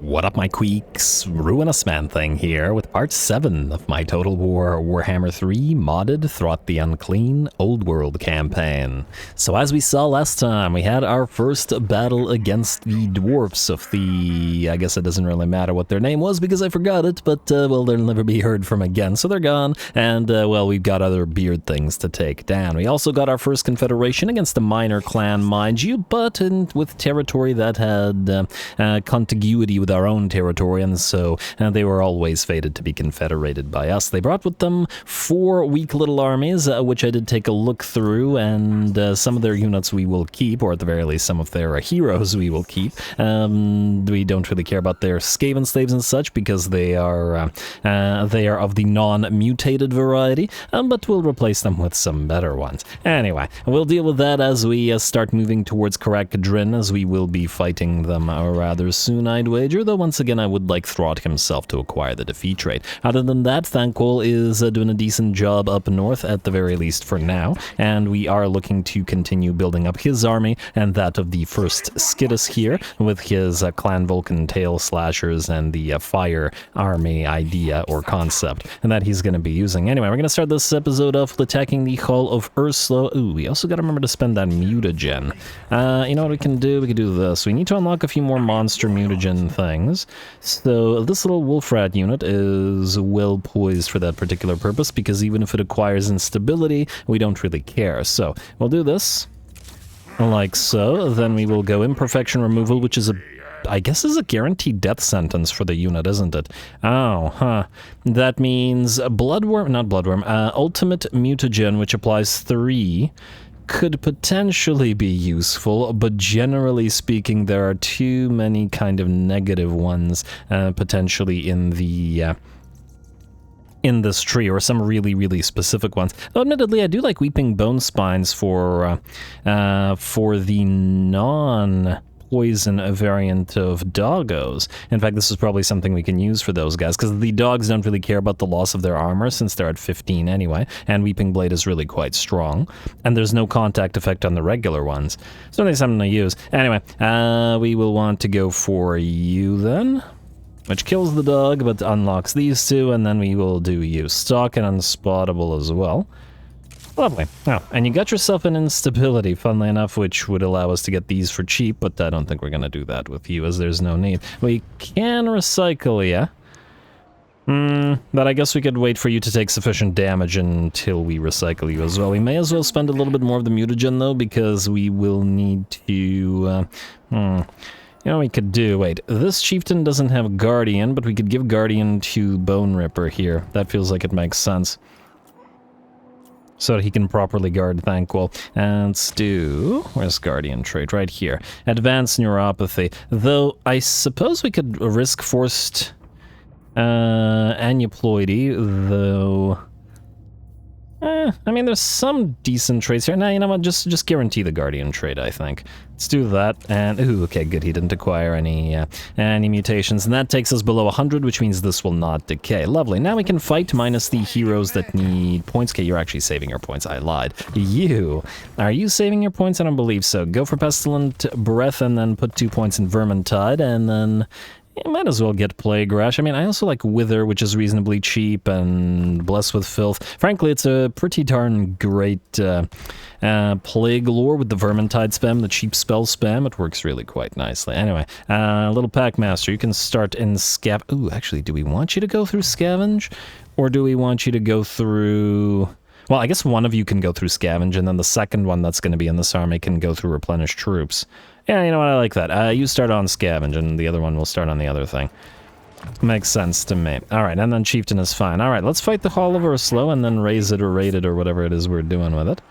What up, my queeks? Ruinous Man Thing here with part 7 of my Total War Warhammer 3 modded Throt the Unclean Old World campaign. So as we saw last time, we had our first battle against the dwarfs of the... I guess it doesn't really matter what their name was because I forgot it, but well, they'll never be heard from again, so they're gone. And well, we've got other beard things to take down. We also got our first Confederation against a minor clan, mind you, but with territory that had contiguity with our own territory, and so they were always fated to be confederated by us. They brought with them 4 weak little armies, which I did take a look through, and some of their units we will keep, or at the very least some of their heroes we will keep. We don't really care about their Skaven slaves and such because they are of the non-mutated variety, but we'll replace them with some better ones. Anyway, we'll deal with that as we start moving towards Karak-Drin, as we will be fighting them rather soon, I'd wager, though once again I would like Throt himself to acquire the defeat trait. Other than that, Thankful is doing a decent job up north, at the very least for now, and we are looking to continue building up his army and that of the first Skittis here, with his Clan Vulcan tail slashers and the fire army idea or concept, and that he's going to be using. Anyway, we're going to start this episode off with attacking the Hull of Urslo. Ooh, we also got to remember to spend that mutagen. You know what we can do? We can do this. We need to unlock a few more monster mutagen things. So this little wolf rat unit is well poised for that particular purpose, because even if it acquires instability, we don't really care. So we'll do this like so. Then we will go imperfection removal, which is I guess is a guaranteed death sentence for the unit, isn't it? Oh, huh. That means bloodworm, not bloodworm, ultimate mutagen, which applies 3. Could potentially be useful, but generally speaking, there are too many kind of negative ones potentially in the in this tree, or some really specific ones. Though admittedly, I do like Weeping Bone Spines for the non-poison variant of doggos. In fact, this is probably something we can use for those guys, because the dogs don't really care about the loss of their armor since they're at 15 anyway, and Weeping Blade is really quite strong, and there's no contact effect on the regular ones. Certainly something to use. Anyway, we will want to go for you then, which kills the dog but unlocks these 2, and then we will do you. Stock and Unspottable as well. Lovely. Oh, and you got yourself an instability, funnily enough, which would allow us to get these for cheap, but I don't think we're going to do that with you, as there's no need. We can recycle ya. But I guess we could wait for you to take sufficient damage until we recycle you as well. We may as well spend a little bit more of the mutagen, though, because we will need to... You know, we could do... Wait, this chieftain doesn't have Guardian, but we could give Guardian to Bone Ripper here. That feels like it makes sense, so that he can properly guard Thankful. And let's do... Where's Guardian trait? Right here. Advanced Neuropathy. Though, I suppose we could risk forced Aneuploidy, though... I mean, there's some decent traits here. Now, you know what? Just guarantee the Guardian trait, I think. Let's do that. And, ooh, okay, good. He didn't acquire any mutations. And that takes us below 100, which means this will not decay. Lovely. Now we can fight minus the heroes that need points. Okay, you're actually saving your points. I lied. Are you saving your points? I don't believe so. Go for Pestilent Breath and then put 2 points in Vermintide, and then... You might as well get Plague Rash. I mean, I also like Wither, which is reasonably cheap, and Bless with Filth. Frankly, it's a pretty darn great Plague lore with the Vermintide spam, the cheap spell spam. It works really quite nicely. Anyway, little Packmaster, you can start in Ooh, actually, do we want you to go through Scavenge? Or do we want you to go through... Well, I guess one of you can go through Scavenge, and then the second one that's going to be in this army can go through Replenish Troops. Yeah, you know what, I like that. You start on Scavenge, and the other one will start on the other thing. Makes sense to me. Alright, and then Chieftain is fine. Alright, let's fight the Hall of Urslo, and then raise it or raid it or whatever it is we're doing with it.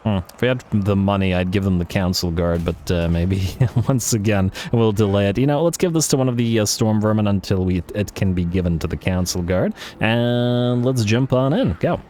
If we had the money, I'd give them the Council Guard, but maybe, once again, we'll delay it. You know, let's give this to one of the Storm Vermin until it can be given to the Council Guard. And let's jump on in. Go.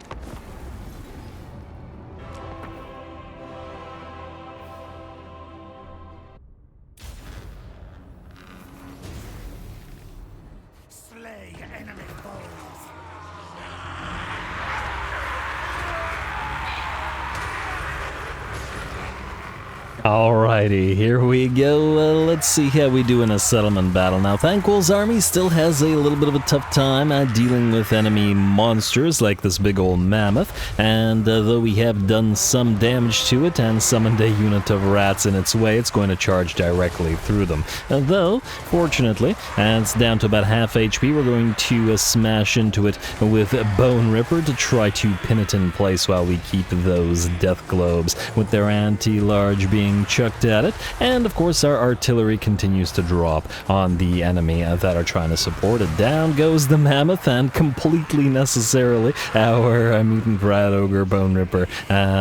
Alright. Alrighty, here we go. Let's see how we do in a settlement battle. Now, Thanquol's army still has a little bit of a tough time dealing with enemy monsters like this big old mammoth, and though we have done some damage to it and summoned a unit of rats in its way, it's going to charge directly through them. Though, fortunately, and it's down to about half HP, we're going to smash into it with Bone Ripper to try to pin it in place while we keep those death globes with their anti-large being chucked at it. And of course our artillery continues to drop on the enemy that are trying to support it. Down goes the mammoth, and completely necessarily our mutant rat ogre Bone Ripper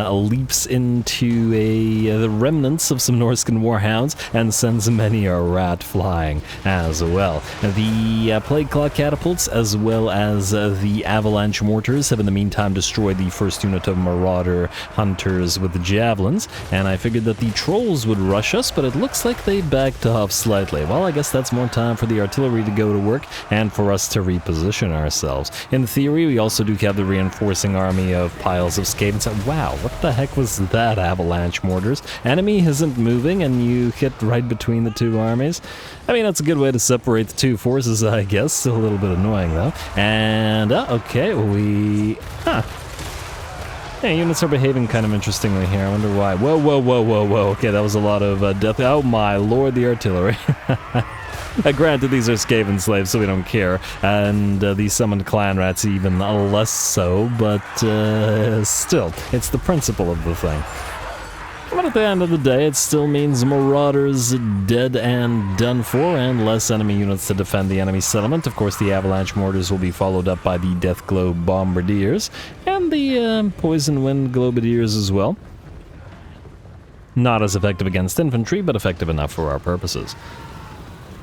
leaps into the remnants of some Norscan warhounds and sends many a rat flying as well. The plague claw catapults as well as the avalanche mortars have in the meantime destroyed the first unit of marauder hunters with the javelins, and I figured that the trolls would rush us, but it looks like they backed off slightly. Well, I guess that's more time for the artillery to go to work and for us to reposition ourselves. In theory, we also do have the reinforcing army of piles of Skaven. So, wow, what the heck was that, avalanche mortars? Enemy isn't moving and you hit right between the two armies. I mean, that's a good way to separate the two forces, I guess. Still a little bit annoying, though. And, okay, yeah, units are behaving kind of interestingly here. I wonder why. Whoa, whoa, whoa, whoa, whoa. Okay, that was a lot of death. Oh my lord, the artillery. Granted, these are Skaven slaves, so we don't care. And these summoned clan rats even less so, but still, it's the principle of the thing. But at the end of the day, it still means marauders dead and done for, and less enemy units to defend the enemy settlement. Of course, the avalanche mortars will be followed up by the death globe bombardiers, and the poison wind globadiers as well. Not as effective against infantry, but effective enough for our purposes.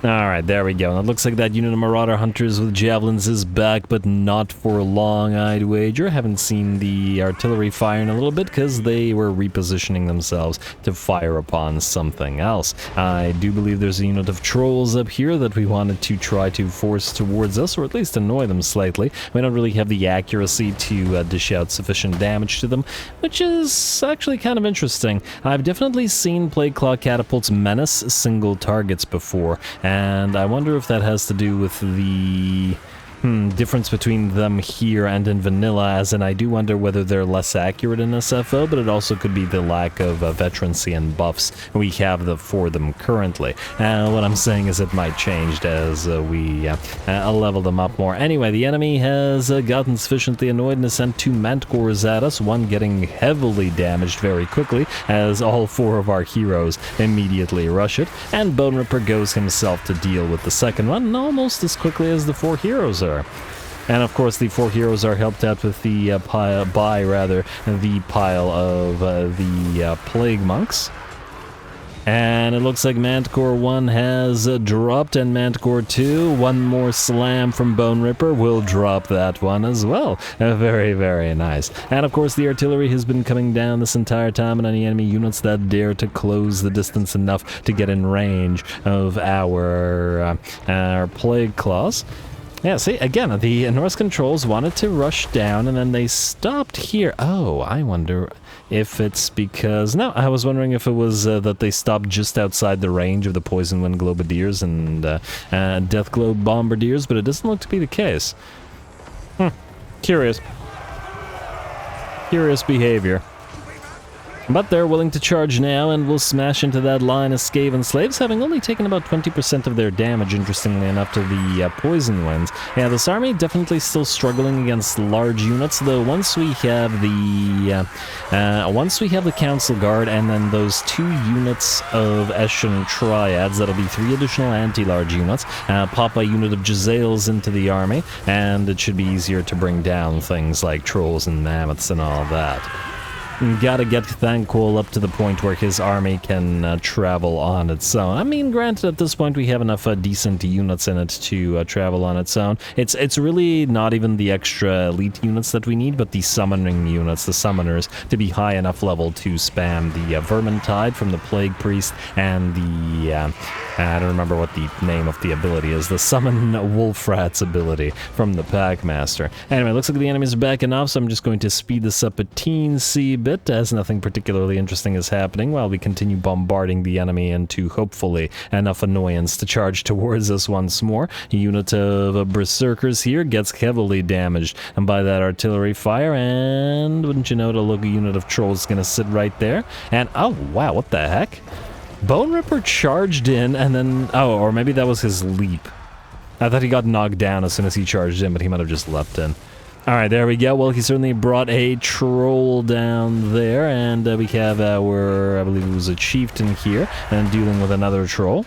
Alright, there we go. And it looks like that unit of marauder hunters with javelins is back, but not for long, I'd wager. Haven't seen the artillery fire in a little bit because they were repositioning themselves to fire upon something else. I do believe there's a unit of trolls up here that we wanted to try to force towards us, or at least annoy them slightly. We don't really have the accuracy to dish out sufficient damage to them, which is actually kind of interesting. I've definitely seen plague claw catapults menace single targets before, and I wonder if that has to do with the difference between them here and in vanilla, as in I do wonder whether they're less accurate in SFO, but it also could be the lack of veterancy and buffs we have for them currently. What I'm saying is it might change as we level them up more. Anyway, the enemy has gotten sufficiently annoyed and sent two Mantgores at us, one getting heavily damaged very quickly as all four of our heroes immediately rush it, and Bone Ripper goes himself to deal with the second one almost as quickly as the four heroes are. And of course the four heroes are helped out with the pile of the plague monks. And it looks like Mantcore 1 has dropped, and Mantcore 2, one more slam from Bone Ripper will drop that one as well. Very, very nice. And of course the artillery has been coming down this entire time on any enemy units that dare to close the distance enough to get in range of our plague claws. Yeah, see, again, the Norse controls wanted to rush down, and then they stopped here. Oh, I wonder if it's because... No, I was wondering if it was that they stopped just outside the range of the Poison Wind Globadiers and Death Globe Bombardiers, but it doesn't look to be the case. Curious. Curious behavior. But they're willing to charge now, and will smash into that line of Skaven slaves, having only taken about 20% of their damage, interestingly enough, to the poison winds. Yeah, this army definitely still struggling against large units, though once we have the Council Guard and then those two units of Eshin Triads, that'll be 3 additional anti-large units, pop a unit of Jezzails into the army, and it should be easier to bring down things like trolls and mammoths and all that. Gotta get Thanquol up to the point where his army can travel on its own. I mean, granted, at this point we have enough decent units in it to travel on its own. It's really not even the extra elite units that we need, but the summoning units, the summoners, to be high enough level to spam the Vermintide from the Plague Priest and the... I don't remember what the name of the ability is. The Summon Wolfrat's ability from the Packmaster. Anyway, looks like the enemies are backing off, so I'm just going to speed this up a teensy bit. bit, as nothing particularly interesting is happening, while we continue bombarding the enemy into, hopefully, enough annoyance to charge towards us once more. A unit of Berserkers here gets heavily damaged and by that artillery fire, and wouldn't you know it, a local unit of Trolls is going to sit right there. And, oh wow, what the heck? Bone Ripper charged in, and then, oh, or maybe that was his leap. I thought he got knocked down as soon as he charged in, but he might have just leapt in. Alright, there we go. Well, he certainly brought a troll down there, and we have our, I believe it was a chieftain here, and dealing with another troll.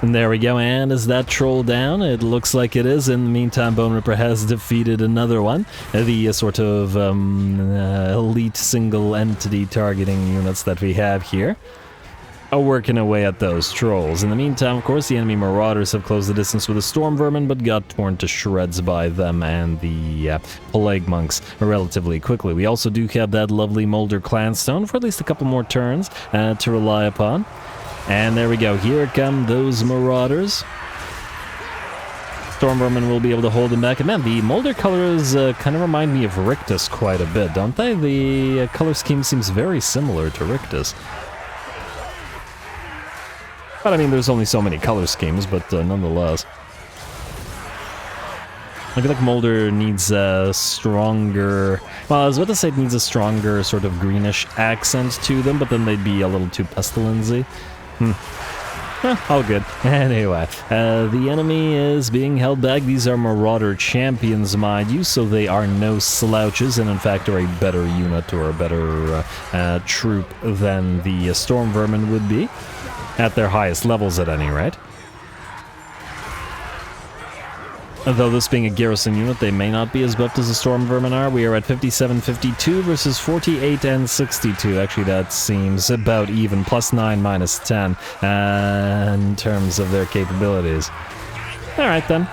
And there we go, and is that troll down? It looks like it is. In the meantime, Bone Ripper has defeated another one. The sort of elite single entity targeting units that we have here are working away at those trolls. In the meantime, of course, the enemy marauders have closed the distance with the storm vermin, but got torn to shreds by them and the plague monks relatively quickly. We also do have that lovely Moulder clanstone for at least a couple more turns to rely upon. And there we go. Here come those marauders. Storm vermin will be able to hold them back. And man, the Moulder colors kind of remind me of Rictus quite a bit, don't they? The color scheme seems very similar to Rictus. But I mean, there's only so many color schemes, but nonetheless. I feel like Moulder needs a stronger... Well, I was about to say it needs a stronger sort of greenish accent to them, but then they'd be a little too pestilency. All good. Anyway, the enemy is being held back. These are Marauder champions, mind you, so they are no slouches, and in fact are a better unit or a better troop than the Storm Vermin would be. At their highest levels, at any rate. Though this being a garrison unit, they may not be as buffed as the Storm Vermin are. We are at 57-52 versus 48 and 62. Actually, that seems about even. +9, -10 in terms of their capabilities. Alright then.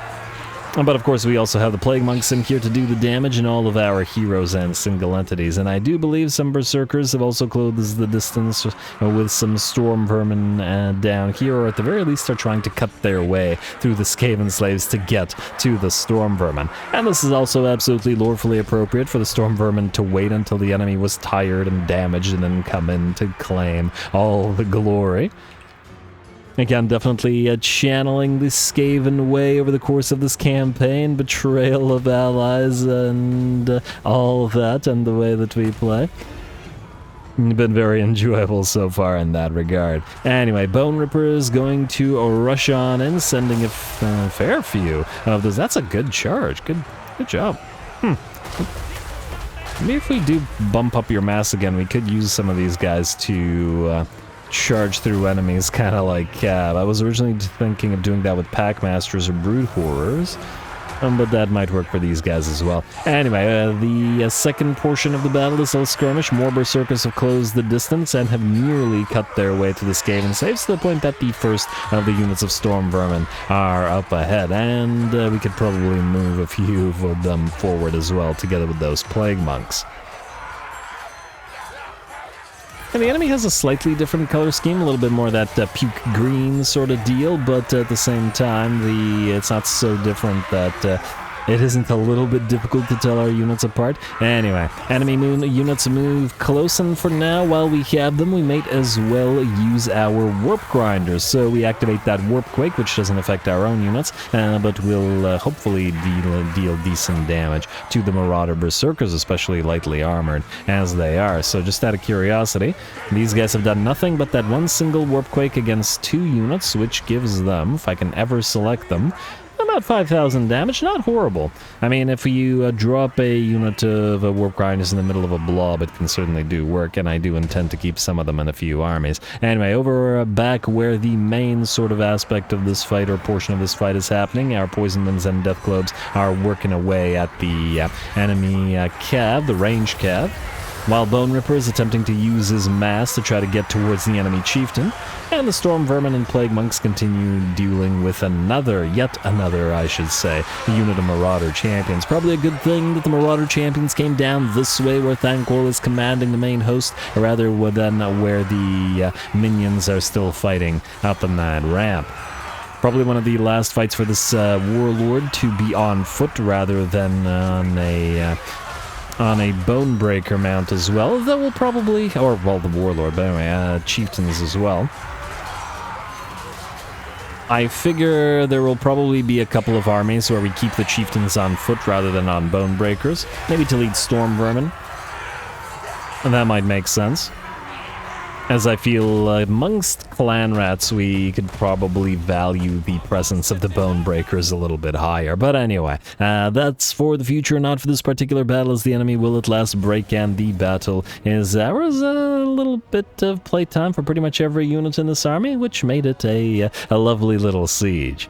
But of course we also have the Plague Monks in here to do the damage, and all of our heroes and single entities. And I do believe some Berserkers have also closed the distance with some Storm Vermin down here, or at the very least are trying to cut their way through the Skaven slaves to get to the Storm Vermin. And this is also absolutely lawfully appropriate for the Storm Vermin to wait until the enemy was tired and damaged and then come in to claim all the glory. Again, definitely channeling the Skaven way over the course of this campaign, betrayal of allies and all that, and the way that we play. Been very enjoyable so far in that regard. Anyway, Bone Ripper is going to rush on in, sending a fair few of those. That's a good charge. Good job. Maybe if we do bump up your mass again, we could use some of these guys to... charge through enemies, kind of like Cab. I was originally thinking of doing that with Packmasters or Brood Horrors, but that might work for these guys as well. Anyway, the second portion of the battle is still skirmish. More Berserkers have closed the distance and have nearly cut their way to the Skaven slaves, to the point that the first of the units of Storm Vermin are up ahead, and we could probably move a few of them forward as well, together with those Plague Monks. And the enemy has a slightly different color scheme, a little bit more that puke green sort of deal, but at the same time, it's not so different that it isn't a little bit difficult to tell our units apart. Anyway, enemy units move close, and for now, while we have them, we might as well use our Warp Grinders. So we activate that Warp Quake, which doesn't affect our own units, but will hopefully deal decent damage to the Marauder Berserkers, especially lightly armored as they are. So just out of curiosity, these guys have done nothing but that one single Warp Quake against 2 units, which gives them, if I can ever select them, about 5,000 damage. Not horrible. I mean, if you drop a unit of Warp Grinders in the middle of a blob, it can certainly do work, and I do intend to keep some of them in a few armies. Anyway, over back where the main sort of aspect of this fight, or portion of this fight, is happening, our Poisonmans and Death Globes are working away at the enemy cav, the range cav, while Bone Ripper is attempting to use his mass to try to get towards the enemy chieftain, and the Storm Vermin and Plague Monks continue dealing with yet another, I should say, unit of Marauder champions. Probably a good thing that the Marauder champions came down this way where Thanquol is commanding the main host, rather than where the minions are still fighting up in that ramp. Probably one of the last fights for this warlord to be on foot rather than on a on a Bonebreaker mount as well. That will probably, or well, the Warlord, but anyway, Chieftains as well. I figure there will probably be a couple of armies where we keep the Chieftains on foot rather than on Bonebreakers. Maybe to lead Storm Vermin. And that might make sense. As I feel amongst clan rats, we could probably value the presence of the Bonebreakers a little bit higher. But anyway, that's for the future, not for this particular battle, as the enemy will at last break, and the battle is ours. A little bit of playtime for pretty much every unit in this army, which made it a lovely little siege.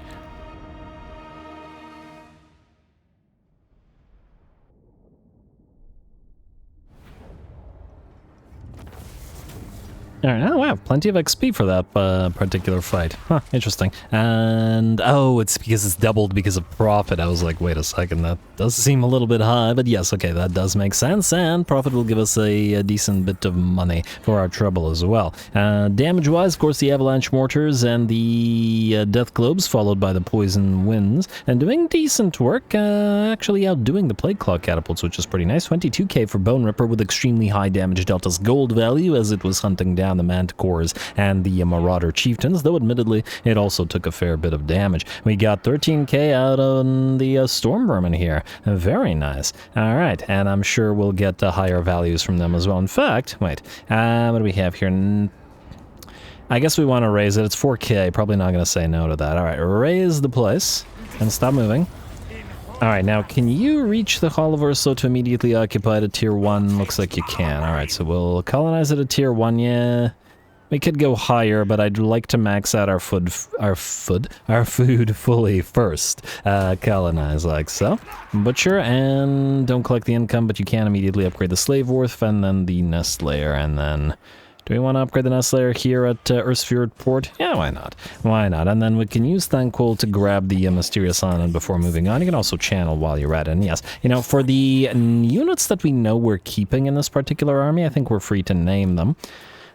Alright, oh wow, plenty of XP for that particular fight. Huh, interesting. And, oh, it's because it's doubled because of profit. I was like, wait a second, that does seem a little bit high, but yes, okay, that does make sense, and profit will give us a decent bit of money for our trouble as well. Damage-wise, of course, the Avalanche Mortars and the Death Globes, followed by the Poison Winds, and doing decent work, actually outdoing the Plague Claw Catapults, which is pretty nice. 22k for Bone Ripper with extremely high damage delta's gold value, as it was hunting down the Manticores and the Marauder Chieftains, though admittedly it also took a fair bit of damage. We got 13k out on the Storm Vermin here. Very nice. Alright, and I'm sure we'll get higher values from them as well. In fact, wait, what do we have here? I guess we want to raise it. It's 4k, probably not going to say no to that. Alright, raise the place and stop moving. Alright, now can you reach the Hall of Urslo to immediately occupy it at tier 1? Looks like you can. Alright, so we'll colonize it at tier 1, yeah. We could go higher, but I'd like to max out our food fully first. Colonize like so. Butcher, and don't collect the income, but you can immediately upgrade the Slave Wharf, and then the Nest Layer, and then... Do we want to upgrade the Nest Layer here at Ursfjord Port? Yeah, why not? Why not? And then we can use Thankful to grab the Mysterious Island before moving on. You can also channel while you're at it. And yes, you know, for the units that we know we're keeping in this particular army, I think we're free to name them.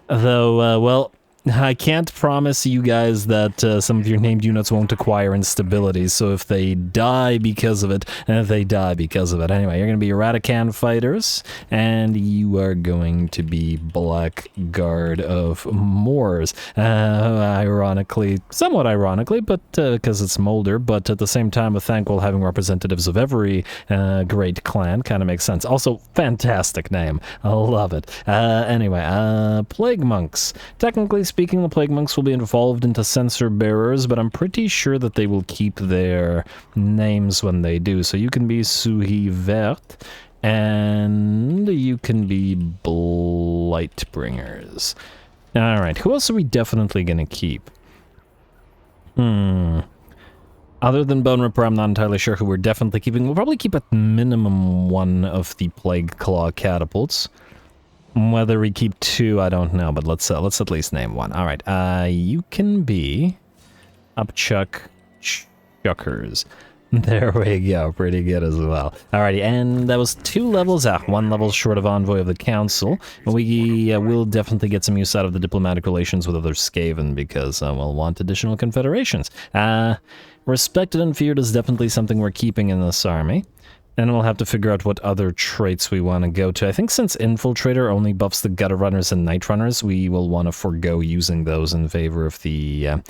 Though, well... I can't promise you guys that some of your named units won't acquire instability, so if they die because of it, they die because of it. Anyway, you're going to be Radakan Fighters, and you are going to be Blackguard of Moors. Ironically, somewhat ironically, but because it's Moulder, but at the same time, with Thankful having representatives of every great clan, kind of makes sense. Also, fantastic name. I love it. Anyway, Plague Monks. Technically speaking, the Plague Monks will be involved into Censor Bearers, but I'm pretty sure that they will keep their names when they do. So you can be Suhi Vert, and you can be Blightbringers. Alright, who else are we definitely going to keep? Other than Bone Ripper, I'm not entirely sure who we're definitely keeping. We'll probably keep at minimum one of the Plague Claw Catapults. Whether we keep two, I don't know, but let's at least name one. All right, you can be Upchuck Chuckers. There we go, pretty good as well. Alrighty, and that was 2 levels, 1 level short of Envoy of the Council. We will definitely get some use out of the diplomatic relations with other Skaven, because we'll want additional confederations. Respected and feared is definitely something we're keeping in this army. And we'll have to figure out what other traits we want to go to. I think since Infiltrator only buffs the Gutter Runners and Night Runners, we will want to forego using those in favor of the...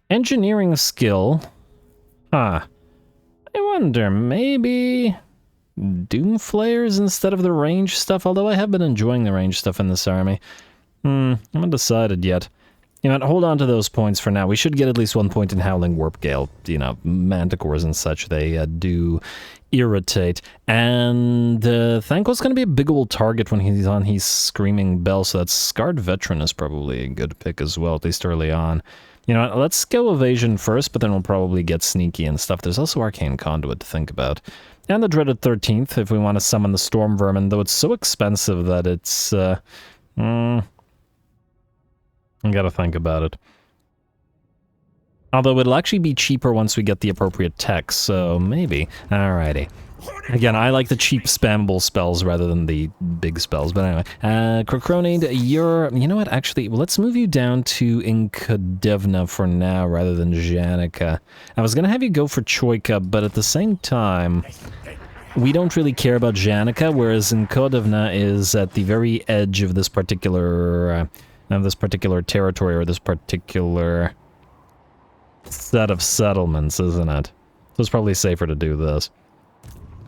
Engineering skill. I wonder, maybe... Doom Flayers instead of the range stuff? Although I have been enjoying the range stuff in this army. I'm undecided yet. You know, hold on to those points for now. We should get at least 1 point in Howling Warp Gale. You know, Manticores and such, they do irritate. And Thankful's going to be a big old target when he's on his Screaming Bell, so that Scarred Veteran is probably a good pick as well, at least early on. You know, let's go Evasion first, but then we'll probably get Sneaky and stuff. There's also Arcane Conduit to think about. And the Dreaded 13th, if we want to summon the Storm Vermin, though it's so expensive that it's... I gotta think about it. Although it'll actually be cheaper once we get the appropriate text, so maybe. Alrighty. Again, I like the cheap spammable spells rather than the big spells, but anyway. Krokronid, you're... You know what, actually, let's move you down to Inkadevna for now rather than Janica. I was gonna have you go for Choika, but at the same time... we don't really care about Janica, whereas Inkodovna is at the very edge of this particular territory, or this particular set of settlements, isn't it? So it's probably safer to do this,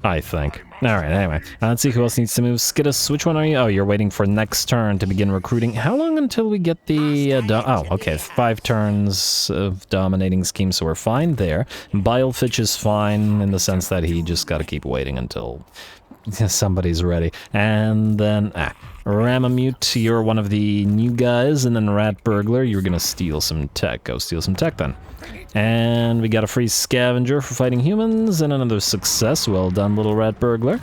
I think. Alright, anyway. Let's see who else needs to move. Skittis, which one are you? Oh, you're waiting for next turn to begin recruiting. How long until we get the... oh, okay. 5 turns of dominating scheme, so we're fine there. Bilefitch is fine in the sense that he just gotta keep waiting until somebody's ready. And then... Ramamute, you're one of the new guys, and then Rat Burglar, you're gonna steal some tech. Go steal some tech, then. And we got a free scavenger for fighting humans, and another success. Well done, little Rat Burglar.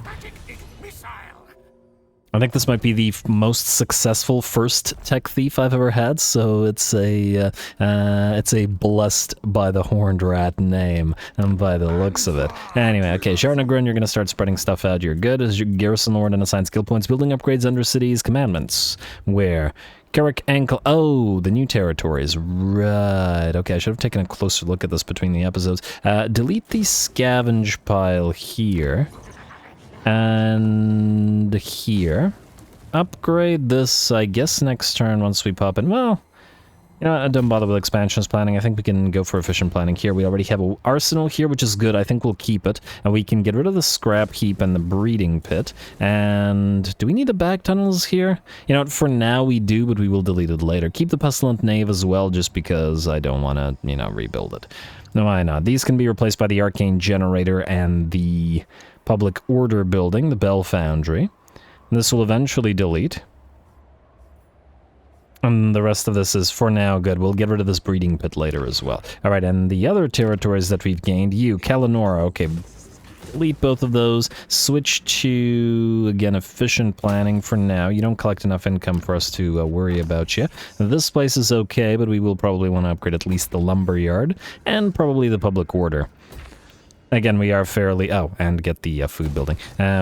I think this might be the most successful first tech thief I've ever had, so it's a blessed by the horned rat name, and by the looks of it. Anyway, okay, Sharnagrin, you're gonna start spreading stuff out. You're good as your garrison lord and assign skill points, building upgrades under cities, commandments. Where? Carrick Ankle. Oh, the new territories. Right. Okay, I should have taken a closer look at this between the episodes. Delete the scavenge pile here. And here. Upgrade this, I guess, next turn once we pop in. Well, you know, don't bother with expansions planning. I think we can go for efficient planning here. We already have an arsenal here, which is good. I think we'll keep it. And we can get rid of the scrap heap and the breeding pit. And do we need the back tunnels here? You know, for now we do, but we will delete it later. Keep the pestilent nave as well, just because I don't want to, you know, rebuild it. No, why not? These can be replaced by the arcane generator and the public order building, the bell foundry. This will eventually delete. And the rest of this is, for now, good. We'll get rid of this breeding pit later as well. Alright, and the other territories that we've gained, you, Kalanora, okay, delete both of those. Switch to, again, efficient planning for now. You don't collect enough income for us to worry about you. This place is okay, but we will probably want to upgrade at least the lumber yard, and probably the public order. Again, we are fairly... Oh, and get the food building.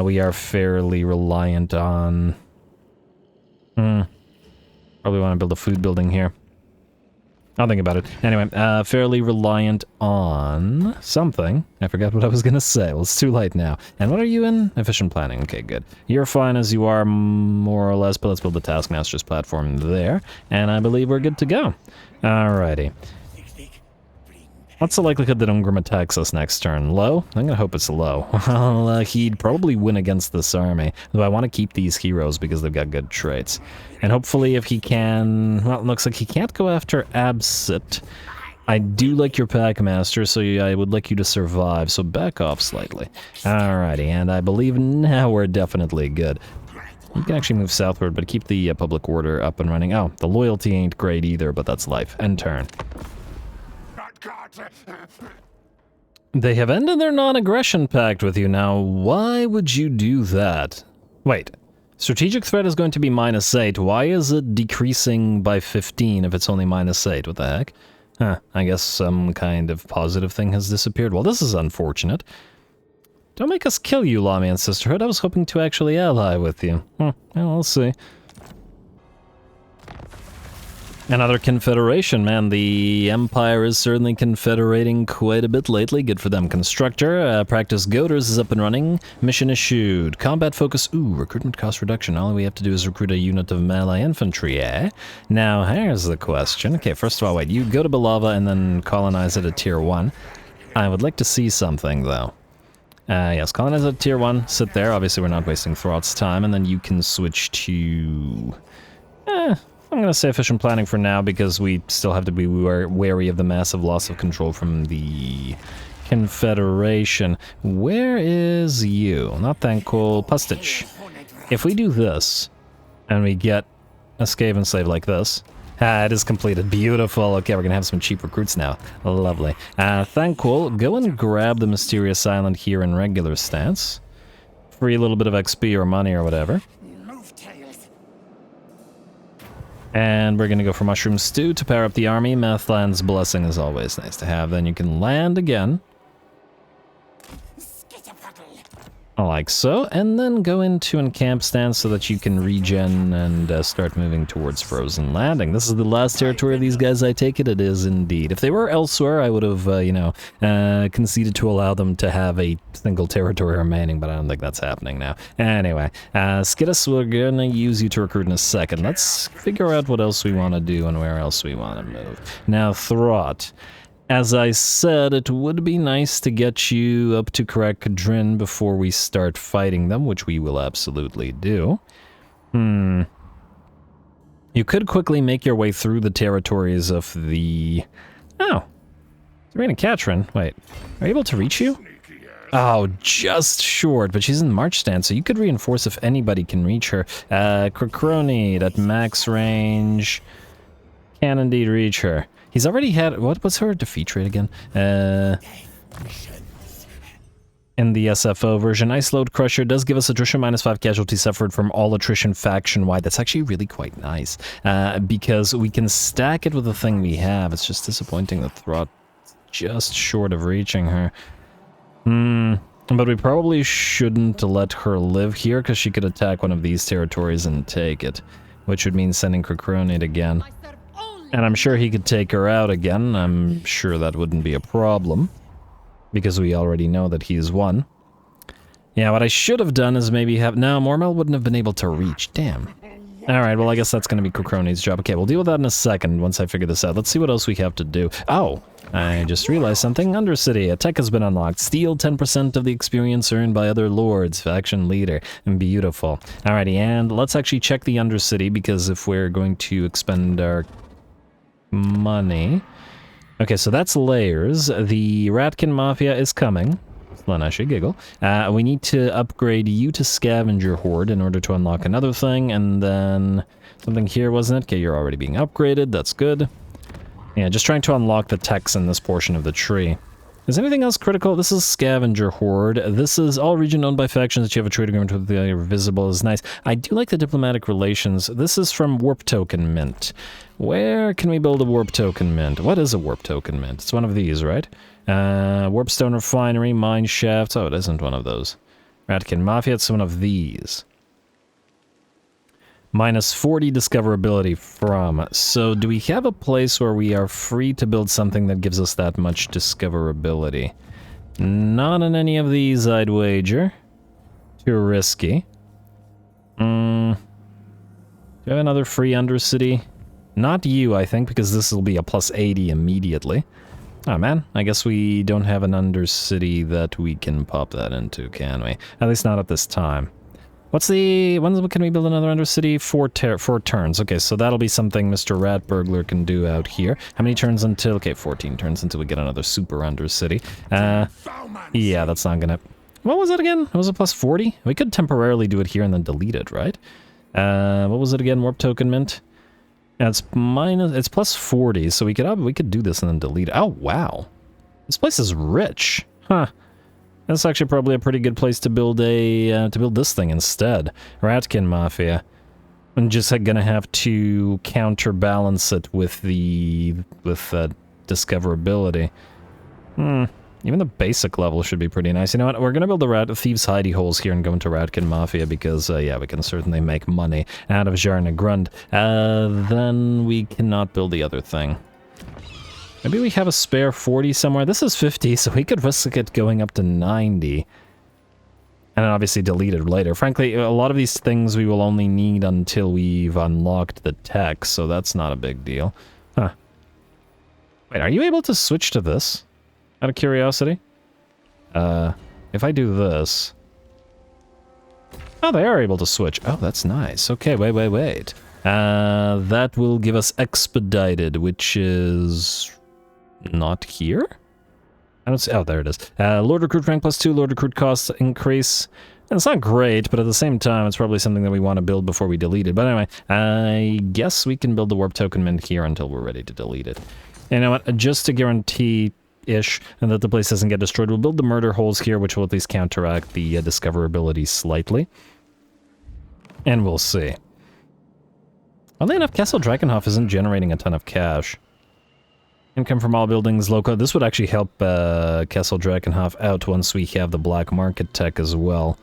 We are fairly reliant on... Probably want to build a food building here. I'll think about it. Anyway, fairly reliant on something. I forgot what I was going to say. Well, it's too late now. And what are you in? Efficient planning. Okay, good. You're fine as you are, more or less, but let's build the Taskmaster's platform there. And I believe we're good to go. Alrighty. What's the likelihood that Ungrim attacks us next turn? Low? I'm gonna hope it's low. Well, he'd probably win against this army, though I want to keep these heroes because they've got good traits. And hopefully if he can... Well, it looks like he can't go after Absit. I do like your Packmaster, so I would like you to survive, so back off slightly. Alrighty, and I believe now we're definitely good. You can actually move southward, but keep the public order up and running. Oh, the loyalty ain't great either, but that's life. End turn. They have ended their non-aggression pact with you. Now, why would you do that? Wait, strategic threat is going to be -8. Why is it decreasing by 15 if it's only -8? What the heck? Huh, I guess some kind of positive thing has disappeared. Well, this is unfortunate. Don't make us kill you, Lamian Sisterhood. I was hoping to actually ally with you. Well, we'll see. Another Confederation, man. The Empire is certainly confederating quite a bit lately. Good for them. Constructor, Practice Goaters is up and running. Mission issued. Combat focus. Ooh, recruitment cost reduction. All we have to do is recruit a unit of melee infantry, eh? Now, here's the question. Okay, first of all, wait. You go to Belava and then colonize it at Tier 1. I would like to see something, though. Yes, colonize at Tier 1. Sit there. Obviously, we're not wasting Throt's time. And then you can switch to... I'm going to say efficient planning for now because we still have to be wary of the massive loss of control from the Confederation. Where is you? Not Thankful. Pustich. If we do this, and we get a Skaven slave like this... it is completed. Beautiful. Okay, we're going to have some cheap recruits now. Lovely. Thankful, go and grab the Mysterious Island here in regular stance. Free a little bit of XP or money or whatever. And we're going to go for Mushroom Stew to power up the army. Mathland's Blessing is always nice to have. Then you can land again. Like so, and then go into an camp stance so that you can regen and start moving towards Frozen Landing. This is the last territory of these guys, I take it? It is indeed. If they were elsewhere, I would have, conceded to allow them to have a single territory remaining, but I don't think that's happening now. Anyway, Skittis, we're gonna use you to recruit in a second. Let's figure out what else we want to do and where else we want to move. Now, Throt. As I said, it would be nice to get you up to Karak-Kadrin before we start fighting them, which we will absolutely do. You could quickly make your way through the territories of the... Oh. Serena Katrin. Wait. Are you able to reach you? Oh, just short, but she's in March stance, so you could reinforce if anybody can reach her. Crocronid at max range. Can indeed reach her. He's already had... What was her defeat rate again? In the SFO version, Ice Load Crusher does give us attrition -5 casualties suffered from all attrition faction-wide. That's actually really quite nice, because we can stack it with the thing we have. It's just disappointing that Throt just short of reaching her. But we probably shouldn't let her live here, because she could attack one of these territories and take it, which would mean sending Crocronid again. And I'm sure he could take her out again. I'm sure that wouldn't be a problem, because we already know that he's won. Yeah, what I should have done is maybe have... No, Mormel wouldn't have been able to reach. Damn. Alright, well, I guess that's going to be Crocronid's job. Okay, we'll deal with that in a second once I figure this out. Let's see what else we have to do. Oh, I just realized something. Undercity. A tech has been unlocked. Steal 10% of the experience earned by other lords. Faction leader. Beautiful. Alrighty, and let's actually check the Undercity, because if we're going to expend our money... Okay, so that's layers. The Ratkin Mafia is coming. I should giggle. We need to upgrade you to Scavenger Horde in order to unlock another thing, and then something here, wasn't it? Okay, you're already being upgraded. That's good. Yeah, just trying to unlock the techs in this portion of the tree. Is anything else critical? This is Scavenger Horde. This is all region owned by factions that you have a trade agreement with. The visible is nice. I do like the diplomatic relations. This is from Warp Token Mint. Where can we build a Warp Token Mint? What is a Warp Token Mint? It's one of these, right? Warpstone Refinery, Mine Shafts. Oh, it isn't one of those. Ratkin Mafia, it's one of these. -40 discoverability from. So do we have a place where we are free to build something that gives us that much discoverability? Not in any of these, I'd wager. Too risky. Do you have another free Undercity? Not you, I think, because this will be a +80 immediately. Oh man, I guess we don't have an Undercity that we can pop that into, can we? At least not at this time. What's the... When can we build another Undercity? 4 turns. Okay, so that'll be something Mr. Rat Burglar can do out here. How many turns until... Okay, 14 turns until we get another Super Undercity. Yeah, that's not gonna... What was it again? It was a +40? We could temporarily do it here and then delete it, right? What was it again? Warp Token Mint? Yeah, it's +40, so we could do this and then delete it. Oh, wow. This place is rich. Huh. That's actually probably a pretty good place to build this thing instead. Ratkin Mafia. I'm just gonna have to counterbalance it with discoverability. Even the basic level should be pretty nice. You know what? We're gonna build the Thieves' Hidey Holes here and go into Ratkin Mafia because, yeah, we can certainly make money out of Jarna Grund. Then we cannot build the other thing. Maybe we have a spare 40 somewhere. This is 50, so we could risk it going up to 90. And then obviously delete it later. Frankly, a lot of these things we will only need until we've unlocked the tech, so that's not a big deal. Huh. Wait, are you able to switch to this? Out of curiosity? If I do this... Oh, they are able to switch. Oh, that's nice. Okay, wait. That will give us expedited, which is... not here? I don't see... Oh, there it is. Lord Recruit rank +2, Lord Recruit cost increase. And it's not great, but at the same time, it's probably something that we want to build before we delete it. But anyway, I guess we can build the Warp Token Mint here until we're ready to delete it. You know what? Just to guarantee-ish and that the place doesn't get destroyed, we'll build the Murder Holes here, which will at least counteract the discoverability slightly. And we'll see. Oddly enough, Castle Drakenhof isn't generating a ton of cash. Income from all buildings, local. This would actually help Castle Drakenhof out once we have the black market tech as well.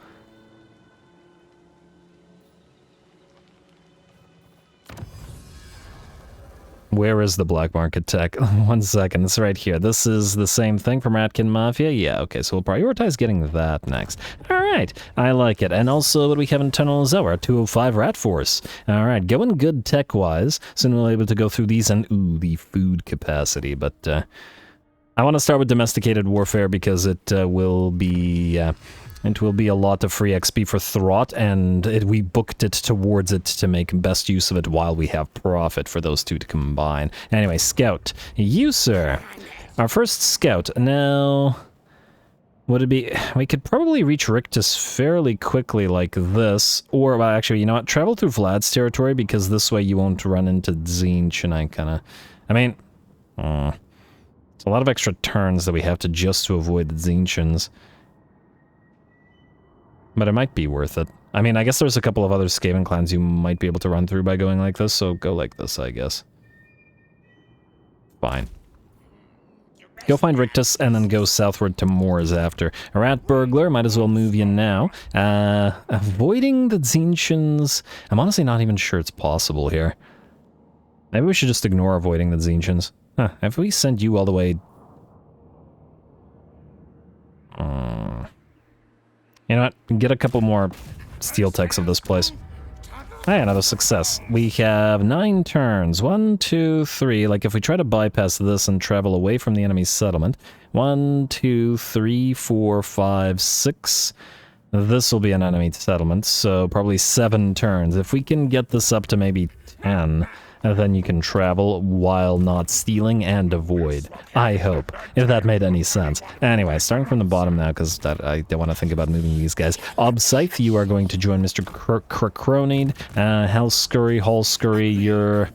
Where is the black market tech? 1 second, it's right here. This is the same thing from Ratkin Mafia? Yeah, okay, so we'll prioritize getting that next. Alright, I like it. And also, what do we have in Tunnel Zoa? 205 Rat Force. Alright, going good tech-wise. Soon we'll be able to go through these and, ooh, the food capacity. But, I want to start with Domesticated Warfare because it will be... It will be a lot of free XP for Throt, and we booked it towards it to make best use of it while we have profit for those two to combine. Anyway, Scout. You, sir. Our first Scout. Now, would it be... We could probably reach Rictus fairly quickly like this, or, well, actually, you know what? Travel through Vlad's territory, because this way you won't run into Tzeentch, and I kind of... I mean... it's a lot of extra turns that we have just to avoid the Tzeentchans. But it might be worth it. I mean, I guess there's a couple of other Skaven clans you might be able to run through by going like this, so go like this, I guess. Fine. Go find Rictus, and then go southward to Moors after. A Rat Burglar, might as well move you now. Avoiding the Tzeentchans... I'm honestly not even sure it's possible here. Maybe we should just ignore avoiding the Tzeentchans. Huh, if we send you all the way... You know what? Get a couple more steel techs of this place. Hey, another success. We have 9 turns. 1, 2, 3. Like, if we try to bypass this and travel away from the enemy's settlement. 1, 2, 3, 4, 5, 6. This will be an enemy settlement, so probably 7 turns. If we can get this up to maybe 10... and then you can travel while not stealing and avoid. I hope, if that made any sense. Anyway, starting from the bottom now, because I don't want to think about moving these guys. Obscythe, you are going to join Mr. Crocronid. Hellscurry, Hallscurry, you're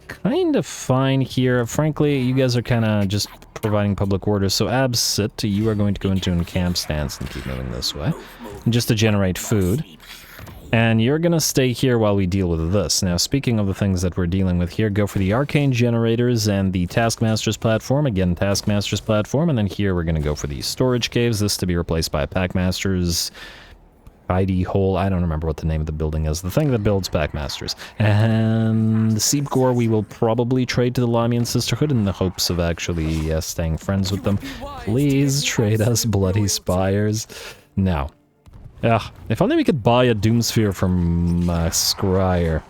kind of fine here. Frankly, you guys are kind of just providing public order. So Absit, you are going to go into an camp stance and keep moving this way. Just to generate food. And you're gonna stay here while we deal with this. Now, speaking of the things that we're dealing with here, go for the Arcane Generators and the Taskmaster's Platform. Again, Taskmaster's Platform, and then here we're gonna go for the Storage Caves, this to be replaced by Packmaster's ID Hole. I don't remember what the name of the building is. The thing that builds Packmasters. And the Seep Gore we will probably trade to the Lamian Sisterhood in the hopes of actually staying friends with them. Please trade us Bloody Spires. No. Ugh, if only we could buy a Doomsphere from Scryer.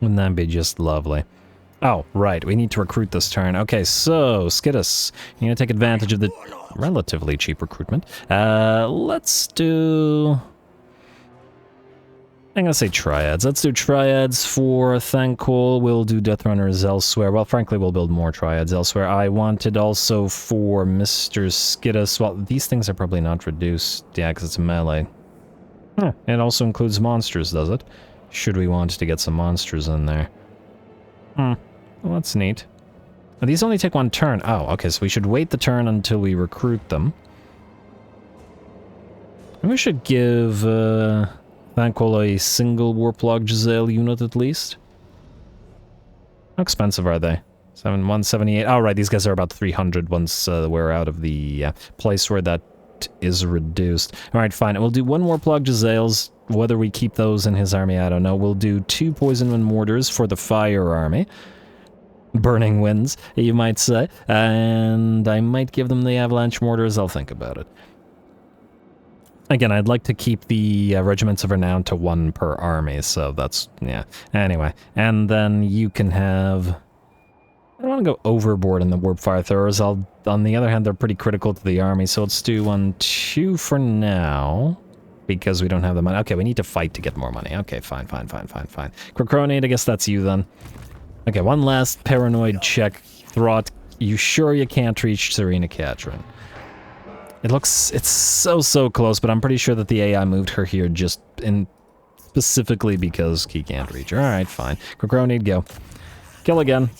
Wouldn't that be just lovely? Oh, right, we need to recruit this turn. Okay, so, Skittus, you're gonna take advantage of the relatively cheap recruitment. Let's do... I'm gonna say Triads. Let's do Triads for Thankol. We'll do Death Runners elsewhere. Well, frankly, we'll build more Triads elsewhere. I wanted also for Mr. Skittus. Well, these things are probably not reduced. Yeah, because it's melee. Huh. It also includes monsters, does it? Should we want to get some monsters in there? Well, that's neat. These only take 1 turn. Oh, okay, so we should wait the turn until we recruit them. And we should give... Thankful a single Warplug Giselle unit at least. How expensive are they? 178. Oh, right, these guys are about 300 once we're out of the place where that is reduced. Alright, fine. We'll do 1 Warplug Giselles. Whether we keep those in his army, I don't know. We'll do 2 Poison Wind Mortars for the Fire Army. Burning Winds, you might say. And I might give them the Avalanche Mortars. I'll think about it. Again, I'd like to keep the Regiments of Renown to 1 per army, so that's, yeah. Anyway, and then you can have... I don't want to go overboard in the Warp Fire Throwers. On the other hand, they're pretty critical to the army, so let's do 1, 2 for now. Because we don't have the money. Okay, we need to fight to get more money. Okay, fine. Crocronate, I guess that's you then. Okay, 1 last paranoid check. Throt, you sure you can't reach Serena Catrin? It's so close, but I'm pretty sure that the AI moved her here just specifically because he can't reach her. Alright, fine. Crocronate, go. Kill again.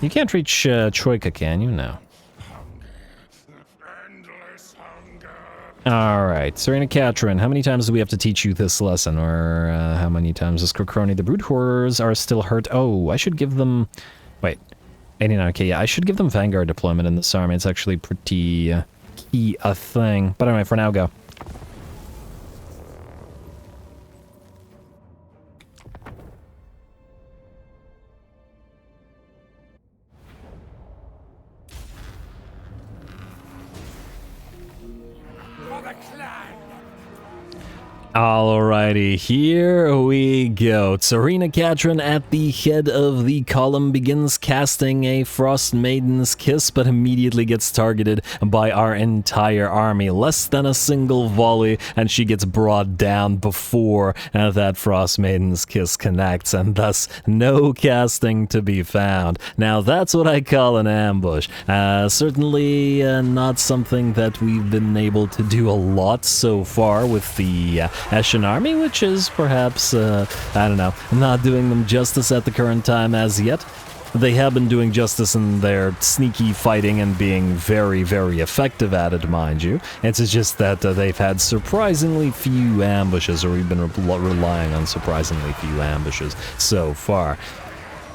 You can't reach Troika, can you? No. Alright, Serena Catrin, how many times do we have to teach you this lesson? Or how many times does Crocronate? The Brood Horrors are still hurt. Oh, I should give them... Wait. 89, okay, yeah, I should give them Vanguard deployment in this army. It's actually pretty key a thing. But anyway, for now, go. Alrighty, here we go. Tsarina Katrin at the head of the column begins casting a Frost Maiden's Kiss, but immediately gets targeted by our entire army. Less than a single volley, and she gets brought down before that Frost Maiden's Kiss connects, and thus no casting to be found. Now that's what I call an ambush. Certainly not something that we've been able to do a lot so far with the Eshin army, which is perhaps, I don't know, not doing them justice at the current time as yet. They have been doing justice in their sneaky fighting and being very, very effective at it, mind you. It's just that they've had surprisingly few ambushes, or we've been relying on surprisingly few ambushes so far.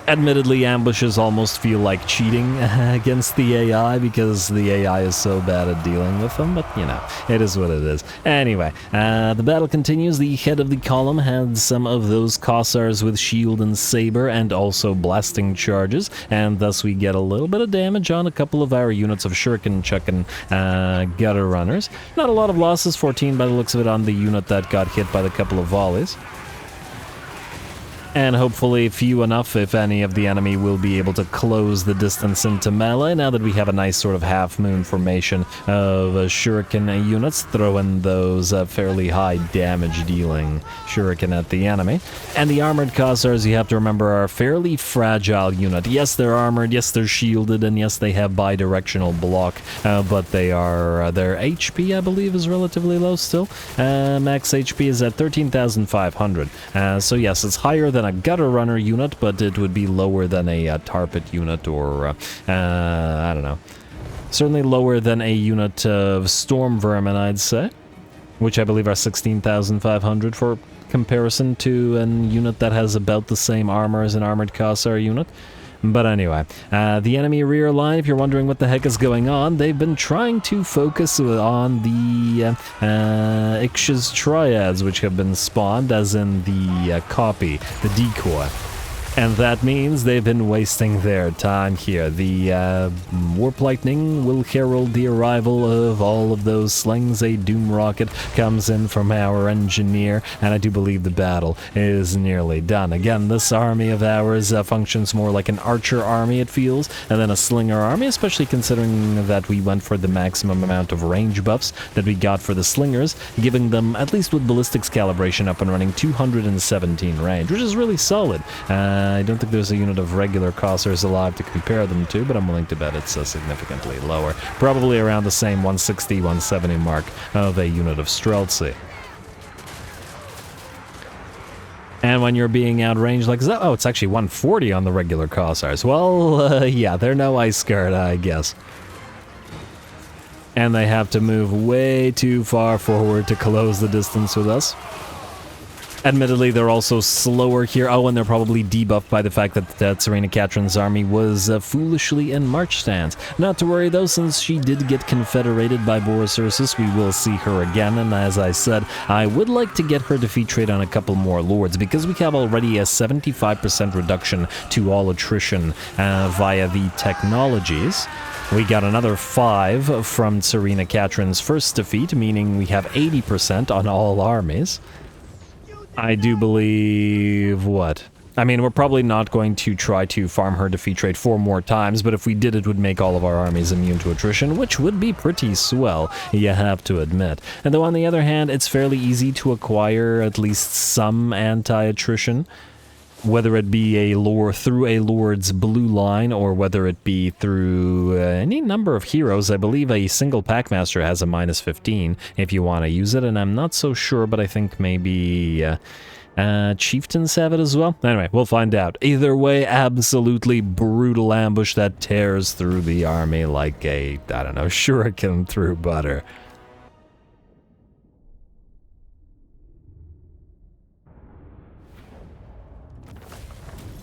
Admittedly, ambushes almost feel like cheating against the AI because the AI is so bad at dealing with them, but you know, it is what it is. Anyway, the battle continues. The head of the column had some of those Kossars with shield and saber and also blasting charges, and thus we get a little bit of damage on a couple of our units of shuriken chucking gutter runners. Not a lot of losses, 14 by the looks of it on the unit that got hit by the couple of volleys. And hopefully few enough, if any, of the enemy will be able to close the distance into melee now that we have a nice sort of half-moon formation of shuriken units throwing those fairly high damage-dealing shuriken at the enemy. And the armored Kossars, you have to remember, are a fairly fragile unit. Yes, they're armored, yes, they're shielded, and yes, they have bi-directional block, but they are, their HP, I believe, is relatively low still. Max HP is at 13,500. So yes, it's higher than a gutter runner unit, but it would be lower than a tarpit unit, or I don't know, certainly lower than a unit of storm vermin, I'd say, which I believe are 16,500 for comparison to a unit that has about the same armor as an armored Kossar unit. But anyway, the enemy rear line, if you're wondering what the heck is going on, they've been trying to focus on the Ix's triads, which have been spawned, as in the copy, the decoy. And that means they've been wasting their time here. The Warp Lightning will herald the arrival of all of those slings. A Doom Rocket comes in from our engineer, and I do believe the battle is nearly done. Again, this army of ours functions more like an archer army, it feels, and then a slinger army, especially considering that we went for the maximum amount of range buffs that we got for the slingers, giving them, at least with ballistics calibration up and running, 217 range, which is really solid. I don't think there's a unit of regular Kossars alive to compare them to, but I'm willing to bet it's significantly lower. Probably around the same 160, 170 mark of a unit of Streltsy. And when you're being outranged like that, oh, it's actually 140 on the regular Kossars. Well, yeah, they're no ice guard, I guess. And they have to move way too far forward to close the distance with us. Admittedly, they're also slower here. Oh, and they're probably debuffed by the fact that Tsarina Katrin's army was foolishly in march stance. Not to worry, though, since she did get confederated by Boris Ursus, we will see her again, and as I said, I would like to get her defeat rate on a couple more lords, because we have already a 75% reduction to all attrition via the technologies. We got another 5 from Tsarina Katrin's first defeat, meaning we have 80% on all armies. I do believe... what? I mean, we're probably not going to try to farm her defeat rate 4 more times, but if we did, it would make all of our armies immune to attrition, which would be pretty swell, you have to admit. And though on the other hand, it's fairly easy to acquire at least some anti-attrition, whether it be a lord through a lord's blue line, or whether it be through any number of heroes. I believe a single Packmaster has a minus 15 if you want to use it, and I'm not so sure, but I think maybe chieftains have it as well. Anyway, we'll find out. Either way, absolutely brutal ambush that tears through the army like a, I don't know, shuriken through butter.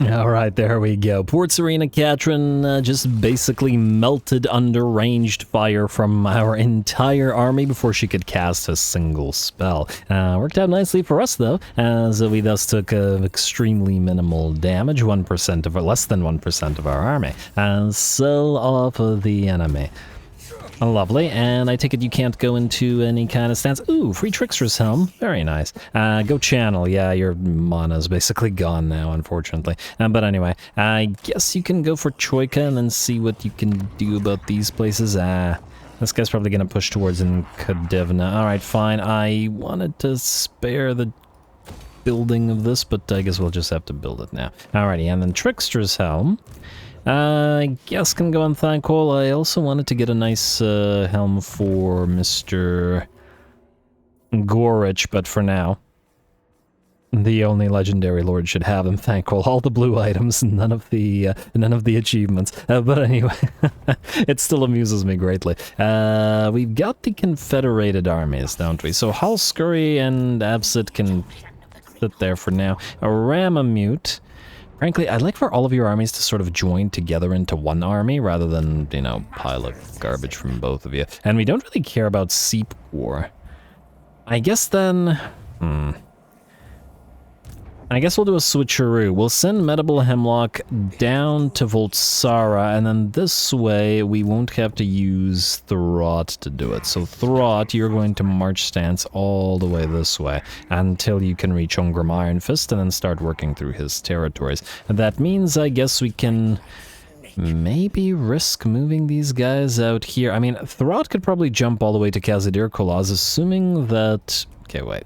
Alright, there we go. Poor Tsarina Katrin just basically melted under ranged fire from our entire army before she could cast a single spell. Worked out nicely for us, though, as we thus took extremely minimal damage, 1% of, or less than 1% of our army, and sell off of the enemy. Lovely, and I take it you can't go into any kind of stance. Ooh, free Trickster's Helm. Very nice. Go channel. Yeah, your mana's basically gone now, unfortunately. But anyway, I guess you can go for Troika and then see what you can do about these places. This guy's probably going to push towards Kadevna. Alright, fine. I wanted to spare the building of this, but I guess we'll just have to build it now. Alrighty, and then Trickster's Helm. I guess can go on Thankful. I also wanted to get a nice helm for Mr. Gorich, but for now, the only legendary lord should have them. Thankful. All the blue items, none of the achievements. But anyway, it still amuses me greatly. We've got the Confederated armies, don't we? So Halscurry and Absit can sit there for now. A Ramamute. Frankly, I'd like for all of your armies to sort of join together into one army rather than, you know, pile of garbage from both of you. And we don't really care about Seep War. I guess then... I guess we'll do a switcheroo. We'll send Medable Hemlock down to Voltsara, and then this way we won't have to use Throt to do it. So Throt, you're going to march stance all the way this way until you can reach Ungrim Iron Fist and then start working through his territories. And that means I guess we can maybe risk moving these guys out here. I mean, Throt could probably jump all the way to Kazadir Kolaz, assuming that... Okay, wait.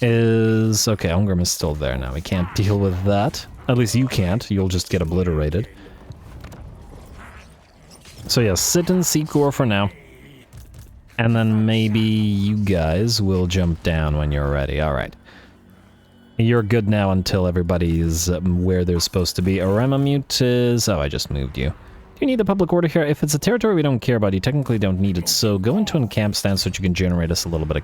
Okay, Ungrim is still there now. We can't deal with that. At least you can't. You'll just get obliterated. So yeah, sit in Seekor for now. And then maybe you guys will jump down when you're ready. Alright. You're good now until everybody's where they're supposed to be. Aramamute is... Oh, I just moved you. Do you need the public order here? If it's a territory we don't care about, you technically don't need it. So go into an camp stance so that you can generate us a little bit of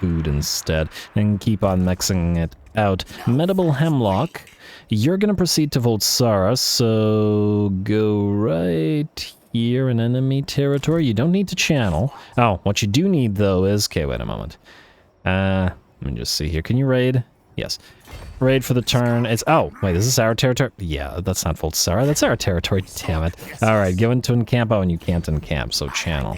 food instead, and keep on mixing it out. Medable Hemlock, you're gonna proceed to Voltsara, so go right here in enemy territory. You don't need to channel. Oh, what you do need though is... Okay, wait a moment. Let me just see here. Can you raid? Yes. Raid for the turn. It's... Oh, wait, is this our territory? Yeah, that's not Voltsara. That's our territory, damn it. Alright, go into encamp. Oh, and you can't encamp, so channel.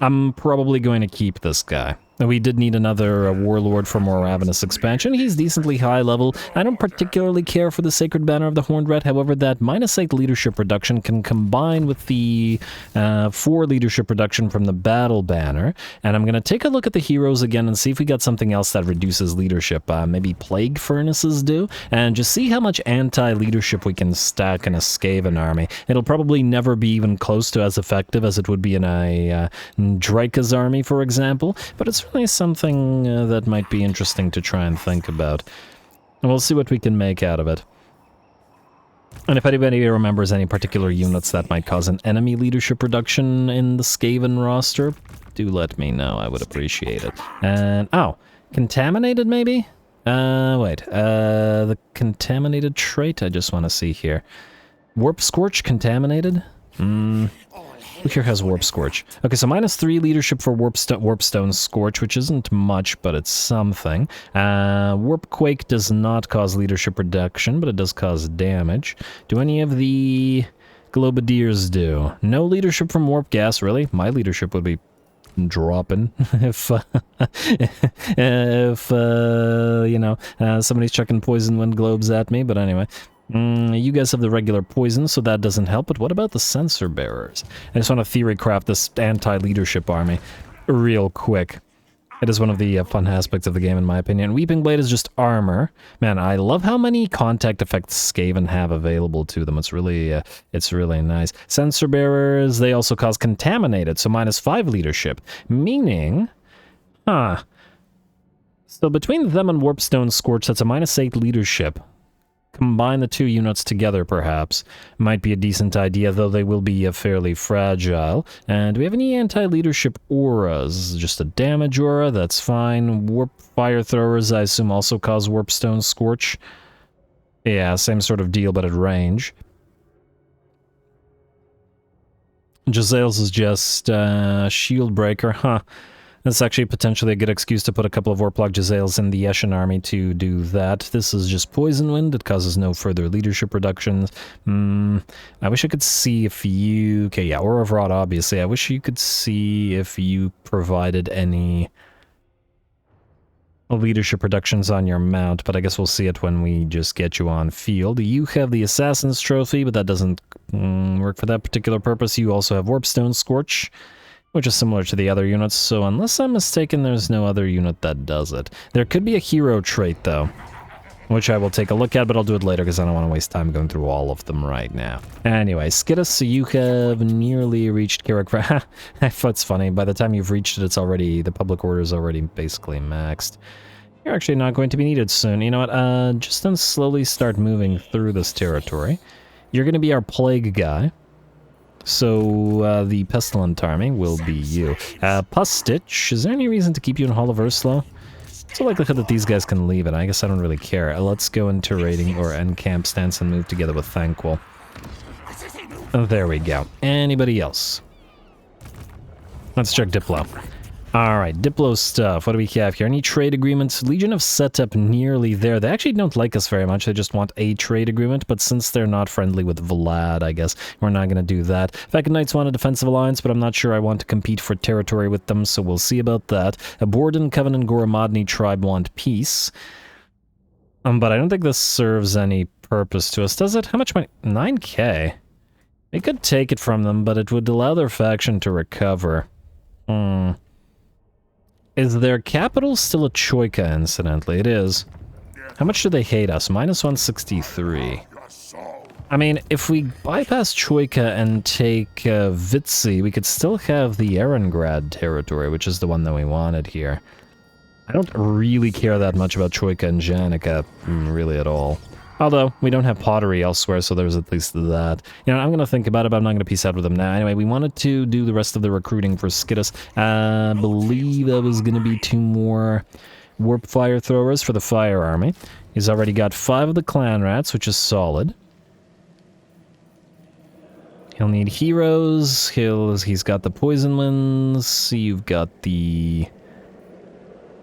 I'm probably going to keep this guy. We did need another warlord for more Ravenous expansion. He's decently high level. I don't particularly care for the Sacred Banner of the Horned Rat. However, that -8 leadership reduction can combine with the 4 leadership reduction from the Battle Banner. And I'm going to take a look at the heroes again and see if we got something else that reduces leadership. Maybe Plague Furnaces do. And just see how much anti-leadership we can stack in a Skaven army. It'll probably never be even close to as effective as it would be in a Drika's army, for example. But it's really something that might be interesting to try and think about. And we'll see what we can make out of it. And if anybody remembers any particular units that might cause an enemy leadership reduction in the Skaven roster, do let me know. I would appreciate it. And, oh, Contaminated maybe? Wait, the Contaminated trait I just want to see here. Warp Scorch Contaminated? Who here has Warp Scorch? Okay, so -3 leadership for Warpstone Scorch, which isn't much, but it's something. Warp Quake does not cause leadership reduction, but it does cause damage. Do any of the Globadiers do? No leadership from Warp Gas, really? My leadership would be dropping if you know, somebody's chucking poison wind globes at me, but anyway. You guys have the regular poison, so that doesn't help, but what about the Censor Bearers? I just want to theory craft this anti-leadership army real quick. It is one of the fun aspects of the game, in my opinion. Weeping Blade is just armor. Man, I love how many contact effects Skaven have available to them. It's really nice. Censor Bearers, they also cause Contaminated, so -5 leadership. Meaning... So between them and Warpstone Scorch, that's a -8 leadership. Combine the two units together, perhaps. Might be a decent idea, though they will be fairly fragile. And do we have any anti-leadership auras? Just a damage aura, that's fine. Warp Fire Throwers, I assume, also cause Warpstone Scorch. Yeah, same sort of deal, but at range. Jazale's is just Shield Breaker, huh. That's actually potentially a good excuse to put a couple of Warplug Jezzails in the Eshin army to do that. This is just Poison Wind. It causes no further leadership reductions. I wish I could see if you... Okay, yeah, Aura of Rot, obviously. I wish you could see if you provided any leadership reductions on your mount, but I guess we'll see it when we just get you on field. You have the Assassin's Trophy, but that doesn't work for that particular purpose. You also have Warpstone Scorch, which is similar to the other units, so unless I'm mistaken, there's no other unit that does it. There could be a hero trait, though, which I will take a look at, but I'll do it later because I don't want to waste time going through all of them right now. Anyway, Skittis, you have nearly reached Carrick. It's funny, by the time you've reached it, it's already, the public order is already basically maxed. You're actually not going to be needed soon. You know what, just then slowly start moving through this territory. You're going to be our plague guy. So, the Pestilent army will be you. Pus Stitch, is there any reason to keep you in Hall of Urslo? It's a likelihood that these guys can leave it. I guess I don't really care. Let's go into raiding or encamp stance and move together with Thanquol. There we go. Anybody else? Let's check Diplo. Alright, Diplo stuff. What do we have here? Any trade agreements? Legion of Setup nearly there. They actually don't like us very much. They just want a trade agreement, but since they're not friendly with Vlad, I guess we're not going to do that. Vacan Knights want a defensive alliance, but I'm not sure I want to compete for territory with them, so we'll see about that. A Borden, Covenant, Goromadni tribe want peace. But I don't think this serves any purpose to us, does it? How much money? 9k? We could take it from them, but it would allow their faction to recover. Is their capital still a Choika, incidentally? It is. How much do they hate us? Minus 163. I mean, if we bypass Choika and take Vitsi, we could still have the Erengrad territory, which is the one that we wanted here. I don't really care that much about Choika and Janica, really at all. Although, we don't have pottery elsewhere, so there's at least that. You know, I'm going to think about it, but I'm not going to peace out with them now. Anyway, we wanted to do the rest of the recruiting for Skittis. I believe that was going to be 2 more Warp Fire Throwers for the Fire Army. He's already got 5 of the Clan Rats, which is solid. He'll need heroes. He's got the Poison Winds. You've got the...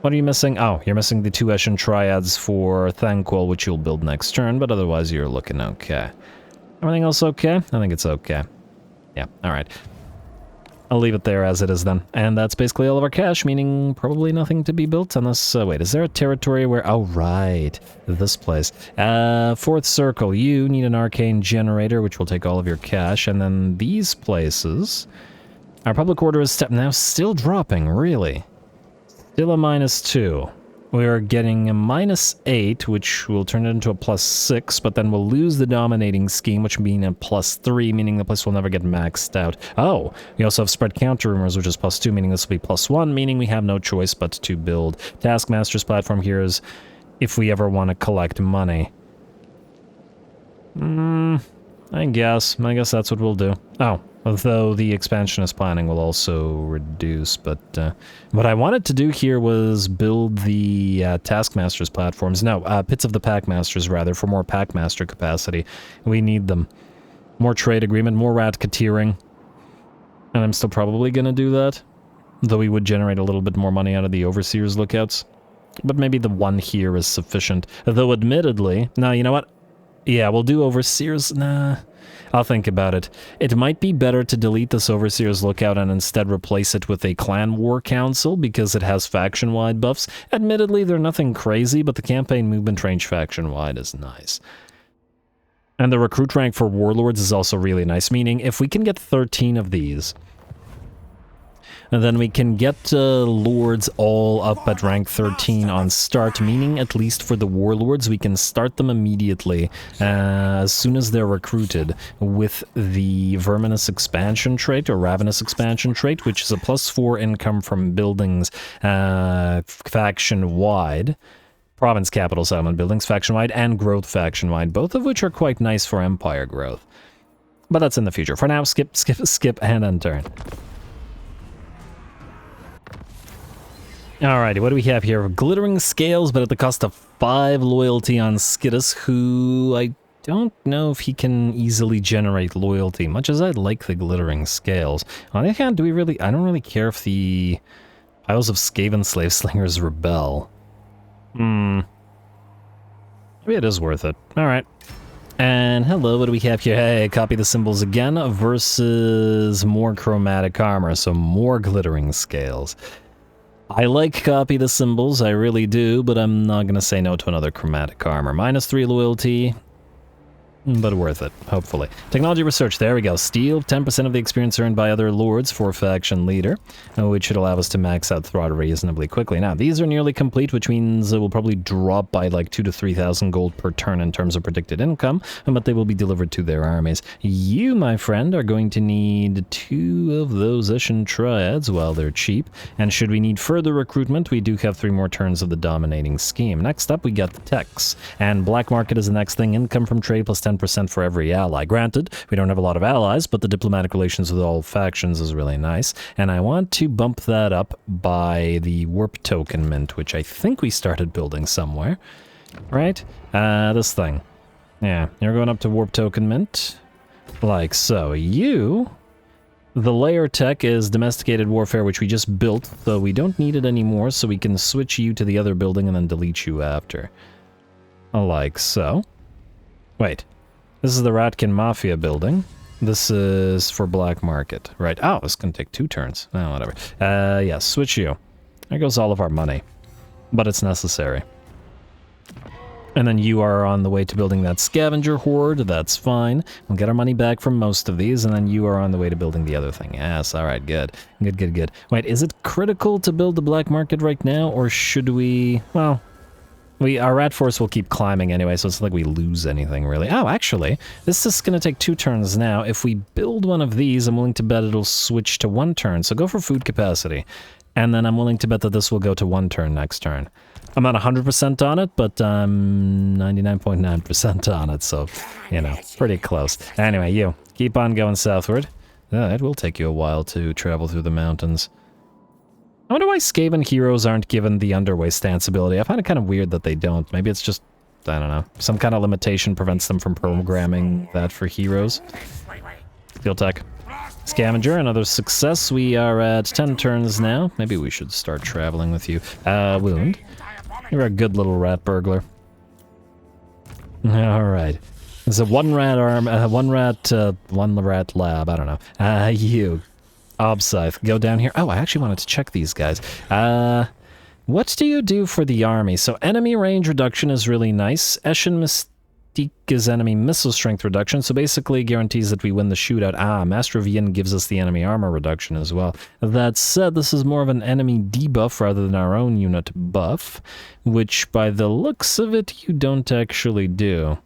What are you missing? Oh, you're missing the 2 Eshin Triads for Thanquol, which you'll build next turn, but otherwise you're looking okay. Everything else okay? I think it's okay. Yeah, alright. I'll leave it there as it is then. And that's basically all of our cash, meaning probably nothing to be built unless... wait, is there a territory where... Oh, right. This place. 4th Circle, you need an Arcane Generator, which will take all of your cash, and then these places... Our public order is now still dropping, really. Still a -2. We are getting a -8, which will turn it into a +6, but then we'll lose the dominating scheme, which means a +3, meaning the place will never get maxed out. Oh, we also have spread counter rumors, which is +2, meaning this will be +1, meaning we have no choice but to build. Taskmaster's platform here is if we ever want to collect money. I guess that's what we'll do. Oh. Although the expansionist planning will also reduce, but what I wanted to do here was build the Taskmasters platforms. No, Pits of the Packmasters, rather, for more Packmaster capacity. We need them. More trade agreement, more Rat-Kateering. And I'm still probably going to do that. Though we would generate a little bit more money out of the Overseer's lookouts. But maybe the one here is sufficient. Though admittedly... No, you know what? Yeah, we'll do Overseers. Nah... I'll think about it. It might be better to delete this Overseer's Lookout and instead replace it with a Clan War Council because it has faction-wide buffs. Admittedly, they're nothing crazy, but the campaign movement range faction-wide is nice. And the recruit rank for Warlords is also really nice, meaning if we can get 13 of these... And then we can get Lords all up at rank 13 on start, meaning at least for the Warlords, we can start them immediately as soon as they're recruited with the Verminous Expansion trait, or Ravenous Expansion trait, which is a +4 income from buildings faction-wide. Province capital settlement buildings faction-wide and growth faction-wide, both of which are quite nice for empire growth. But that's in the future. For now, skip, and unturn. Alrighty, what do we have here? Glittering Scales, but at the cost of 5 loyalty on Skittis, who I don't know if he can easily generate loyalty, much as I'd like the Glittering Scales. On the other hand, do we really... I don't really care if the Isles of Skaven slave slingers rebel. Maybe it is worth it. Alright. And hello, what do we have here? Hey, copy the symbols again versus more chromatic armor, so more glittering scales. I like copy the symbols, I really do, but I'm not going to say no to another chromatic armor. -3 loyalty, but worth it, hopefully. Technology research, there we go. Steal, 10% of the experience earned by other lords for faction leader, which should allow us to max out Throt reasonably quickly. Now, these are nearly complete, which means it will probably drop by like 2,000 to 3,000 gold per turn in terms of predicted income, but they will be delivered to their armies. You, my friend, are going to need 2 of those Eshin triads while they're cheap, and should we need further recruitment, we do have 3 more turns of the dominating scheme. Next up, we got the techs, and black market is the next thing. Income from trade plus 10% for every ally. Granted, we don't have a lot of allies, but the diplomatic relations with all factions is really nice, and I want to bump that up by the warp token mint, which I think we started building somewhere, right? This thing. Yeah, you're going up to warp token mint, like so. You, the layer tech is domesticated warfare, which we just built, though we don't need it anymore, so we can switch you to the other building and then delete you after. Like so. Wait. This is the Ratkin Mafia building. This is for black market. Right. Oh, this can take 2 turns. Oh, whatever. Yeah, switch you. There goes all of our money. But it's necessary. And then you are on the way to building that scavenger horde. That's fine. We'll get our money back from most of these, and then you are on the way to building the other thing. Yes, alright, good. Good, good, good. Wait, is it critical to build the black market right now, or should we... Well... Our rat force will keep climbing anyway, so it's not like we lose anything, really. Oh, actually, this is going to take 2 turns now. If we build one of these, I'm willing to bet it'll switch to 1 turn. So go for food capacity. And then I'm willing to bet that this will go to 1 turn next turn. I'm not 100% on it, but I'm 99.9% on it, so, you know, pretty close. Anyway, you, keep on going southward. It will take you a while to travel through the mountains. I wonder why Skaven heroes aren't given the underway stance ability. I find it kind of weird that they don't. Maybe it's just, I don't know, some kind of limitation prevents them from programming that for heroes. Steel tech. Scavenger, another success. We are at 10 turns now. Maybe we should start traveling with you. Wound. You're a good little rat burglar. Alright. There's a one rat lab, I don't know. You. Obscythe, go down here. Oh, I actually wanted to check these guys. What do you do for the army? So enemy range reduction is really nice. Eshin Mystique is enemy missile strength reduction, so basically guarantees that we win the shootout. Master of Yin gives us the enemy armor reduction as well. That said, this is more of an enemy debuff rather than our own unit buff, which by the looks of it, you don't actually do.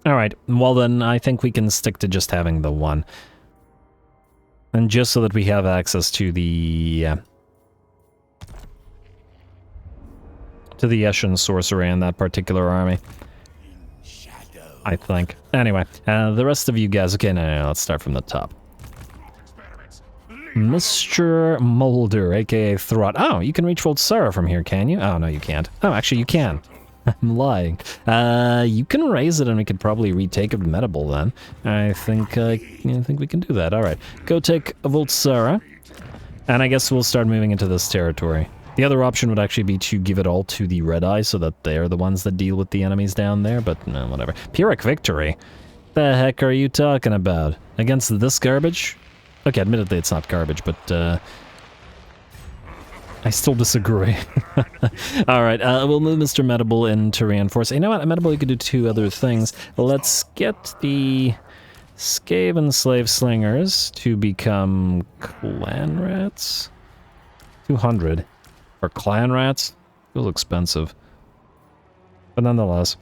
Alright, well then, I think we can stick to just having the 1. And just so that we have access to the Eshin sorcery in that particular army. I think. Anyway, the rest of you guys... Okay, no, let's start from the top. Mr. Moulder, aka Throt. Oh, you can reach Voltsara from here, can you? Oh, no, you can't. Oh, actually, you can. I'm lying. You can raise it and we could probably retake it Medable then. I think we can do that. Alright. Go take a Voltsara. And I guess we'll start moving into this territory. The other option would actually be to give it all to the Red Eye so that they're the ones that deal with the enemies down there, but no, whatever. Pyrrhic victory? The heck are you talking about? Against this garbage? Okay, admittedly it's not garbage, but I still disagree. Alright, we'll move Mr. Medable in to reinforce. You know what, Medable, you could do 2 other things. Let's get the Skaven slave slingers to become clan rats. 200 for clan rats? Feels expensive. But nonetheless.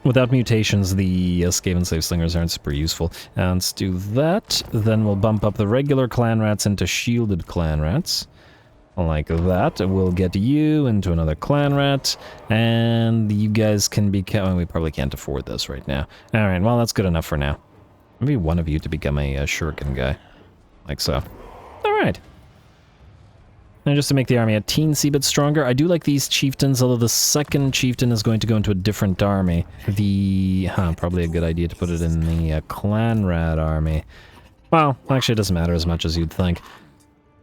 Without mutations, the Skaven slave slingers aren't super useful. And let's do that. Then we'll bump up the regular clan rats into shielded clan rats. Like that. We'll get you into another clan rat, and you guys can become... Well, we probably can't afford this right now. Alright, well, that's good enough for now. Maybe one of you to become a shuriken guy. Like so. Alright. And just to make the army a teensy bit stronger, I do like these chieftains, although the second chieftain is going to go into a different army. Probably a good idea to put it in the clan rat army. Well, actually it doesn't matter as much as you'd think.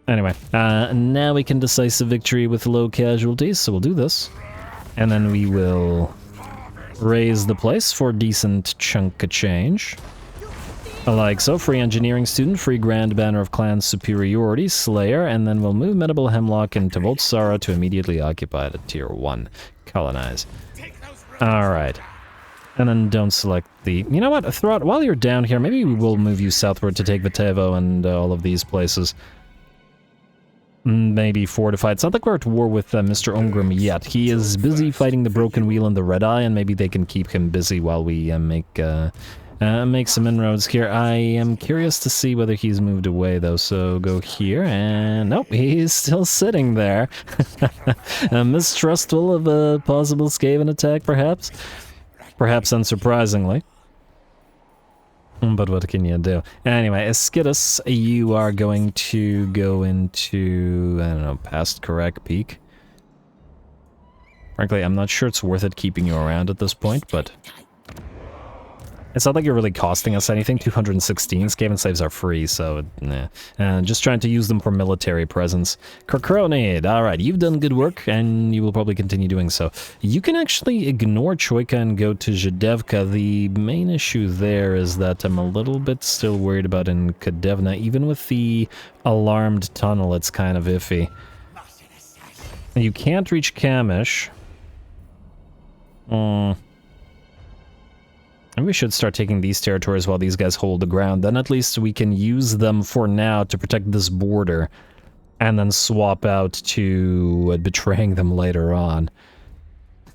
Anyway, now we can decisive victory with low casualties, so we'll do this. And then we will raise the place for a decent chunk of change. Like so, free engineering student, free grand banner of clan superiority, slayer, and then we'll move Medieval Hemlock into Voltsara to immediately occupy it at tier 1. Colonize. Alright. And then don't select the... You know what, Throt, while you're down here, maybe we will move you southward to take Vitevo and all of these places. Maybe fortify. It's not like we're at war with Mr. Ungrim yet. He is busy fighting the Broken Wheel and the Red Eye, and maybe they can keep him busy while we make some inroads here. I am curious to see whether he's moved away, though, so go here, and nope, he's still sitting there. Mistrustful of a possible Skaven attack, perhaps? Perhaps unsurprisingly. But what can you do? Anyway, Escidus, you are going to go into, I don't know, past Karak Peak. Frankly, I'm not sure it's worth it keeping you around at this point, but... It's not like you're really costing us anything. 216 Skaven slaves are free, so nah. Just trying to use them for military presence. Korkronid, alright, you've done good work, and you will probably continue doing so. You can actually ignore Choika and go to Zhidevka. The main issue there is that I'm a little bit still worried about in Kadevna. Even with the alarmed tunnel, it's kind of iffy. You can't reach Kamish. Maybe we should start taking these territories while these guys hold the ground. Then at least we can use them for now to protect this border. And then swap out to betraying them later on.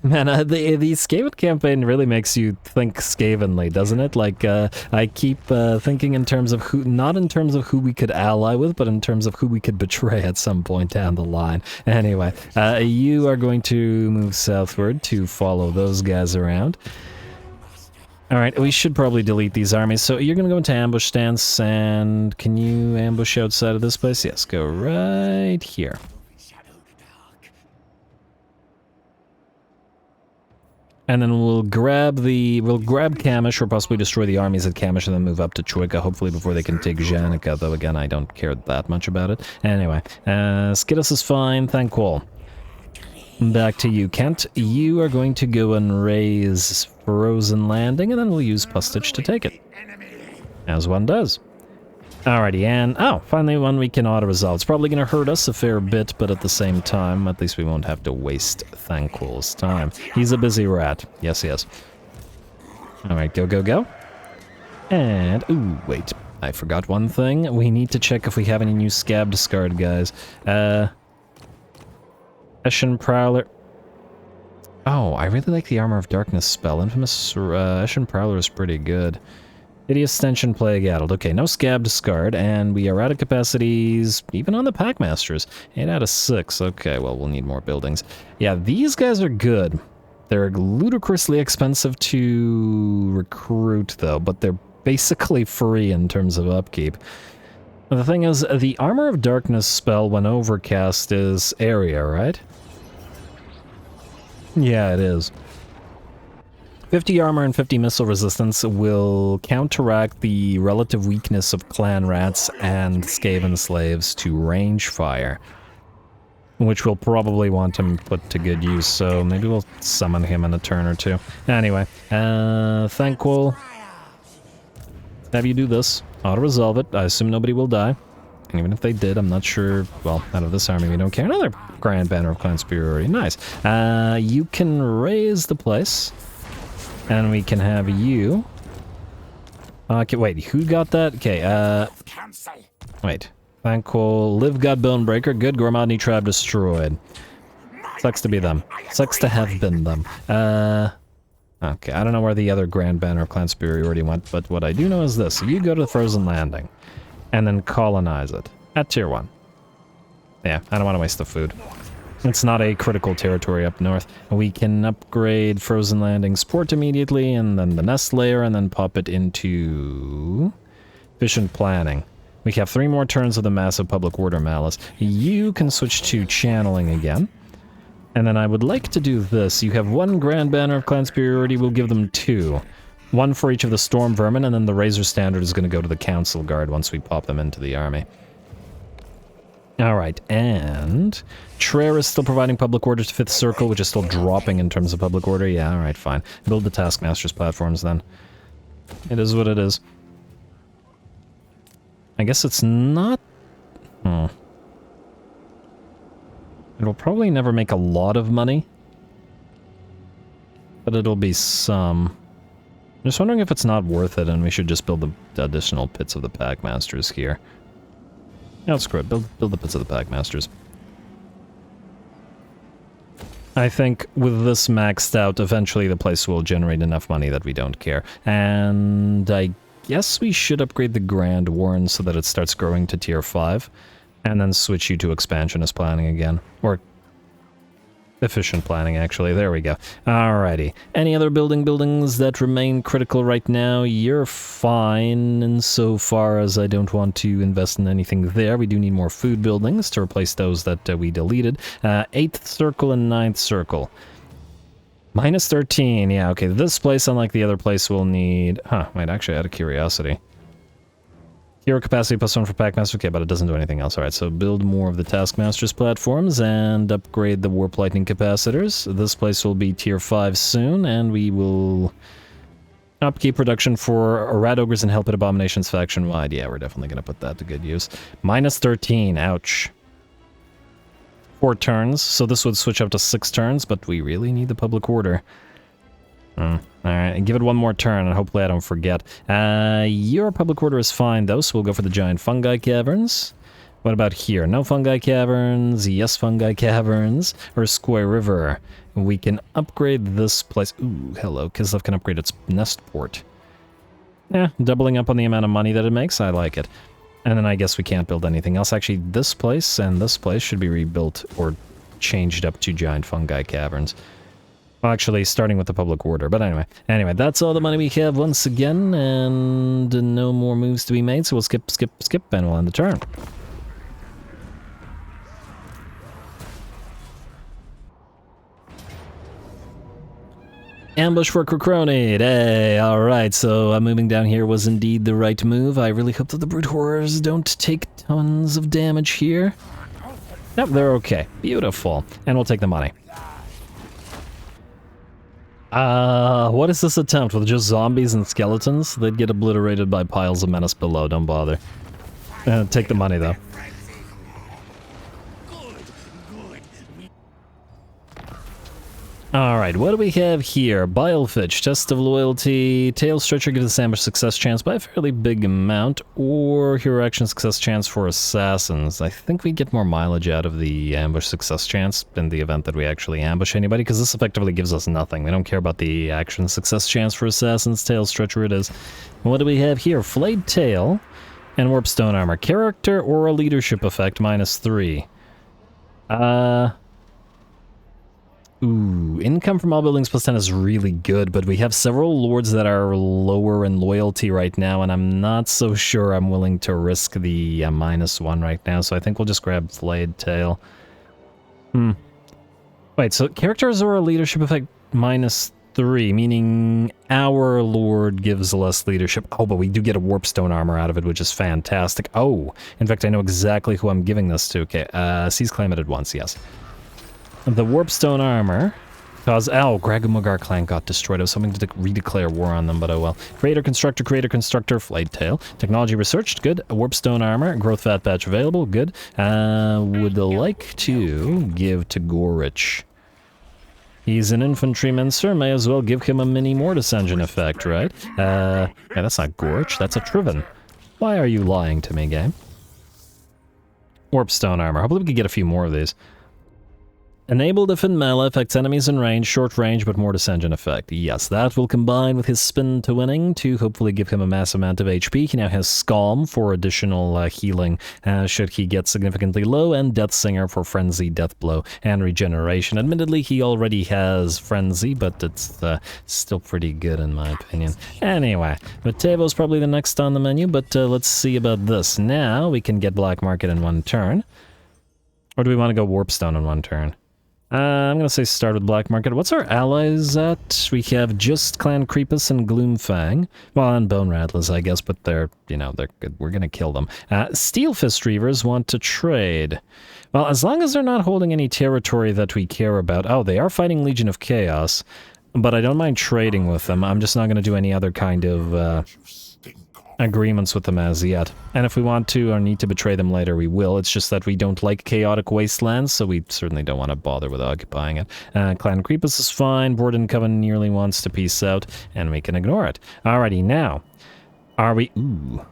Man, the Skaven campaign really makes you think Skavenly, doesn't it? Like, I keep thinking in terms of who, not in terms of who we could ally with, but in terms of who we could betray at some point down the line. Anyway, you are going to move southward to follow those guys around. Alright, we should probably delete these armies. So you're going to go into ambush stance, and can you ambush outside of this place? Yes, go right here. And then we'll grab Kamish, or possibly destroy the armies at Kamish, and then move up to Choika, hopefully before they can take Janica, though again, I don't care that much about it. Anyway, Skidus is fine, thank all. Back to you, Kent. You are going to go and raise Frozen Landing, and then we'll use Pustich to take it. As one does. Alrighty, and... oh, finally one we can auto-resolve. It's probably going to hurt us a fair bit, but at the same time, at least we won't have to waste Thanquil's time. He's a busy rat. Yes, yes. Alright, go, go, go. And... ooh, wait. I forgot one thing. We need to check if we have any new Scab Discard guys. Eshin Prowler. Oh, I really like the Armor of Darkness spell. Infamous Eshin Prowler is pretty good. Hideous Stench Plague Addled. Okay, no Scab Discard, and we are out of capacities, even on the Packmasters. 8 out of 6. Okay, well, we'll need more buildings. Yeah, these guys are good. They're ludicrously expensive to recruit, though, but they're basically free in terms of upkeep. The thing is, the Armor of Darkness spell when overcast is area, right? Yeah, it is. 50 armor and 50 missile resistance will counteract the relative weakness of clan rats and Skaven slaves to range fire, which we'll probably want to put to good use, so maybe we'll summon him in a turn or two. Anyway, Thanquil, have you do this. Auto-resolve it. I assume nobody will die. And even if they did, I'm not sure... well, out of this army we don't care. Another Grand Banner of Clan Superiority. Nice. You can raise the place. And we can have you... okay, wait, who got that? Okay, wait. Thanquil, Live God Bonebreaker, good, Gormadni Tribe destroyed. Sucks to be them. Sucks to have been them. Okay, I don't know where the other Grand Banner of Clan Superiority went, but what I do know is this. You go to the Frozen Landing, and then colonize it. At tier 1. Yeah, I don't want to waste the food. It's not a critical territory up north. We can upgrade Frozen Landing's port immediately, and then the nest layer, and then pop it into... efficient planning. We have 3 more turns of the massive public order malice. You can switch to channeling again. And then I would like to do this. You have 1 Grand Banner of Clan Superiority, we'll give them 2. One for each of the Storm Vermin, and then the Razor Standard is going to go to the Council Guard once we pop them into the army. Alright, and Traer is still providing public order to 5th Circle, which is still dropping in terms of public order. Yeah, alright, fine. Build the Taskmaster's platforms then. It is what it is. I guess it's not... It'll probably never make a lot of money. But it'll be some. I'm just wondering if it's not worth it and we should just build the additional pits of the Packmasters here. No, screw it. Build the pits of the Packmasters. I think with this maxed out, eventually the place will generate enough money that we don't care. And I guess we should upgrade the Grand Warren so that it starts growing to tier 5. And then switch you to expansionist planning again. Or efficient planning, actually. There we go. Alrighty. Any other buildings that remain critical right now? You're fine insofar as I don't want to invest in anything there. We do need more food buildings to replace those that we deleted. 8th Circle and 9th Circle. Minus 13. Yeah, okay. This place, unlike the other place, will need... wait, actually, out of curiosity. Hero capacity +1 for Packmaster, okay, but it doesn't do anything else. Alright, so build more of the Taskmaster's platforms and upgrade the Warp Lightning capacitors. This place will be tier 5 soon, and we will upkeep production for Rat Ogres and Help at Abominations faction-wide. Yeah, we're definitely going to put that to good use. Minus 13, ouch. 4 turns, so this would switch up to 6 turns, but we really need the public order. Alright, give it one more turn, and hopefully I don't forget. Your public order is fine, though, so we'll go for the giant fungi caverns. What about here? No fungi caverns, yes fungi caverns, or Square River. We can upgrade this place. Ooh, hello, Kislev can upgrade its nest port. Yeah, doubling up on the amount of money that it makes, I like it. And then I guess we can't build anything else. Actually, this place and this place should be rebuilt or changed up to giant fungi caverns. Well, actually, starting with the public order, but anyway, that's all the money we have once again, and no more moves to be made, so we'll skip, and we'll end the turn. Ambush for Crocronid. Hey, alright, so moving down here was indeed the right move. I really hope that the Brute Horrors don't take tons of damage here. Nope, they're okay. Beautiful. And we'll take the money. What is this attempt? With just zombies and skeletons? They'd get obliterated by piles of menace below, don't bother. Take the money, though. Alright, what do we have here? Bilefitch, Test of Loyalty, Tail Stretcher gives us ambush success chance by a fairly big amount, or Hero Action success chance for Assassins. I think we get more mileage out of the ambush success chance in the event that we actually ambush anybody, because this effectively gives us nothing. We don't care about the action success chance for Assassins. Tail Stretcher it is. What do we have here? Flayed Tail and Warpstone Armor. Character or a leadership effect, -3. Ooh, income from all buildings +10 is really good, but we have several lords that are lower in loyalty right now, and I'm not so sure I'm willing to risk the -1 right now, so I think we'll just grab Flayed Tail. Wait, so characters or a leadership effect -3, meaning our lord gives less leadership. Oh, but we do get a Warpstone Armor out of it, which is fantastic. Oh, in fact, I know exactly who I'm giving this to. Okay, seize claim it at once, yes. The Warpstone Armor cause... Oh, Gragumagar clan got destroyed. I was hoping to redeclare war on them, but oh well. Creator Constructor, Flayed Tail. Technology researched, good. Warpstone Armor, Growth Fat Patch available, good. Would like to give to Gorich. He's an infantryman, sir. May as well give him a mini Mortis Engine effect, right? Yeah, that's not Gorich, that's a Triven. Why are you lying to me, game? Warpstone Armor. Hopefully we could get a few more of these. Enable defend melee, affects enemies in range, short range, but Mortis Engine effect. Yes, that will combine with his spin to winning to hopefully give him a massive amount of HP. He now has Scalm for additional healing should he get significantly low, and Death Singer for Frenzy, Death Blow, and Regeneration. Admittedly, he already has Frenzy, but it's still pretty good in my opinion. Anyway, Matevo's probably the next on the menu, but let's see about this. Now we can get Black Market in one turn. Or do we want to go Warpstone in one turn? I'm gonna say start with Black Market. What's our allies at? We have just Clan Creepus and Gloomfang. Well, and Bone Rattlers, I guess, but they're, you know, they're good. We're gonna kill them. Steel Fist Reavers want to trade. Well, as long as they're not holding any territory that we care about. Oh, they are fighting Legion of Chaos, but I don't mind trading with them. I'm just not gonna do any other kind of, agreements with them as yet. And if we want to or need to betray them later, we will. It's just that we don't like chaotic wastelands, so we certainly don't want to bother with occupying it. Clan Creepus is fine. Borden Coven nearly wants to peace out, and we can ignore it. Alrighty, now. Are we... Ooh.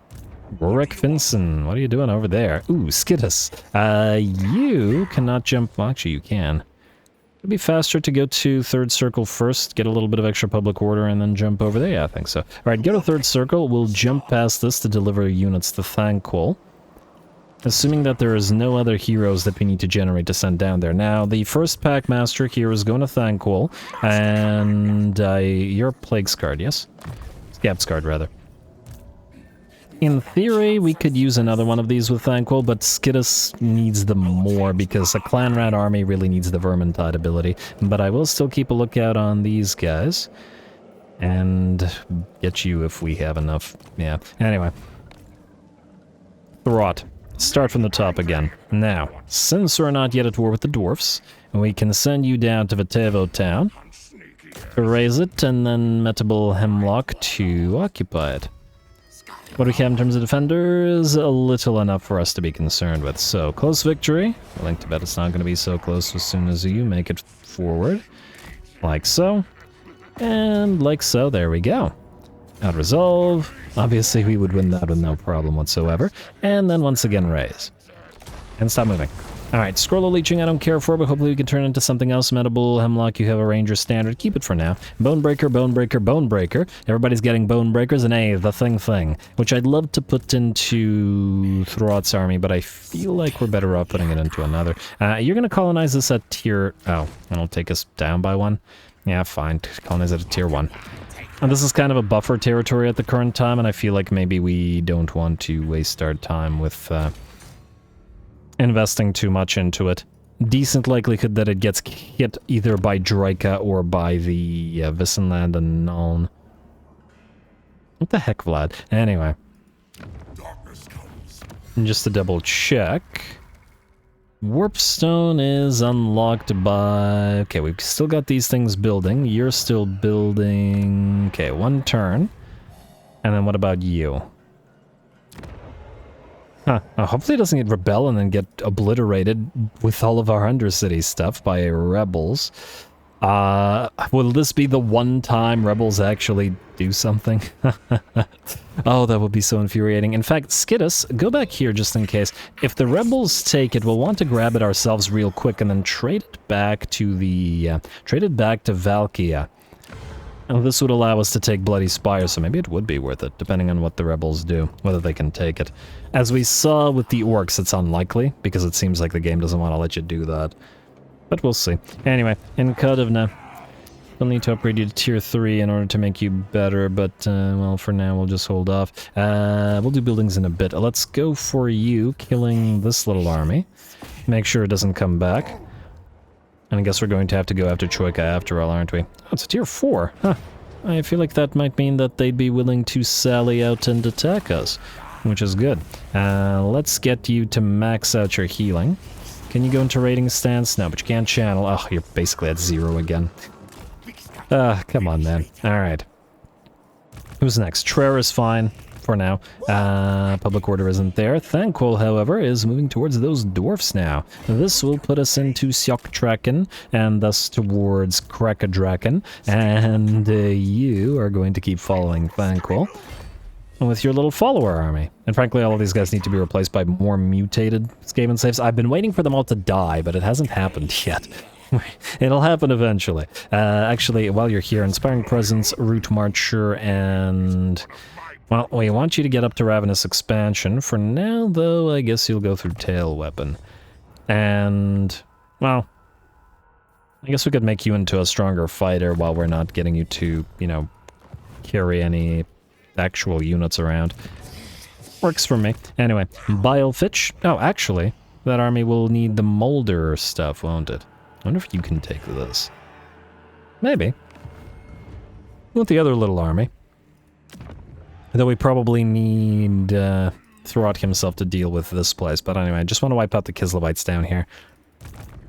Rorik Finson, what are you doing over there? Ooh, Skittus. You cannot jump... Well, actually, you can. It'd be faster to go to third circle first, get a little bit of extra public order, and then jump over there. Yeah, I think so. Alright, go to third circle. We'll jump past this to deliver units to Thankful. Assuming that there is no other heroes that we need to generate to send down there. Now, the first pack master here is going to Thankful, and you're Plague Scarred, yes? Scab Scarred, rather. In theory, we could use another one of these with Thankful, but Skittus needs them more because a Clan Rat army really needs the Vermintide ability. But I will still keep a lookout on these guys. And get you if we have enough. Yeah, anyway. Throt. Start from the top again. Now, since we're not yet at war with the dwarfs, we can send you down to Vitevo town, erase it, and then Metable Hemlock to occupy it. What do we have in terms of defenders? A little enough for us to be concerned with. So, close victory. I think to bet it's not going to be so close as soon as you make it forward. Like so. And like so, there we go. Out resolve. Obviously, we would win that with no problem whatsoever. And then once again, raise. And stop moving. Alright, Scroll of Leeching I don't care for, but hopefully we can turn it into something else. Metable Hemlock, you have a Ranger standard. Keep it for now. Bonebreaker, Bonebreaker, Bonebreaker. Everybody's getting Bonebreakers, and the thing. Which I'd love to put into Throt's army, but I feel like we're better off putting it into another. You're gonna colonize this at tier... Oh, that'll take us down by one? Yeah, fine. Colonize it at tier 1. And this is kind of a buffer territory at the current time, and I feel like maybe we don't want to waste our time with... investing too much into it. Decent likelihood that it gets hit either by Draika or by the Visenland and Nuln. What the heck, Vlad? Anyway. And just to double check. Warpstone is unlocked by... Okay, we've still got these things building. You're still building... Okay, one turn. And then what about you? Huh. Hopefully it doesn't get rebel and then get obliterated with all of our Undercity stuff by rebels. Will this be the one time rebels actually do something? Oh, that would be so infuriating. In fact, Skittus, go back here just in case. If the rebels take it, we'll want to grab it ourselves real quick and then trade it back to the... trade it back to Valkia. And this would allow us to take Bloody Spire, so maybe it would be worth it, depending on what the rebels do, whether they can take it. As we saw with the orcs, it's unlikely, because it seems like the game doesn't want to let you do that. But we'll see. Anyway, in Kadivna, we'll need to upgrade you to tier 3 in order to make you better, but, well, for now, we'll just hold off. We'll do buildings in a bit. Let's go for you, killing this little army. Make sure it doesn't come back. And I guess we're going to have to go after Troika after all, aren't we? Oh, it's a tier 4. Huh. I feel like that might mean that they'd be willing to sally out and attack us, which is good. Let's get you to max out your healing. Can you go into raiding stance? No, but you can't channel. Oh, you're basically at 0 again. Come on, man. Alright. Who's next? Trera is fine. For now. Public order isn't there. Thankful, however, is moving towards those dwarfs now. This will put us into Sjoktraken, and thus towards Krakadraken, and you are going to keep following Thankful with your little follower army. And frankly, all of these guys need to be replaced by more mutated Skaven slaves. I've been waiting for them all to die, but it hasn't happened yet. It'll happen eventually. Actually, while you're here, Inspiring Presence, Root Marcher, and... Well, we want you to get up to Ravenous Expansion. For now, though, I guess you'll go through Tail Weapon. And, well, I guess we could make you into a stronger fighter while we're not getting you to, you know, carry any actual units around. Works for me. Anyway, Bilefitch. Oh, actually, that army will need the Moulder stuff, won't it? I wonder if you can take this. Maybe. With the other little army. Though we probably need Throt himself to deal with this place. But anyway, I just want to wipe out the Kislevites down here.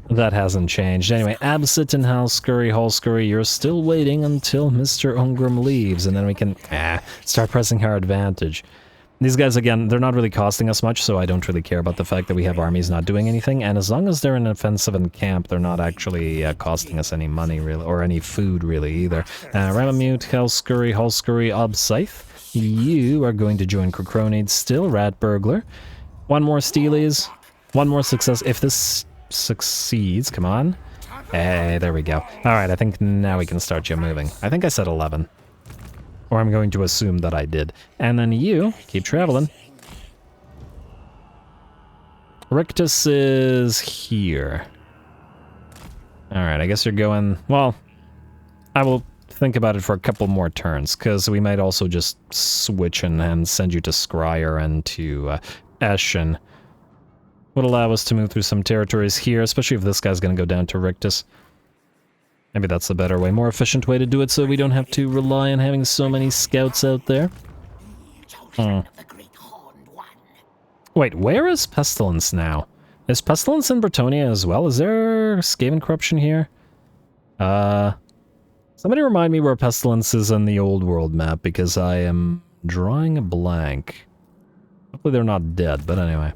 That hasn't changed. Anyway, Absit and Halscurry, you're still waiting until Mr. Ungrim leaves, and then we can start pressing our advantage. These guys, again, they're not really costing us much, so I don't really care about the fact that we have armies not doing anything, and as long as they're in offensive and camp, they're not actually costing us any money, really, or any food, really, either. Ramamute, Halscurry, Obscythe, you are going to join Crocronid still, Rat Burglar. One more Steelies, one more success. If this succeeds, come on. Hey, there we go. Alright, I think now we can start you moving. I think I said 11. Or I'm going to assume that I did. And then you, keep traveling. Rictus is here. Alright, I guess you're going... Well, I will think about it for a couple more turns, because we might also just switch and send you to Scryer and to Eshen. Would allow us to move through some territories here, especially if this guy's going to go down to Rictus. Maybe that's the better way, more efficient way to do it, so we don't have to rely on having so many scouts out there. Wait, where is Pestilence now? Is Pestilence in Bretonnia as well? Is there Skaven corruption here? Somebody remind me where Pestilence is on the old world map, because I am drawing a blank. Hopefully they're not dead, but anyway.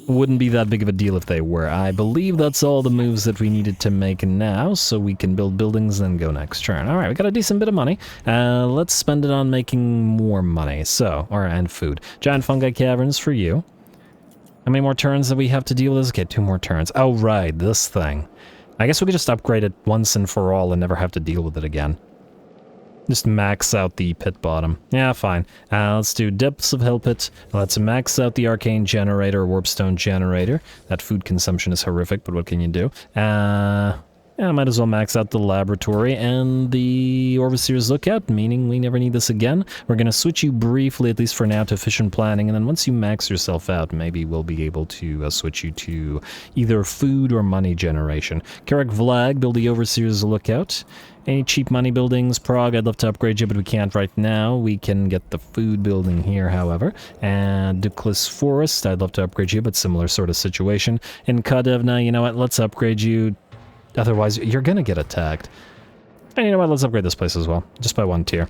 Wouldn't be that big of a deal if they were. I believe that's all the moves that we needed to make now, so we can build buildings and go next turn. Alright, we got a decent bit of money. Let's spend it on making more money, and food. Giant fungi caverns for you. How many more turns do we have to deal with this? Okay, 2 more turns. Oh, right, this thing. I guess we could just upgrade it once and for all and never have to deal with it again. Just max out the pit bottom. Yeah, fine. Let's do Depths of Hell Pit. Let's max out the Arcane Generator, Warpstone Generator. That food consumption is horrific, but what can you do? Yeah, might as well max out the Laboratory and the Overseer's Lookout, meaning we never need this again. We're going to switch you briefly, at least for now, to Efficient Planning, and then once you max yourself out, maybe we'll be able to switch you to either food or money generation. Carrick Vlag, build the Overseer's Lookout. Any cheap money buildings? Prague, I'd love to upgrade you, but we can't right now. We can get the food building here, however. And Duclis Forest, I'd love to upgrade you, but similar sort of situation. In Kadevna, you know what, let's upgrade you. Otherwise, you're gonna get attacked. And you know what, let's upgrade this place as well, just by 1 tier.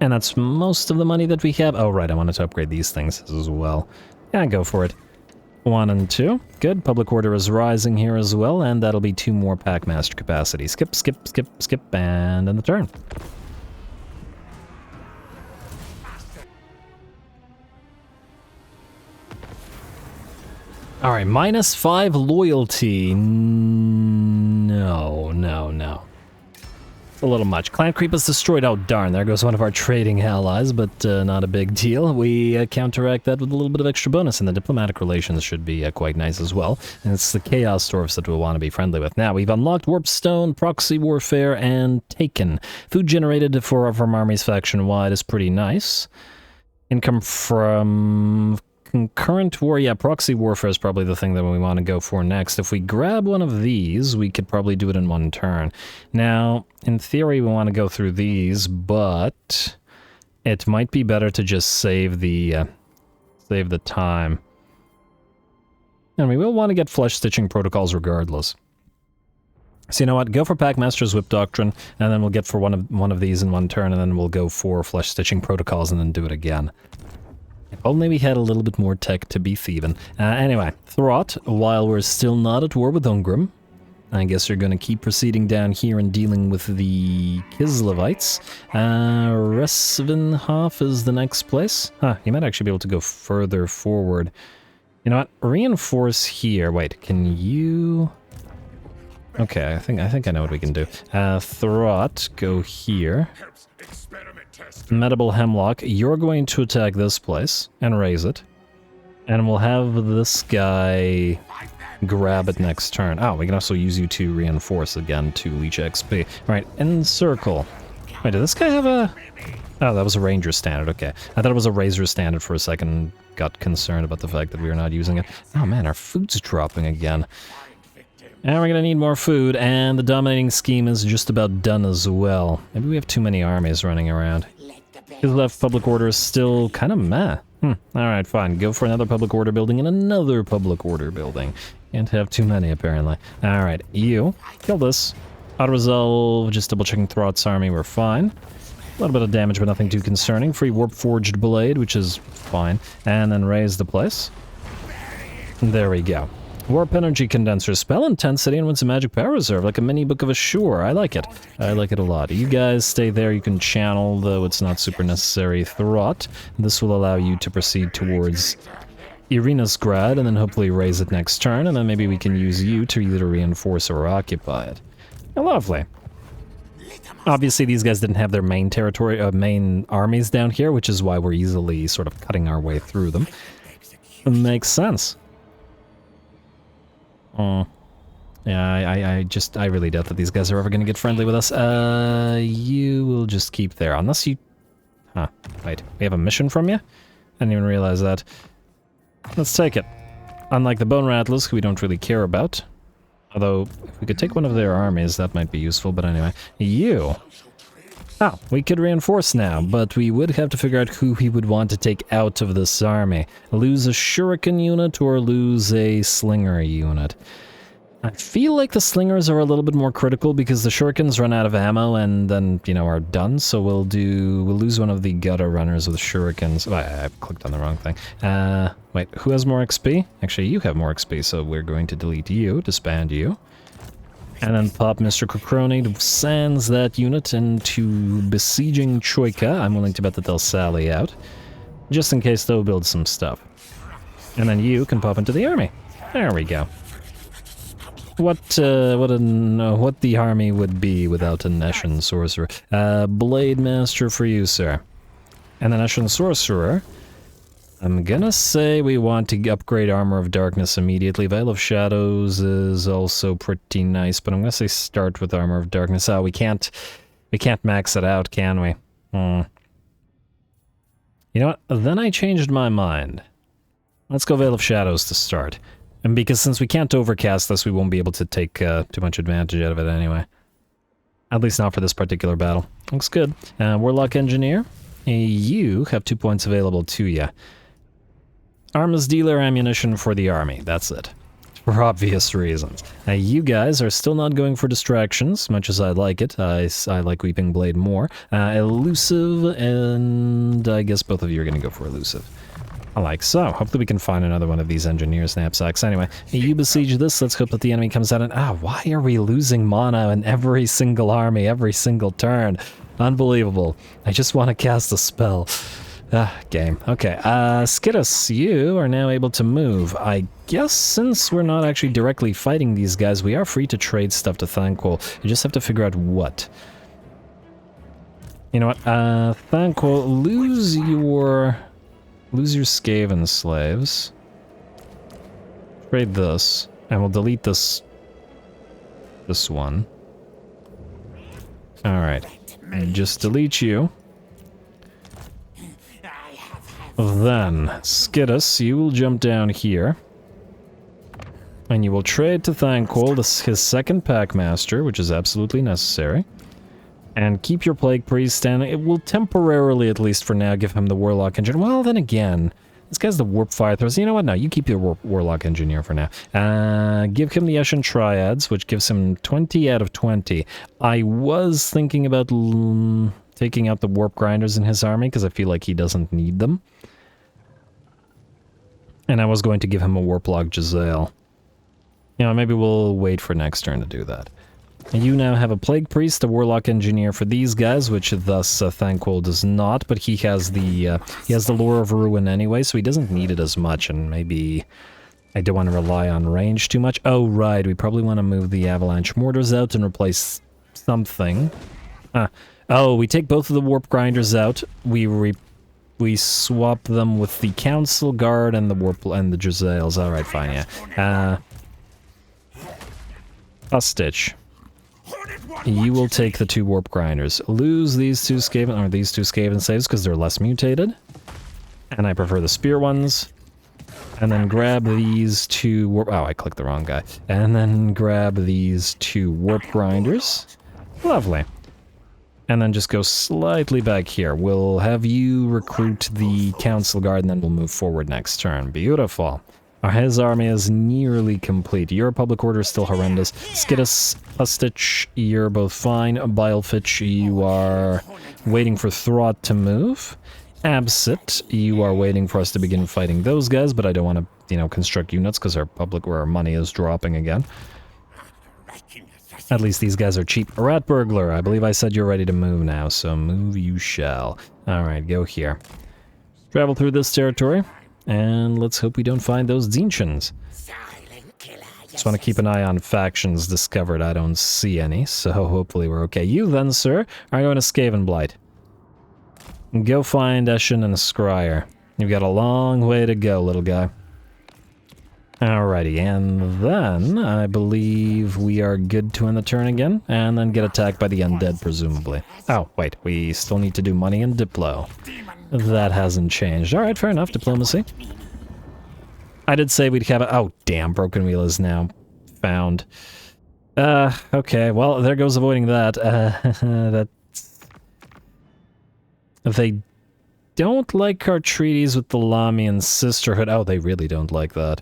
And that's most of the money that we have. Oh, right, I wanted to upgrade these things as well. Yeah, go for it. 1 and 2. Good. Public order is rising here as well, and that'll be 2 more Packmaster capacity. Skip, and end the turn. Alright, -5 loyalty. No. A little much. Clan creep is destroyed. Oh, darn. There goes one of our trading allies, but not a big deal. We counteract that with a little bit of extra bonus, and the diplomatic relations should be quite nice as well. And it's the Chaos Dwarfs that we'll want to be friendly with. Now, we've unlocked Warpstone, Proxy Warfare, and Taken. Food generated from armies faction-wide is pretty nice. Income from Concurrent War, yeah, Proxy Warfare is probably the thing that we want to go for next. If we grab one of these, we could probably do it in 1 turn. Now, in theory, we want to go through these, but it might be better to just save the time. And we will want to get flesh stitching protocols regardless. So you know what? Go for Packmaster's Whip Doctrine, and then we'll get for one of these in 1 turn, and then we'll go for flesh stitching protocols, and then do it again. If only we had a little bit more tech to be thieving. Anyway, Throt, while we're still not at war with Ungrim, I guess you're going to keep proceeding down here and dealing with the Kislevites. Resvenhof is the next place. You might actually be able to go further forward. You know what? Reinforce here. Wait, can you... Okay, I think I know what we can do. Throt, go here. Medible Hemlock, you're going to attack this place and raise it. And we'll have this guy grab it next turn. Oh, we can also use you to reinforce again to leech XP. Alright, encircle. Wait, did this guy have a... Oh, that was a Ranger standard, okay. I thought it was a Razor standard for a second. Got concerned about the fact that we were not using it. Oh man, our food's dropping again. And we're gonna need more food, and the dominating scheme is just about done as well. Maybe we have too many armies running around. His left public order is still kind of meh. Alright, fine. Go for another public order building and another public order building. Can't have too many, apparently. Alright, you. Kill this. Auto-resolve, just double-checking Throt's army, we're fine. A little bit of damage, but nothing too concerning. Free Warp-Forged Blade, which is fine. And then raise the place. There we go. Warp Energy Condenser, spell intensity, and what's a magic power reserve, like a mini Book of Assure. I like it. I like it a lot. You guys stay there. You can channel, though it's not super necessary, Throt. This will allow you to proceed towards Irena's-grad, and then hopefully raise it next turn, and then maybe we can use you to either reinforce or occupy it. Oh, lovely. Obviously, these guys didn't have their main territory, main armies down here, which is why we're easily sort of cutting our way through them. It makes sense. Yeah, I really doubt that these guys are ever going to get friendly with us. You will just keep there, unless you... Huh, wait, we have a mission from you? I didn't even realize that. Let's take it. Unlike the Bone Rattlers, who we don't really care about. Although, if we could take one of their armies, that might be useful, but anyway. You! Oh, we could reinforce now, but we would have to figure out who we would want to take out of this army. Lose a shuriken unit or lose a slinger unit. I feel like the slingers are a little bit more critical because the shurikens run out of ammo and then, you know, are done, so we'll lose one of the gutter runners with shurikens. Oh, I clicked on the wrong thing. Wait, who has more XP? Actually, you have more XP, so we're going to delete you, disband you. And then pop Mr. Kokroni to sands that unit into besieging Troika. I'm willing to bet that they'll sally out. Just in case they'll build some stuff. And then you can pop into the army. There we go. What the army would be without a Neshan Sorcerer. Blade Master for you, sir. And the Neshan Sorcerer... I'm gonna say we want to upgrade Armor of Darkness immediately. Veil of Shadows is also pretty nice, but I'm gonna say start with Armor of Darkness. Oh, we can't max it out, can we? You know what? Then I changed my mind. Let's go Veil of Shadows to start. And because since we can't overcast this, we won't be able to take too much advantage out of it anyway. At least not for this particular battle. Looks good. Warlock Engineer. You have 2 points available to you. Arms dealer ammunition for the army, that's it. For obvious reasons. Now, you guys are still not going for distractions, much as I like it. I like Weeping Blade more. Elusive, and I guess both of you are going to go for elusive. I like so. Hopefully we can find another one of these engineers knapsacks. Anyway, you besiege this, let's hope that the enemy comes out and... why are we losing mana in every single army, every single turn? Unbelievable. I just want to cast a spell. Game. Okay, Skittus, you are now able to move. I guess since we're not actually directly fighting these guys, we are free to trade stuff to Thanquol. You just have to figure out what. You know what, Thanquol, lose your Skaven slaves. Trade this, and we'll delete this one. Alright, just delete you. Then, Skittus, you will jump down here. And you will trade to Thanquol, his second Packmaster, which is absolutely necessary. And keep your Plague Priest standing. It will temporarily, at least for now, give him the Warlock Engineer. Well, then again, this guy's the Warp Fire Throws. You know what? No, you keep your Warlock Engineer for now. Give him the Eshin Triads, which gives him 20 out of 20. I was thinking about taking out the Warp Grinders in his army, because I feel like he doesn't need them. And I was going to give him a Warplog Jezzail. You know, maybe we'll wait for next turn to do that. And you now have a Plague Priest, a Warlock Engineer for these guys, which thus Thanquol does not, but he has the Lore of Ruin anyway, so he doesn't need it as much, and maybe I don't want to rely on range too much. Oh, right, we probably want to move the Avalanche Mortars out and replace something. Oh, we take both of the Warp Grinders out, we swap them with the Council Guard and the Jezzails. Alright, fine, yeah. A Stitch. You will take the 2 Warp Grinders. Lose these two Skaven saves because they're less mutated. And I prefer the Spear ones. And then grab these two warp... Oh, I clicked the wrong guy. And then grab these two warp grinders. Lovely. And then just go slightly back here. We'll have you recruit the council guard, and then we'll move forward next turn. Beautiful. His army is nearly complete. Your public order is still horrendous. Skittis, Pustich, you're both fine. Bilefitch, you are waiting for Throt to move. Absit, you are waiting for us to begin fighting those guys, but I don't want to, you know, construct units because our money is dropping again. At least these guys are cheap. Rat Burglar, I believe I said you're ready to move now, so move you shall. Alright, go here. Travel through this territory, and let's hope we don't find those Zinchans. Just want to keep an eye on factions discovered. I don't see any, so hopefully we're okay. You then, sir, are going to Skaven Blight. Go find Eshin and Scryer. You've got a long way to go, little guy. Alrighty, and then I believe we are good to end the turn again, and then get attacked by the undead, presumably. Oh, wait, we still need to do money and Diplo. That hasn't changed. Alright, fair enough, diplomacy. I did say we'd have a... Oh, damn, Broken Wheel is now found. Okay, well, there goes avoiding that. They don't like our treaties with the Lamian Sisterhood. Oh, they really don't like that.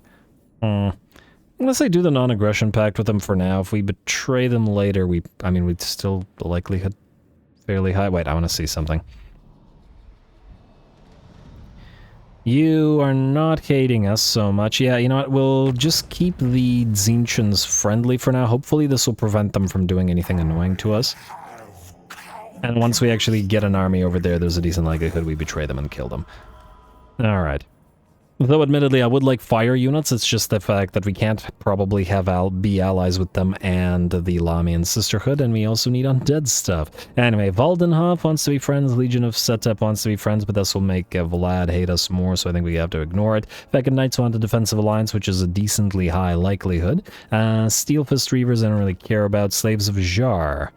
Unless I do the non-aggression pact with them for now. If we betray them later, we'd still, the likelihood fairly high. Wait, I want to see something. You are not hating us so much. Yeah, you know what, we'll just keep the Zinchans friendly for now. Hopefully this will prevent them from doing anything annoying to us. And once we actually get an army over there, there's a decent likelihood we betray them and kill them. Alright. Though admittedly I would like fire units, it's just the fact that we can't probably have be allies with them and the Lamian Sisterhood, and we also need undead stuff. Anyway, Valdenhof wants to be friends, Legion of Setep wants to be friends, but this will make Vlad hate us more, so I think we have to ignore it. Feckin' Knights want a defensive alliance, which is a decently high likelihood. Steelfist Reavers I don't really care about. Slaves of Jar.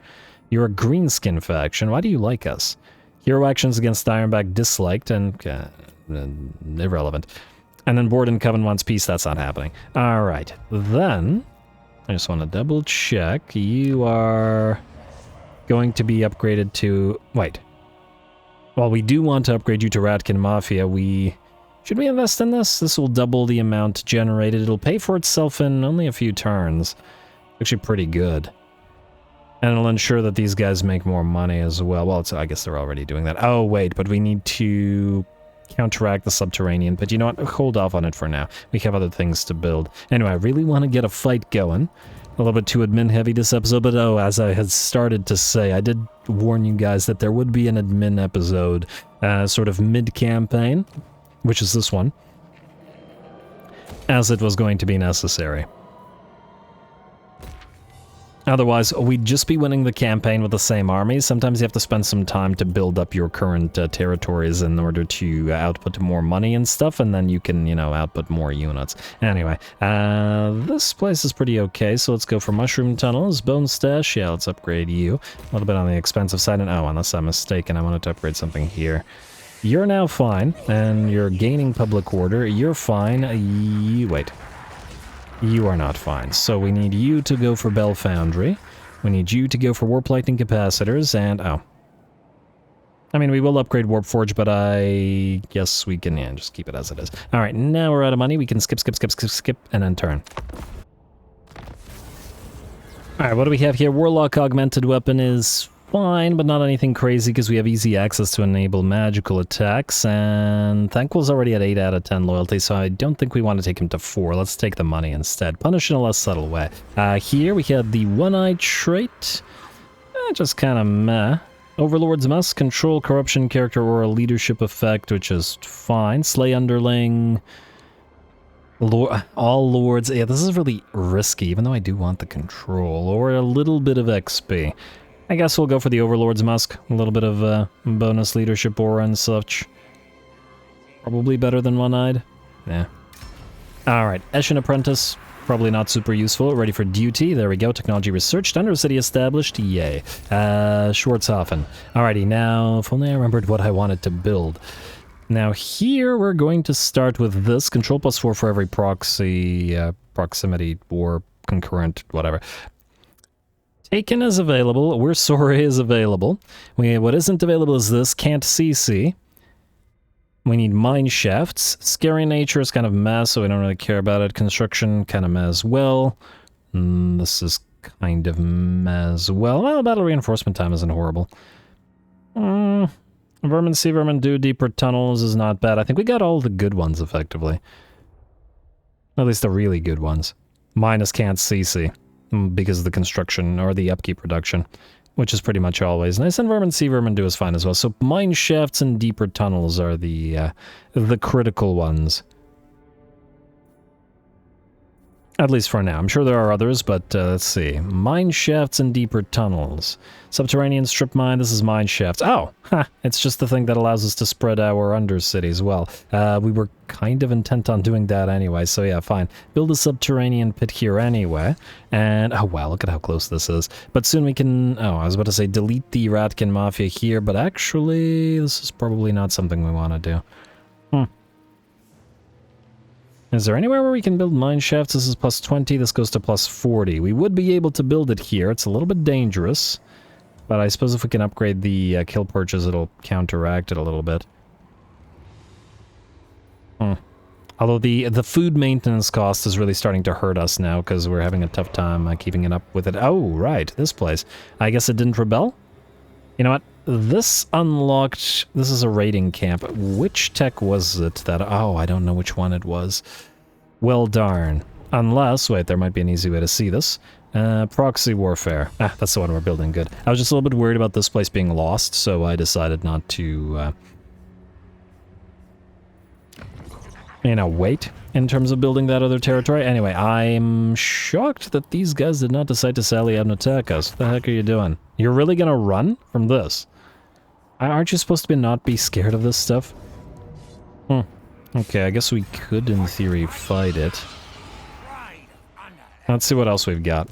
You're a greenskin faction, why do you like us? Hero actions against Ironback disliked, and irrelevant. And then Borden Coven wants peace, that's not happening. Alright, then, I just want to double check. You are going to be upgraded to... Wait. Well, we do want to upgrade you to Ratkin Mafia. Should we invest in this? This will double the amount generated. It'll pay for itself in only a few turns. Actually pretty good. And it'll ensure that these guys make more money as well. Well, I guess they're already doing that. Oh, wait, but we need to counteract the subterranean. But you know what? Hold off on it for now. We have other things to build. Anyway, I really want to get a fight going. A little bit too admin heavy this episode, but oh, as I had started to say, I did warn you guys that there would be an admin episode, sort of mid-campaign, which is this one, as it was going to be necessary. Otherwise, we'd just be winning the campaign with the same armies. Sometimes you have to spend some time to build up your current territories in order to output more money and stuff, and then you can, you know, output more units. Anyway, this place is pretty okay, so let's go for Mushroom Tunnels. Bone Stash, yeah, let's upgrade you. A little bit on the expensive side, and oh, unless I'm mistaken, I wanted to upgrade something here. You're now fine, and you're gaining public order. You're fine. Wait. You are not fine, so we need you to go for Bell Foundry. We need you to go for Warp Lightning Capacitors, and oh. I mean, we will upgrade Warp Forge, but I guess we can, yeah, just keep it as it is. Alright, now we're out of money, we can skip, and then turn. Alright, what do we have here? Warlock Augmented Weapon is fine, but not anything crazy because we have easy access to enable magical attacks, and Thankful's already at 8 out of 10 loyalty, so I don't think we want to take him to 4. Let's take the money instead. Punish in a less subtle way. Here we had the One-Eye trait. Just kind of meh. Overlords must control corruption character or a leadership effect, which is fine. Slay underling. All lords. Yeah, this is really risky, even though I do want the control. Or a little bit of XP. I guess we'll go for the Overlord's Musk. A little bit of bonus leadership aura and such. Probably better than One-Eyed. Yeah. Alright, Eshin Apprentice. Probably not super useful. Ready for duty. There we go. Technology researched. Undercity established. Yay. Schwarzhofen. Alrighty, now, if only I remembered what I wanted to build. Now here we're going to start with this. Control +4 for every proxy, proximity, or concurrent, whatever. Taken is available. We're sorry is available. What isn't available is this. Can't CC. We need mine shafts. Scary nature is kind of mess, so we don't really care about it. Construction, kind of meh as well. This is kind of meh as well. Well, battle reinforcement time isn't horrible. Vermin, sea vermin, do deeper tunnels is not bad. I think we got all the good ones, effectively. At least the really good ones. Minus can't CC, because of the construction, or the upkeep reduction, which is pretty much always nice. And vermin, sea vermin do is fine as well. So mine shafts and deeper tunnels are the critical ones. At least for now. I'm sure there are others, but let's see. Mine shafts and deeper tunnels. Subterranean strip mine, this is mine shafts. Oh, it's just the thing that allows us to spread our undercities. Well, we were kind of intent on doing that anyway, so yeah, fine. Build a subterranean pit here anyway. And, oh wow, look at how close this is. But soon we can, oh, I was about to say delete the Ratkin Mafia here, but actually, this is probably not something we want to do. Is there anywhere where we can build mine shafts? This is +20, this goes to +40. We would be able to build it here. It's a little bit dangerous, but I suppose if we can upgrade the kill perches, it'll counteract it a little bit. Although the food maintenance cost is really starting to hurt us now, because we're having a tough time keeping it up with it. Oh, right, this place. I guess it didn't rebel? You know what? This unlocked... This is a raiding camp. Which tech was it that... Oh, I don't know which one it was. Well, darn. Unless... Wait, there might be an easy way to see this. Proxy warfare. Ah, that's the one we're building. Good. I was just a little bit worried about this place being lost, so I decided not to... you know, wait in terms of building that other territory. Anyway, I'm shocked that these guys did not decide to sally out and attack us. What the heck are you doing? You're really gonna run from this? Aren't you supposed to not be scared of this stuff? Okay, I guess we could, in theory, fight it. Let's see what else we've got.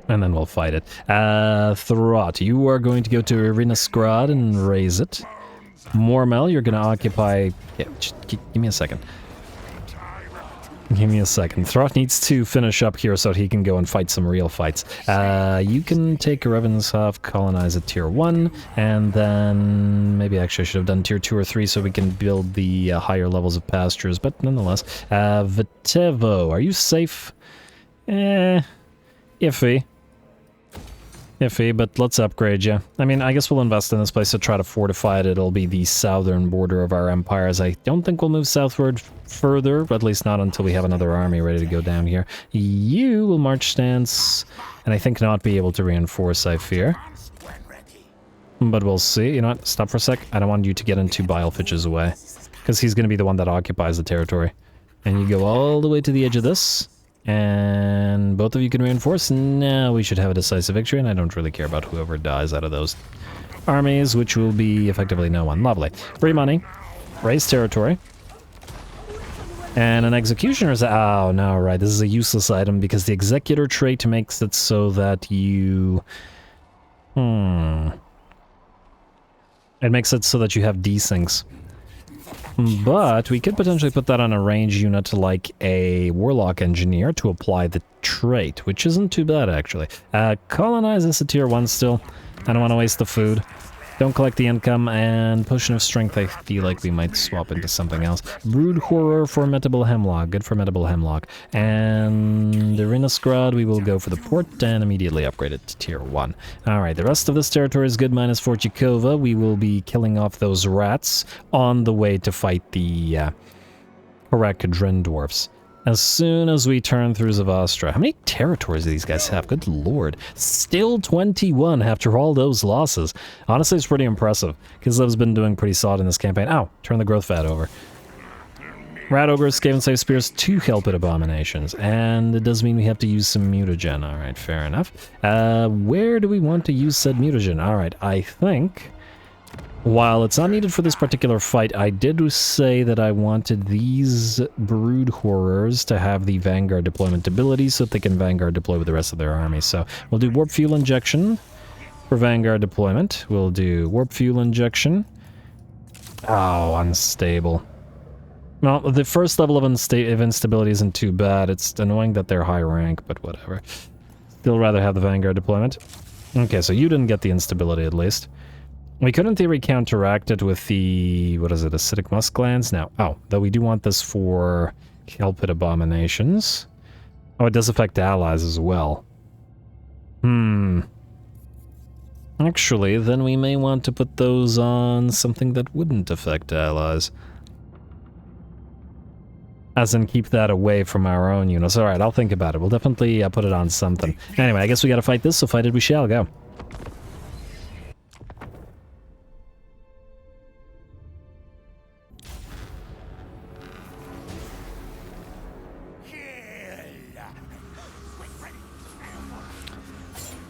And then we'll fight it. Throt, you are going to go to Ruinous and raise it. Mormel, you're going to occupy... Yeah, give me a second. Give me a second. Throt needs to finish up here so he can go and fight some real fights. You can take Revenshof, colonize at tier 1, and then maybe actually I should have done tier 2 or 3 so we can build the higher levels of pastures, but nonetheless. Vitevo, are you safe? Iffy. Iffy, but let's upgrade you. I mean, I guess we'll invest in this place to try to fortify it. It'll be the southern border of our empires. I don't think we'll move southward further, at least not until we have another army ready to go down here. You will march stance, and I think not be able to reinforce, I fear. But we'll see. You know what? Stop for a sec. I don't want you to get into Bilefitch's way, because he's going to be the one that occupies the territory. And you go all the way to the edge of this. And both of you can reinforce. Now we should have a decisive victory, and I don't really care about whoever dies out of those armies, which will be effectively no one. Lovely. Free money. Raise territory. And an executioner is... Oh, no, right. This is a useless item because the executor trait makes it so that you... It makes it so that you have desyncs. But we could potentially put that on a range unit like a Warlock Engineer to apply the trait, which isn't too bad, actually. Colonize is a tier 1 still. I don't want to waste the food. Don't collect the income, and Potion of Strength I feel like we might swap into something else. Brood Horror, Formidable Hemlock. Good Formidable Hemlock. And the Rinasgrad, we will go for the port and immediately upgrade it to tier 1. Alright, the rest of this territory is good, minus Fortikova. We will be killing off those rats on the way to fight the Karak Dren Dwarfs. As soon as we turn through Zavastra. How many territories do these guys have? Good lord. Still 21 after all those losses. Honestly, it's pretty impressive. Kislev's been doing pretty solid in this campaign. Ow! Turn the growth vat over. Rat Ogres, Skaven Slave Spears, 2 help at abominations. And it does mean we have to use some mutagen. Alright, fair enough. Where do we want to use said mutagen? Alright, I think... While it's not needed for this particular fight, I did say that I wanted these Brood Horrors to have the Vanguard deployment ability so that they can Vanguard deploy with the rest of their army. So we'll do Warp Fuel Injection for Vanguard deployment. We'll do Warp Fuel Injection. Oh, unstable. Well, the first level of instability isn't too bad. It's annoying that they're high rank, but whatever. Still rather have the Vanguard deployment. Okay, so you didn't get the instability at least. We could in theory counteract it with the, what is it, acidic musk glands? Now, oh, though we do want this for Kelpid abominations. Oh, it does affect allies as well. Actually, then we may want to put those on something that wouldn't affect allies. As in, keep that away from our own units. Alright, I'll think about it. We'll definitely put it on something. Anyway, I guess we gotta fight this, so fight it we shall. Go.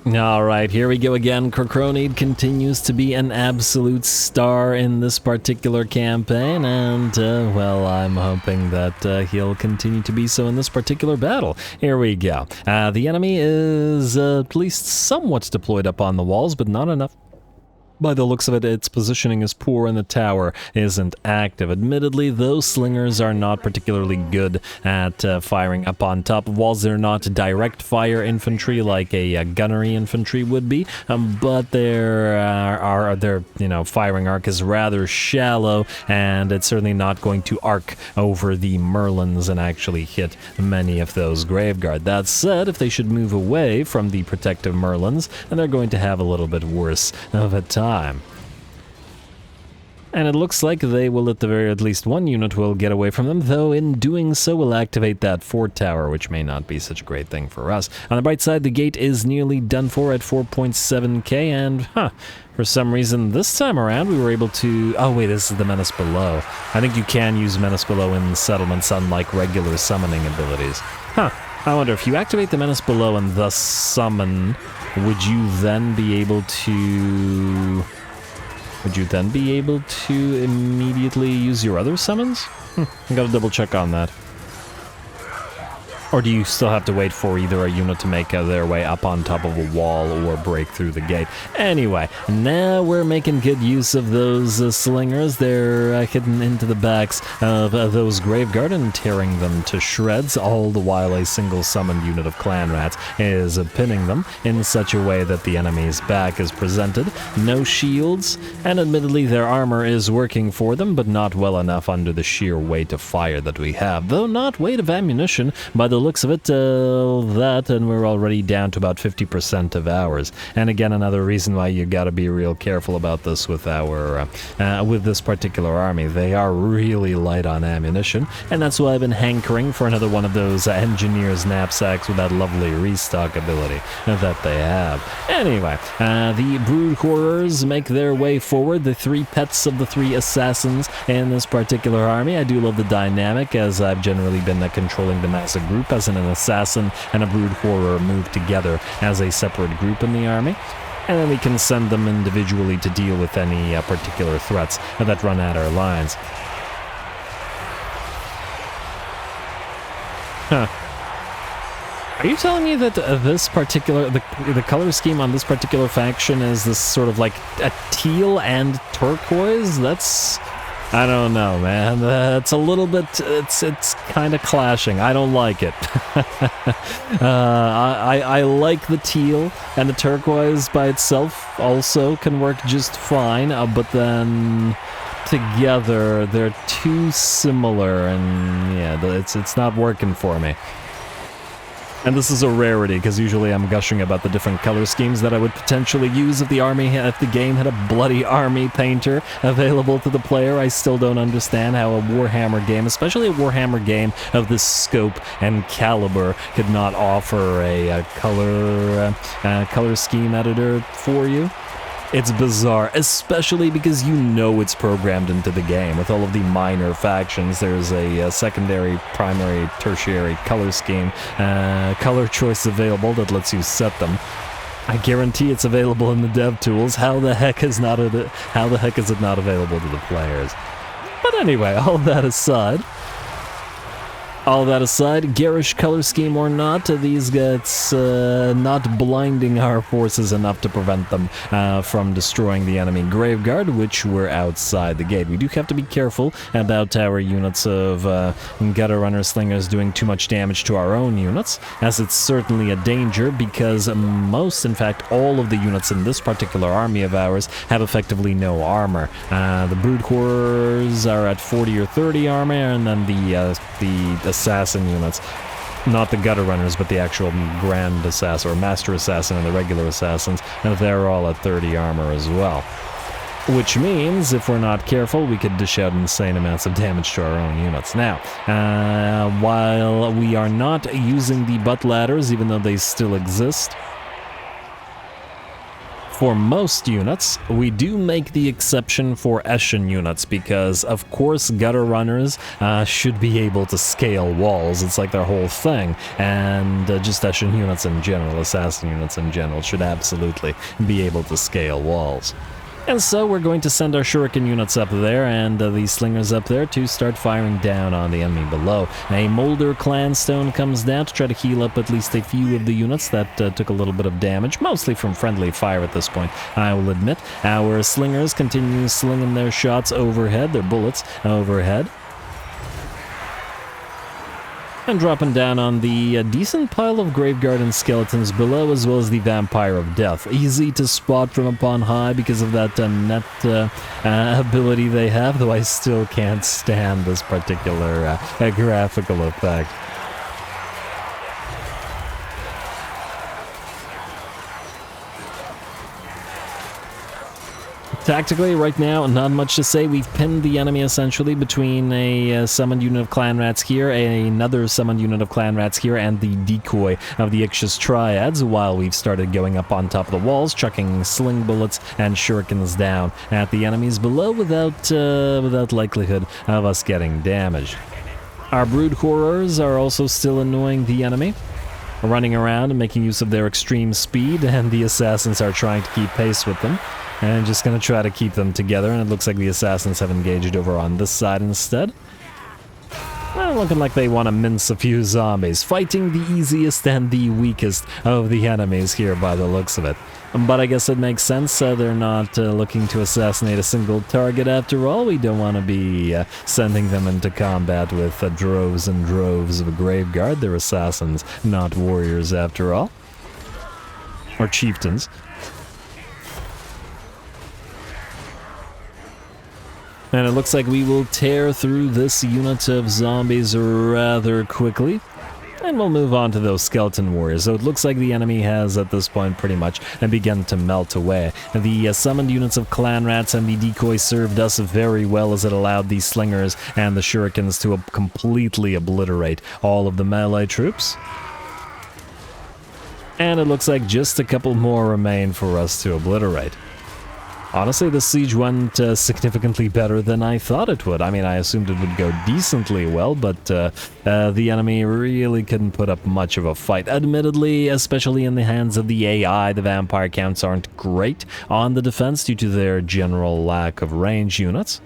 Alright, here we go again. Crocronid continues to be an absolute star in this particular campaign, and, well, I'm hoping that he'll continue to be so in this particular battle. Here we go. The enemy is at least somewhat deployed up on the walls, but not enough. By the looks of it, its positioning is poor and the tower isn't active. Admittedly, those slingers are not particularly good at firing up on top of walls. They're not direct fire infantry like a gunnery infantry would be, but their firing arc is rather shallow, and it's certainly not going to arc over the Merlins and actually hit many of those Graveguard. That said, if they should move away from the protective Merlins, then they're going to have a little bit worse of a time. And it looks like they will, at the very least one unit will get away from them, though in doing so will activate that fort tower, which may not be such a great thing for us. On the bright side, the gate is nearly done for at 4.7k, and, for some reason this time around we were able to... Oh wait, this is the Menace Below. I think you can use Menace Below in settlements, unlike regular summoning abilities. I wonder, if you activate the Menace Below and thus summon, would you then be able to immediately use your other summons? I gotta double check on that. Or do you still have to wait for either a unit to make their way up on top of a wall or break through the gate? Anyway, now we're making good use of those slingers. They're hidden into the backs of those Graveguard and tearing them to shreds, all the while a single summoned unit of clan rats is pinning them in such a way that the enemy's back is presented. No shields, and admittedly their armor is working for them, but not well enough under the sheer weight of fire that we have. Though not weight of ammunition, by the looks of it, and we're already down to about 50% of ours. And again, another reason why you gotta be real careful about this with our, with this particular army. They are really light on ammunition, and that's why I've been hankering for another one of those engineer's knapsacks with that lovely restock ability that they have. Anyway, the brood horrors make their way forward, the three pets of the three assassins in this particular army. I do love the dynamic, as I've generally been controlling them as a group, as an assassin and a brood horror move together as a separate group in the army, and then we can send them individually to deal with any particular threats that run at our lines. Are you telling me that this particular, the color scheme on this particular faction is this sort of like a teal and turquoise? That's... I don't know, man. It's a little bit... It's kind of clashing. I don't like it. I like the teal, and the turquoise by itself also can work just fine, but then together they're too similar, and yeah, it's not working for me. And this is a rarity, because usually I'm gushing about the different color schemes that I would potentially use if the game had a bloody army painter available to the player. I still don't understand how a Warhammer game, especially a Warhammer game of this scope and caliber, could not offer a color scheme editor for you. It's bizarre, especially because you know it's programmed into the game. With all of the minor factions, there's a secondary, primary, tertiary color scheme, color choice available that lets you set them. I guarantee it's available in the dev tools. How the heck is it not available to the players? But anyway, all that aside, the brood horrors make their way forward, the three pets of the three assassins in this particular army. I do love the dynamic, as I've generally been controlling them as a group. With all of the minor factions, there's a secondary, primary, tertiary color scheme, color choice available that lets you set them. I guarantee it's available in the dev tools. How the heck is it not available to the players? But anyway, all that aside, All that aside, garish color scheme or not, these guys not blinding our forces enough to prevent them from destroying the enemy graveguard, which were outside the gate. We do have to be careful about our units of gutter runner slingers doing too much damage to our own units, as it's certainly a danger because most, in fact, all of the units in this particular army of ours have effectively no armor. The brood horrors are at 40 or 30 armor, and then the assassin units, not the gutter runners, but the actual grand assassin or master assassin and the regular assassins, and they're all at 30 armor as well. Which means, if we're not careful, we could dish out insane amounts of damage to our own units. Now, while we are not using the butt ladders, even though they still exist, for most units, we do make the exception for Eschen units because, of course, gutter runners should be able to scale walls. It's like their whole thing. And just Eschen units in general, assassin units in general, should absolutely be able to scale walls. And so we're going to send our shuriken units up there and these slingers up there to start firing down on the enemy below. A Moulder clan stone comes down to try to heal up at least a few of the units that took a little bit of damage, mostly from friendly fire at this point, I will admit. Our slingers continue slinging their shots overhead, their bullets overhead. And dropping down on the decent pile of graveguard and skeletons below, as well as the Vampire of Death. Easy to spot from upon high because of that net ability they have, though I still can't stand this particular graphical effect. Tactically, right now, not much to say. We've pinned the enemy essentially between a summoned unit of clan rats here, another summoned unit of clan rats here, and the decoy of the Ixchis Triads, while we've started going up on top of the walls, chucking sling bullets and shurikens down at the enemies below without likelihood of us getting damaged. Our brood horrors are also still annoying the enemy, running around and making use of their extreme speed, and the assassins are trying to keep pace with them. And just gonna try to keep them together, and it looks like the assassins have engaged over on this side instead. Well, looking like they want to mince a few zombies, fighting the easiest and the weakest of the enemies here by the looks of it. But I guess it makes sense, they're not looking to assassinate a single target after all. We don't want to be sending them into combat with droves and droves of a graveguard. They're assassins, not warriors after all. Or chieftains. And it looks like we will tear through this unit of zombies rather quickly. And we'll move on to those skeleton warriors. So it looks like the enemy has, at this point, pretty much begun to melt away. The summoned units of clan rats and the decoy served us very well, as it allowed the slingers and the shurikens to completely obliterate all of the melee troops. And it looks like just a couple more remain for us to obliterate. Honestly, the siege went significantly better than I thought it would. I mean, I assumed it would go decently well, but the enemy really couldn't put up much of a fight. Admittedly, especially in the hands of the AI, the vampire counts aren't great on the defense due to their general lack of range units.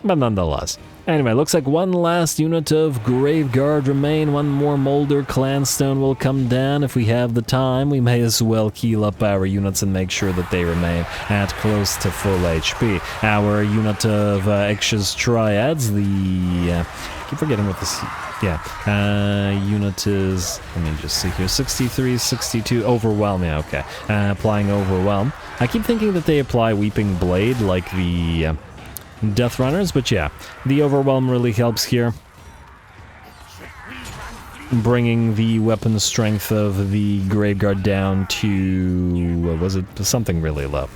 But nonetheless. Anyway, looks like one last unit of Graveguard remain. One more Moulder Clanstone will come down. If we have the time, we may as well keel up our units and make sure that they remain at close to full HP. Our unit of Ixchis Triads, I keep forgetting what this... unit is... Let me just see here. 63, 62... Overwhelm, yeah, okay. Applying Overwhelm. I keep thinking that they apply Weeping Blade like the... Death Runners, but yeah, the Overwhelm really helps here, bringing the weapon strength of the Graveguard down to, was it something really low,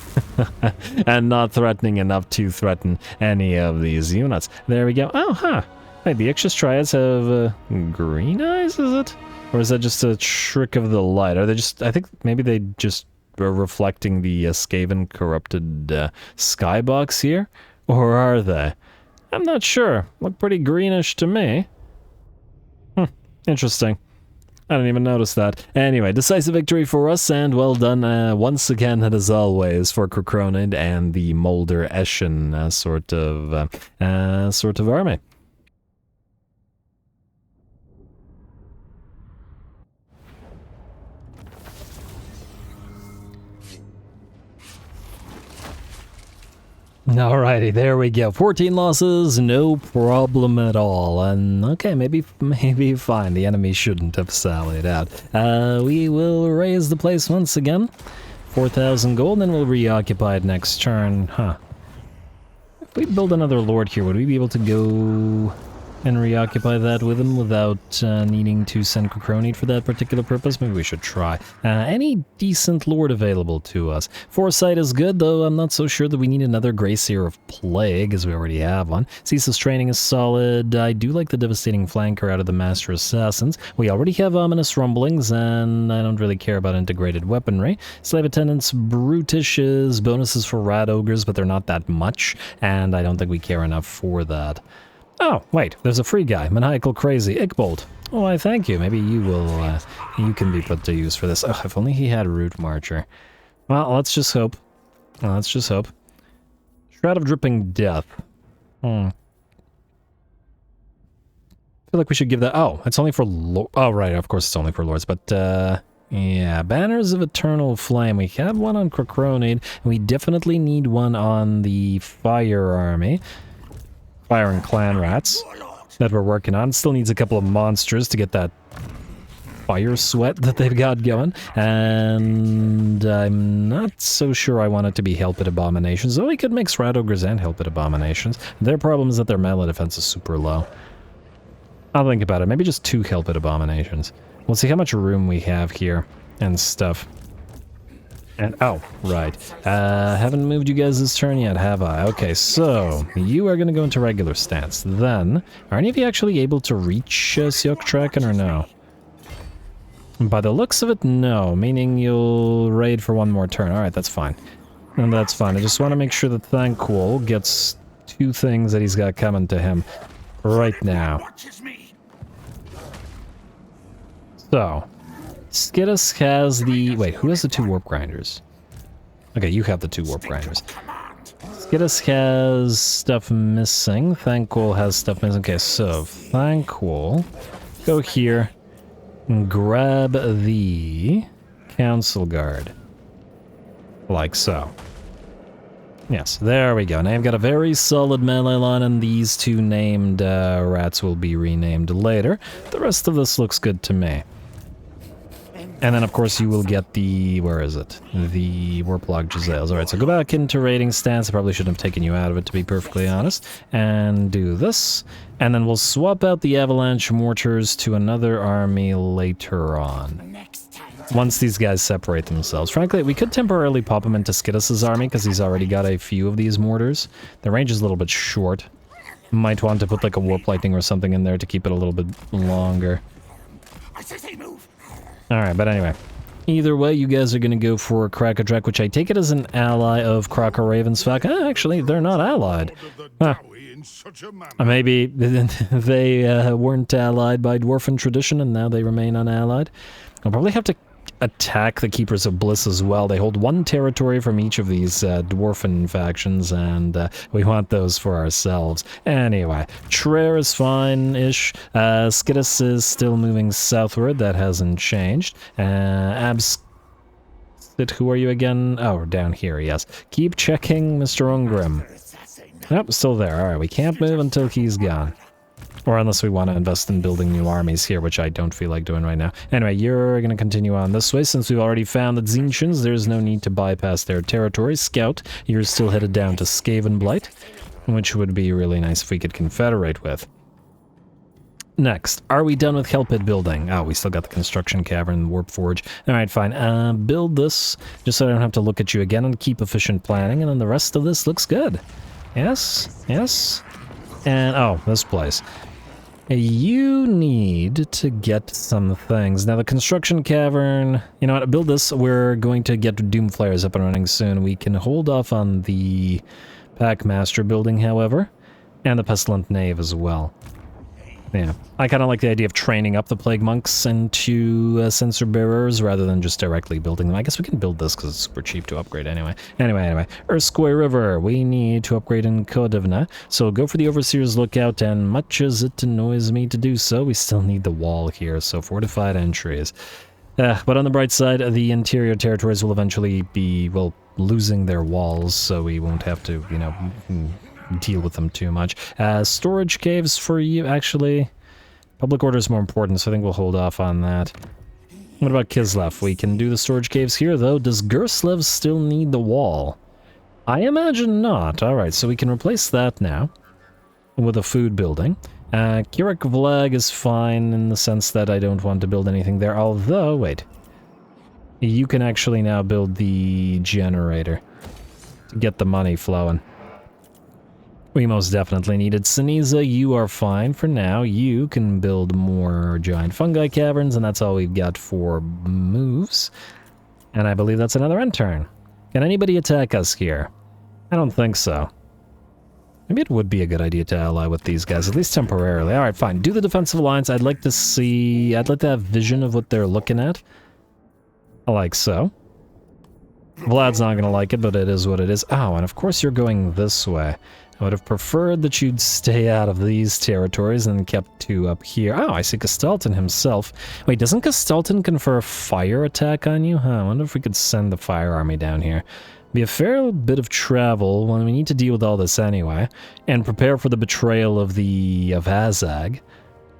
and not threatening enough to threaten any of these units. There we go. Oh, huh. Wait, the Ixchis Triads have green eyes, is it? Or is that just a trick of the light? Are they just, I think maybe they just are reflecting the Skaven corrupted skybox here? Or are they? I'm not sure. Look pretty greenish to me. Interesting. I didn't even notice that. Anyway, decisive victory for us, and well done once again, and as always, for Krokronid and the Moulder Eschen sort of army. Alrighty, there we go. 14 losses, no problem at all. And okay, maybe fine. The enemy shouldn't have sallied out. We will raise the place once again. 4,000 gold, then we'll reoccupy it next turn. Huh. If we build another lord here, would we be able to go and reoccupy that with him without needing to send Crocronid for that particular purpose? Maybe we should try. Any decent lord available to us. Foresight is good, though I'm not so sure that we need another Gracier of Plague, as we already have one. Ceaseless Training is solid. I do like the Devastating Flanker out of the Master Assassins. We already have Ominous Rumblings, and I don't really care about Integrated Weaponry. Slave Attendants, Brutishes, bonuses for Rat Ogres, but they're not that much, and I don't think we care enough for that. Oh, wait, there's a free guy, Maniacal Crazy, Ickbolt. Oh, I thank you. Maybe you will, you can be put to use for this. Oh, if only he had Root Marcher. Well, let's just hope. Let's just hope. Shroud of Dripping Death. I feel like we should give that... Oh, it's only for... Oh, right, of course it's only for lords, but, yeah, Banners of Eternal Flame. We have one on Crocronid, and we definitely need one on the Fire Army. Fire and Clan Rats that we're working on. Still needs a couple of monsters to get that fire sweat that they've got going. And I'm not so sure I want it to be Helpit Abominations, though we could mix Rat Ogres and Helpit Abominations. Their problem is that their melee defense is super low. I'll think about it. Maybe just 2 Helpit Abominations. We'll see how much room we have here and stuff. And, oh, right. Haven't moved you guys this turn yet, have I? Okay, so, you are going to go into regular stance. Then, are any of you actually able to reach Sioktraken or no? By the looks of it, no. Meaning you'll raid for one more turn. Alright, that's fine. And that's fine. I just want to make sure that Thankful gets 2 things that he's got coming to him right now. So... Skittis has the... Wait, who has the 2 Warp Grinders? Okay, you have the 2 Warp Grinders. Skittis has stuff missing. Thankful has stuff missing. Okay, so Thankful, go here and grab the Council Guard. Like so. Yes, there we go. Now I've got a very solid melee line, and these 2 named rats will be renamed later. The rest of this looks good to me. And then, of course, you will get the... Where is it? The Warplog Giselles. Alright, so go back into raiding stance. I probably shouldn't have taken you out of it, to be perfectly honest. And do this. And then we'll swap out the Avalanche Mortars to another army later on. Once these guys separate themselves. Frankly, we could temporarily pop him into Skittis' army, because he's already got a few of these mortars. The range is a little bit short. Might want to put, like, a Warp Lightning or something in there to keep it a little bit longer. Alright, but anyway. Either way, you guys are going to go for Krakadrak, which I take it as an ally of Kraka Ravensfak. Actually, they're not allied. Huh. Maybe they weren't allied by Dwarfen tradition, and now they remain unallied. I'll probably have to attack the Keepers of Bliss as well. They hold 1 territory from each of these Dwarfen factions, and we want those for ourselves. Anyway, Traer is fine-ish. Skittis is still moving southward. That hasn't changed. Absit, who are you again? Oh, down here, yes. Keep checking Mr. Ungrim. Nope, still there. Alright, we can't move until he's gone. Or unless we want to invest in building new armies here, which I don't feel like doing right now. Anyway, you're going to continue on this way. Since we've already found the Tzeentchins, there's no need to bypass their territory. Scout, you're still headed down to Skaven Blight, which would be really nice if we could confederate with. Next, are we done with Hellpit building? Oh, we still got the Construction Cavern, Warp Forge. Alright, fine. Build this, just so I don't have to look at you again, and keep efficient planning, and then the rest of this looks good. Yes, yes. And, oh, this place. You need to get some things. Now, the Construction Cavern, you know what, build this. We're going to get Doom Flares up and running soon. We can hold off on the Packmaster building, however, and the Pestilent Knave as well. Yeah, I kind of like the idea of training up the Plague Monks into Censer Bearers rather than just directly building them. I guess we can build this because it's super cheap to upgrade anyway. Anyway. Urskoi River, we need to upgrade in Kodivna, so go for the Overseer's Lookout, and much as it annoys me to do so, we still need the wall here, so fortified entries. But on the bright side, the interior territories will eventually be, well, losing their walls, so we won't have to, you know, deal with them too much. Storage caves for you, actually. Public order is more important, so I think we'll hold off on that. What about Kislev? We can do the storage caves here, though. Does Gerslev still need the wall? I imagine not. Alright, so we can replace that now with a food building. Kirik Vlag is fine in the sense that I don't want to build anything there, although, wait. You can actually now build the generator to get the money flowing. We most definitely needed. Siniza, you are fine for now. You can build more giant fungi caverns, and that's all we've got for moves. And I believe that's another end turn. Can anybody attack us here? I don't think so. Maybe it would be a good idea to ally with these guys, at least temporarily. Alright, fine. Do the defensive alliance. I'd like to see... I'd like to have vision of what they're looking at. Like so. Vlad's not gonna like it, but it is what it is. Oh, and of course you're going this way. I would have preferred that you'd stay out of these territories and kept two up here. Oh, I see Castalton himself. Wait, doesn't Castalton confer a fire attack on you? Huh, I wonder if we could send the fire army down here. Be a fair bit of travel when we need to deal with all this anyway, and prepare for the betrayal of Azag.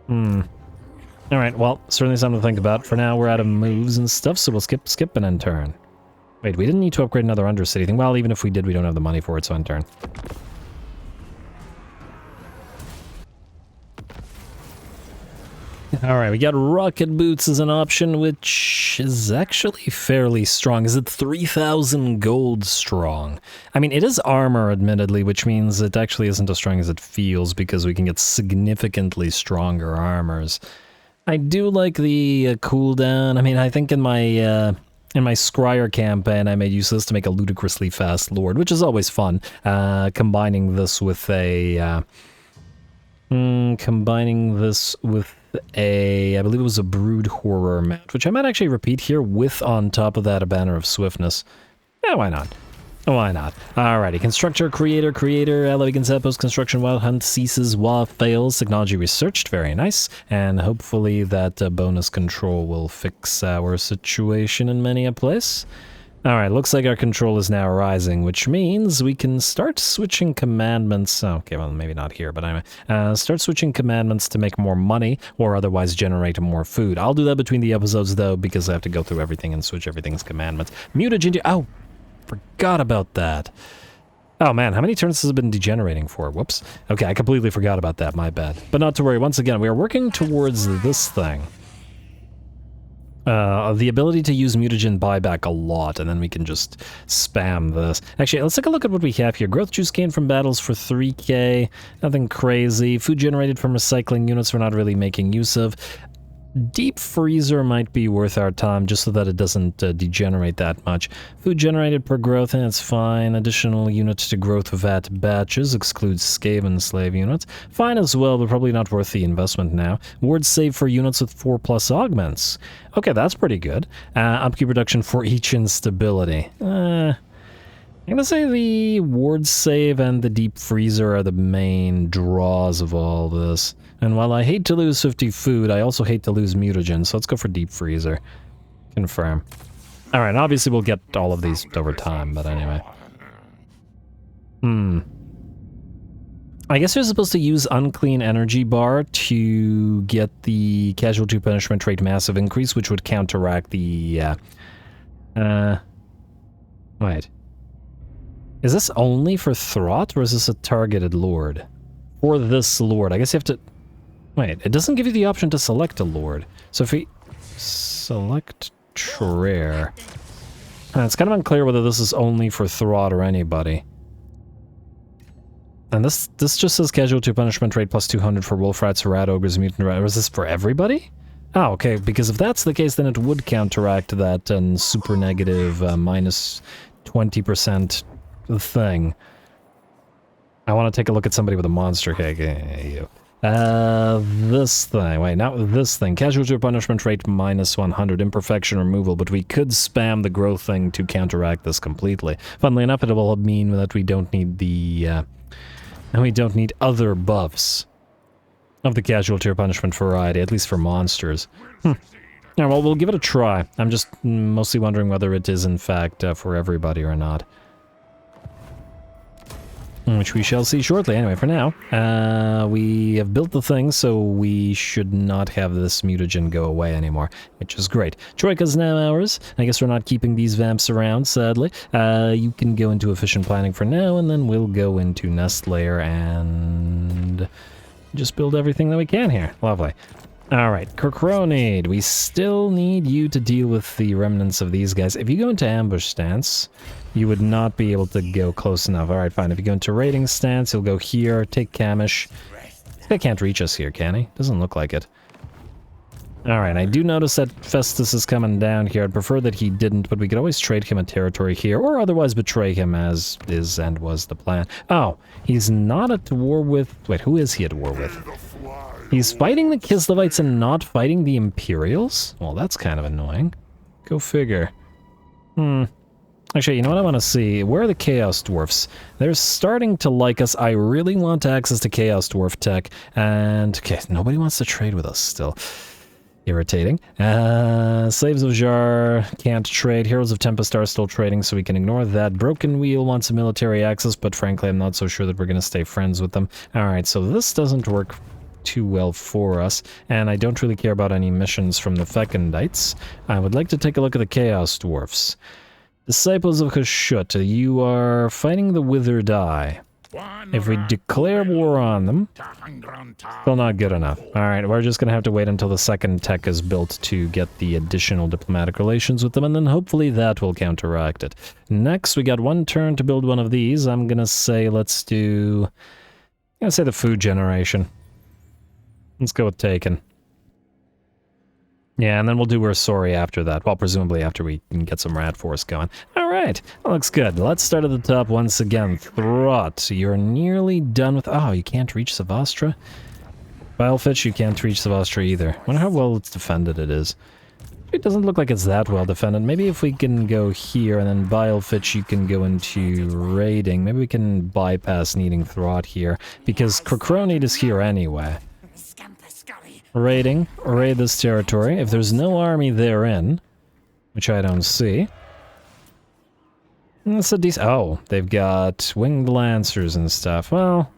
Alright, well, certainly something to think about. For now, we're out of moves and stuff, so we'll skip an end turn. Wait, we didn't need to upgrade another Undercity thing. Well, even if we did, we don't have the money for it, so end turn. Alright, we got Rocket Boots as an option, which is actually fairly strong. Is it 3,000 gold strong? I mean, it is armor, admittedly, which means it actually isn't as strong as it feels, because we can get significantly stronger armors. I do like the cooldown. I mean, I think in my Scryer campaign, I made use of this to make a ludicrously fast Lord, which is always fun. Combining this with a... I believe it was a Brood Horror mount, which I might actually repeat here with, on top of that, a Banner of Swiftness. Yeah, why not? Why not? Alrighty, Constructor, Creator, ally begins outpost construction, Wild Hunt ceases, Wa fails, Technology researched, very nice, and hopefully that bonus control will fix our situation in many a place. Alright, looks like our control is now rising, which means we can start switching commandments. Okay, well, maybe not here, but anyway. Start switching commandments to make more money, or otherwise generate more food. I'll do that between the episodes, though, because I have to go through everything and switch everything's commandments. Mutagen... Oh! Forgot about that. Oh, man, how many turns has it been degenerating for? Whoops. Okay, I completely forgot about that, my bad. But not to worry, once again, we are working towards this thing. The ability to use mutagen buyback a lot, and then we can just spam this. Actually, let's take a look at what we have here. Growth juice gained from battles for 3k, nothing crazy. Food generated from recycling units we're not really making use of. Deep freezer might be worth our time, just so that it doesn't degenerate that much. Food generated per growth, and it's fine. Additional units to growth vat batches, excludes Skaven slave units. Fine as well, but probably not worth the investment now. Ward save for units with 4+ augments. Okay, that's pretty good. Upkeep reduction for each instability. I'm gonna say the ward save and the deep freezer are the main draws of all this. And while I hate to lose 50 food, I also hate to lose mutagen, so let's go for deep freezer. Confirm. Alright, obviously we'll get all of these over time, but anyway. I guess you're supposed to use Unclean Energy Bar to get the Casualty Punishment Rate massive increase, which would counteract the, wait. Is this only for Throt, or is this a targeted Lord? For this Lord, I guess you have to... Wait, it doesn't give you the option to select a Lord. So if we select Trare... it's kind of unclear whether this is only for Throt or anybody. And this just says Casualty Punishment Rate plus 200 for Wolf Rats, Rat Ogres, Mutant Rat. Is this for everybody? Oh, okay, because if that's the case, then it would counteract that and super negative minus 20% thing. I want to take a look at somebody with a monster cake. This thing. Wait, not this thing. Casualty punishment rate minus 100. Imperfection removal, but we could spam the growth thing to counteract this completely. Funnily enough, it will mean that we don't need the, and we don't need other buffs of the casualty or punishment variety, at least for monsters. Yeah, well, we'll give it a try. I'm just mostly wondering whether it is, in fact, for everybody or not. Which we shall see shortly. Anyway, for now, we have built the thing, so we should not have this mutagen go away anymore, which is great. Troika's now ours. I guess we're not keeping these vamps around, sadly. You can go into efficient planning for now, and then we'll go into nest layer and just build everything that we can here. Lovely. Alright, Corcronid, we still need you to deal with the remnants of these guys. If you go into ambush stance, you would not be able to go close enough. Alright, fine. If you go into raiding stance, you'll go here, take Kamish. This guy can't reach us here, can he? Doesn't look like it. Alright, I do notice that Festus is coming down here. I'd prefer that he didn't, but we could always trade him a territory here, or otherwise betray him as is and was the plan. Oh, he's not at war with... Wait, who is he at war with? He's fighting the Kislevites and not fighting the Imperials? Well, that's kind of annoying. Go figure. Actually, you know what I want to see? Where are the Chaos Dwarfs? They're starting to like us. I really want access to Chaos Dwarf tech. And, okay, nobody wants to trade with us still. Irritating. Slaves of Jar can't trade. Heroes of Tempest are still trading, so we can ignore that. Broken Wheel wants a military access, but frankly, I'm not so sure that we're going to stay friends with them. Alright, so this doesn't work too well for us, and I don't really care about any missions from the Fecondites. I would like to take a look at the Chaos Dwarfs. Disciples of Kashut, you are fighting the Withered Eye. If we declare war on them, still not good enough. Alright, we're just gonna have to wait until the second tech is built to get the additional diplomatic relations with them, and then hopefully that will counteract it. Next, we got one turn to build one of these. I'm gonna say let's do... I'm gonna say the food generation. Let's go with Taken. Yeah, and then we'll do Ursori after that. Well, presumably after we can get some Rat Force going. Alright, that looks good. Let's start at the top once again. Throt, you're nearly done with... Oh, you can't reach Savastra? Bilefitch, you can't reach Savastra either. I wonder how well it's defended it is. It doesn't look like it's that well defended. Maybe if we can go here and then Bilefitch, you can go into raiding. Maybe we can bypass needing Throt here, because Corcronid is here anyway. Raiding, raid this territory. If there's no army therein, which I don't see, that's a decent... Oh, they've got winged lancers and stuff. Well,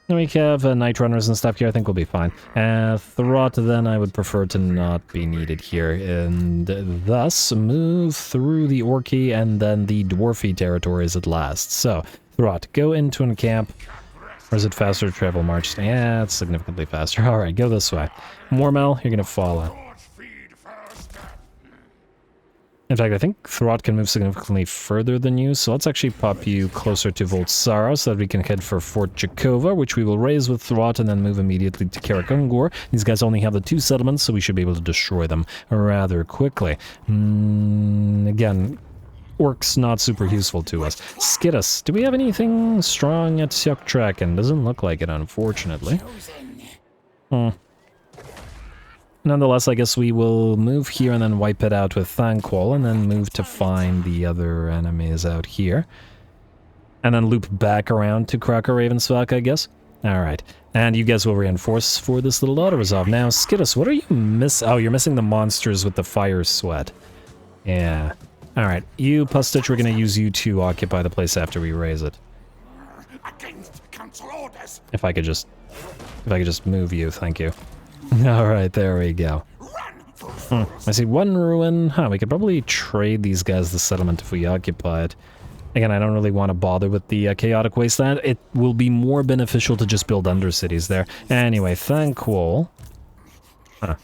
we have night runners and stuff here. I think we'll be fine. Throt, then, I would prefer to not be needed here, and thus move through the Orky and then the Dwarfy territories at last. So, Throt, go into an camp. Or is it faster to travel march? Yeah, it's significantly faster. Alright, go this way. Mormel, you're gonna follow. In fact, I think Throt can move significantly further than you, so let's actually pop you closer to Voltsara so that we can head for Fort Jakova, which we will raise with Throt and then move immediately to Karakungor. These guys only have the 2 settlements, so we should be able to destroy them rather quickly. Again... Orcs not super useful to us. Skittus, do we have anything strong at Syoktraken? Doesn't look like it, unfortunately. Nonetheless, I guess we will move here and then wipe it out with Thanquol, and then move to find the other enemies out here. And then loop back around to Krakow Ravensvak, I guess. Alright. And you guys will reinforce for this little auto-resolve. Now, Skittus, what are you missing? Oh, you're missing the monsters with the fire sweat. Yeah. Alright, you, Pustich, we're gonna use you to occupy the place after we raise it. If I could just move you, thank you. Alright, there we go. I see one ruin. Huh, we could probably trade these guys the settlement if we occupy it. Again, I don't really want to bother with the chaotic wasteland. It will be more beneficial to just build undercities there. Anyway, Thanquol. Huh.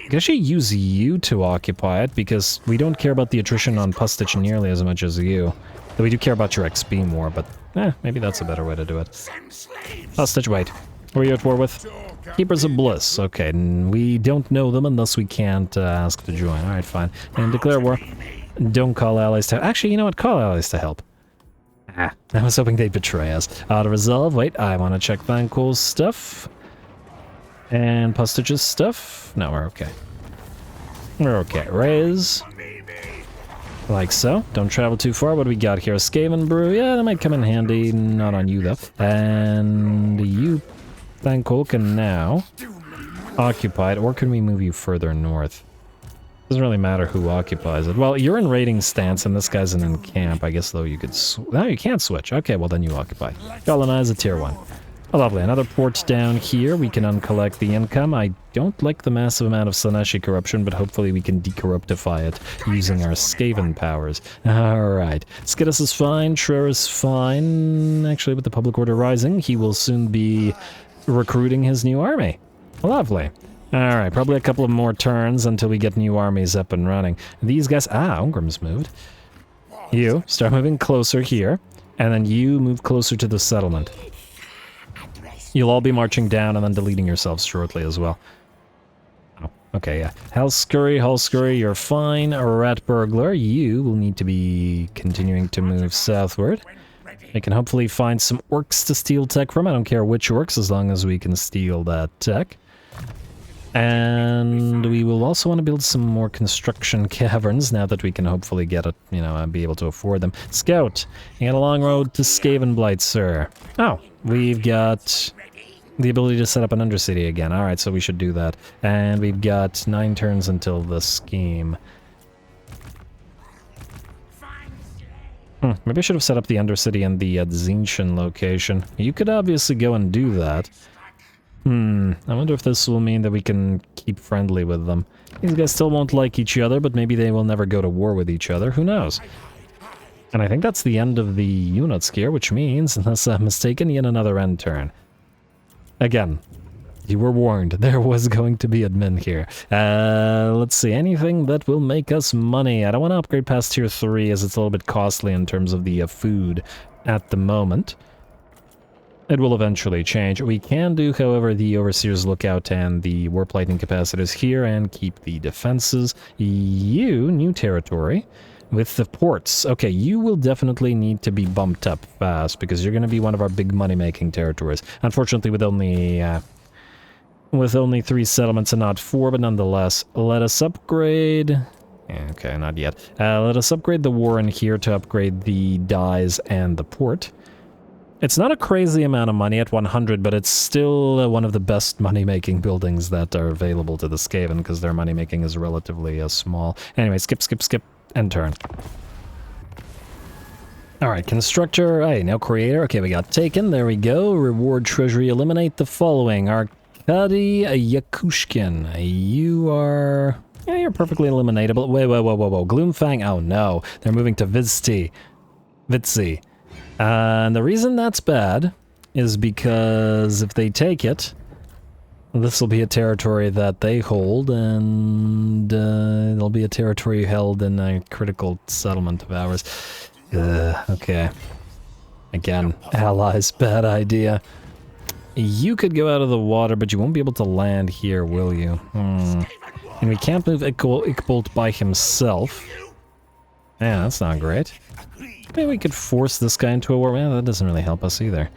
I guess you use you to occupy it, because we don't care about the attrition on Pustich nearly as much as you. Though we do care about your XP more, but maybe that's a better way to do it. Pustich, wait. Who are you at war with? Keepers of Bliss. Okay, we don't know them, and thus we can't ask to join. Alright, fine. And declare war. Don't call allies to... Actually, you know what? Call allies to help. I was hoping they'd betray us. Auto-resolve. Wait, I want to check Thanquol's stuff. And Pustich's stuff? No, we're okay. We're okay. Raise. Like so. Don't travel too far. What do we got here? A Skaven brew? Yeah, that might come in handy. Not on you, though. And you, Thanquol, can now occupied, or can we move you further north? Doesn't really matter who occupies it. Well, you're in raiding stance, and this guy's in camp. I guess, though, you could... No, you can't switch. Okay, well, then you occupy. Colonize a tier 1. Oh, lovely. Another port down here. We can uncollect the income. I don't like the massive amount of Slaneshi corruption, but hopefully we can decorruptify it using our Skaven powers. Alright. Skidus is fine. Shrur is fine. Actually, with the Public Order rising, he will soon be recruiting his new army. Lovely. Alright, probably a couple of more turns until we get new armies up and running. These guys... Ah, Ungrim's moved. You, start moving closer here, and then you move closer to the settlement. You'll all be marching down and then deleting yourselves shortly as well. Oh, okay, yeah. Hellscurry, you're fine. Rat Burglar, you will need to be continuing to move southward. I can hopefully find some orcs to steal tech from. I don't care which orcs, as long as we can steal that tech. And we will also want to build some more construction caverns now that we can hopefully get it, you know, be able to afford them. Scout, you got a long road to Skaven Blight, sir. Oh, we've got the ability to set up an undercity again. Alright, so we should do that. And we've got 9 turns until the scheme. Maybe I should have set up the undercity in the Zinchen location. You could obviously go and do that. I wonder if this will mean that we can keep friendly with them. These guys still won't like each other, but maybe they will never go to war with each other. Who knows? And I think that's the end of the units here, which means, unless I'm mistaken, yet another end turn. Again, you were warned. There was going to be admin here. Let's see. Anything that will make us money. I don't want to upgrade past tier 3 as it's a little bit costly in terms of the food at the moment. It will eventually change. We can do, however, the Overseer's Lookout and the Warp Lightning Capacitors here and keep the defenses. You, new territory. With the ports. Okay, you will definitely need to be bumped up fast because you're going to be one of our big money-making territories. Unfortunately, with only 3 settlements and not 4, but nonetheless, let us upgrade... Okay, not yet. Let us upgrade the Warren here to upgrade the dyes and the port. It's not a crazy amount of money at 100, but it's still one of the best money-making buildings that are available to the Skaven because their money-making is relatively small. Anyway, skip. End turn. Alright, constructor. Hey, now creator. Okay, we got taken. There we go. Reward treasury. Eliminate the following. Arkady Yakushkin. You are... Yeah, you're perfectly eliminatable. Whoa. Gloomfang. Oh no. They're moving to Vitsy. And the reason that's bad is because if they take it, this will be a territory that they hold, and it'll be a territory held in a critical settlement of ours. Okay. Again, allies, bad idea. You could go out of the water, but you won't be able to land here, will you? And we can't move Ickbolt by himself. Yeah, that's not great. Maybe we could force this guy into a war. Man, that doesn't really help us either.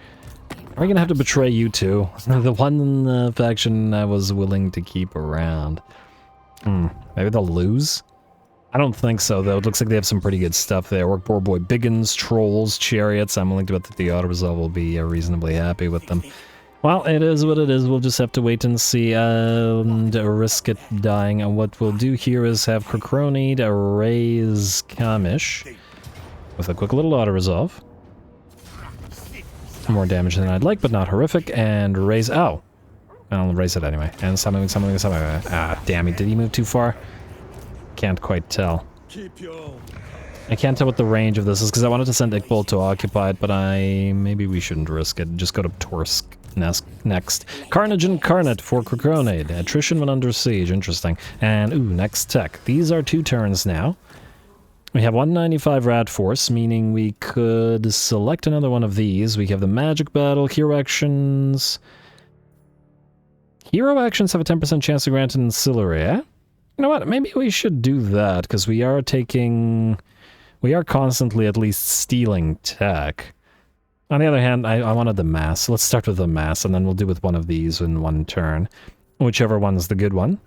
Are we gonna have to betray you two? The one faction I was willing to keep around. Maybe they'll lose? I don't think so, though. It looks like they have some pretty good stuff there. Orc Boar Boy Biggins, Trolls, Chariots. I'm willing to bet that the auto-resolve will be reasonably happy with them. Well, it is what it is. We'll just have to wait and see and risk it dying. And what we'll do here is have Krokroni to raise Kamish with a quick little auto-resolve. More damage than I'd like, but not horrific. And raise... Oh! I'll raise it anyway. And something. Ah, damn it. Did he move too far? Can't quite tell. I can't tell what the range of this is, because I wanted to send Ickbolt to occupy it, but maybe we shouldn't risk it. Just go to Torsk next. Carnage Incarnate for Krokonid. Attrition when under siege. Interesting. And, ooh, next tech. These are 2 turns now. We have 195 Rat Force, meaning we could select another one of these. We have the Magic Battle, Hero Actions. Hero Actions have a 10% chance to grant an ancillary, eh? You know what? Maybe we should do that, because we are constantly at least stealing tech. On the other hand, I wanted the mass. Let's start with the mass, and then we'll do with one of these in 1 turn. Whichever one's the good one.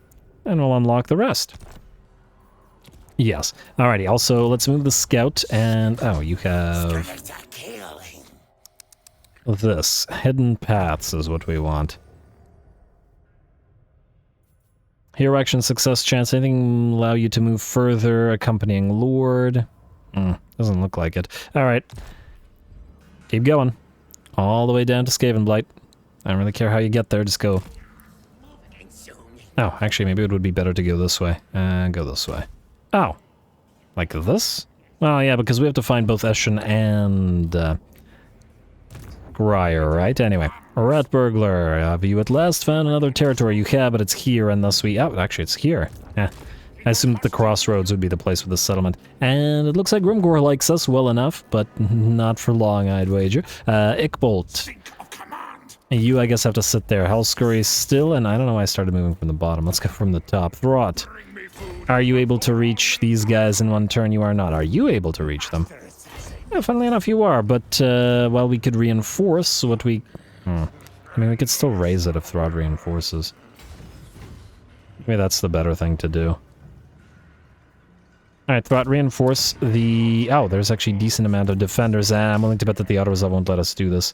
And we'll unlock the rest. Yes. Alrighty, also, let's move the scout, and... Oh, you have... this. Hidden Paths is what we want. Hero action success chance. Anything allow you to move further. Accompanying Lord. Doesn't look like it. Alright. Keep going. All the way down to Skaven Blight. I don't really care how you get there, just go. Oh, actually, maybe it would be better to go this way. Go this way. Oh. Like this? Well, yeah, because we have to find both Eschen and Grier, right? Anyway. Rat Burglar. Have you at last found another territory? You have, but it's here, and thus we... Oh, actually, it's here. Yeah. I assumed that the crossroads would be the place for the settlement. And it looks like Grimgor likes us well enough, but not for long, I'd wager. Ickbolt. You, I guess, have to sit there. Hellscurry still, and I don't know why I started moving from the bottom. Let's go from the top. Throt. Are you able to reach these guys in one turn? You are not. Are you able to reach them? Yeah, funnily enough, you are, but, well, we could reinforce what we... I mean, we could still raise it if Throt reinforces. Maybe that's the better thing to do. Alright, Throt, reinforce the... Oh, there's actually a decent amount of defenders. I'm willing to bet that the auto resolve won't let us do this.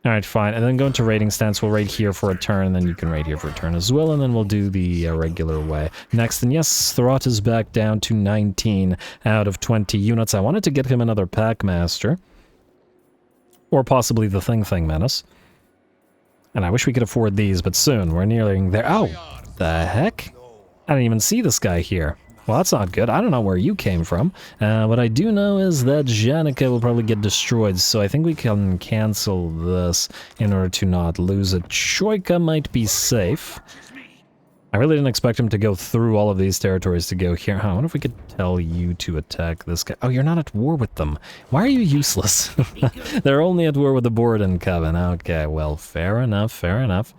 Alright, fine. And then go into raiding stance. We'll raid here for a turn, and then you can raid here for a turn as well, and then we'll do the regular way. Next, and yes, Throt is back down to 19 out of 20 units. I wanted to get him another Packmaster. Or possibly the Thing Menace. And I wish we could afford these, but soon. We're nearing there. Oh! The heck? I didn't even see this guy here. Well, that's not good. I don't know where you came from. What I do know is that Janica will probably get destroyed, so I think we can cancel this in order to not lose it. Shoika might be safe. I really didn't expect him to go through all of these territories to go here. I wonder if we could tell you to attack this guy. Oh, you're not at war with them. Why are you useless? They're only at war with the Borden Coven. Okay, well, fair enough, fair enough.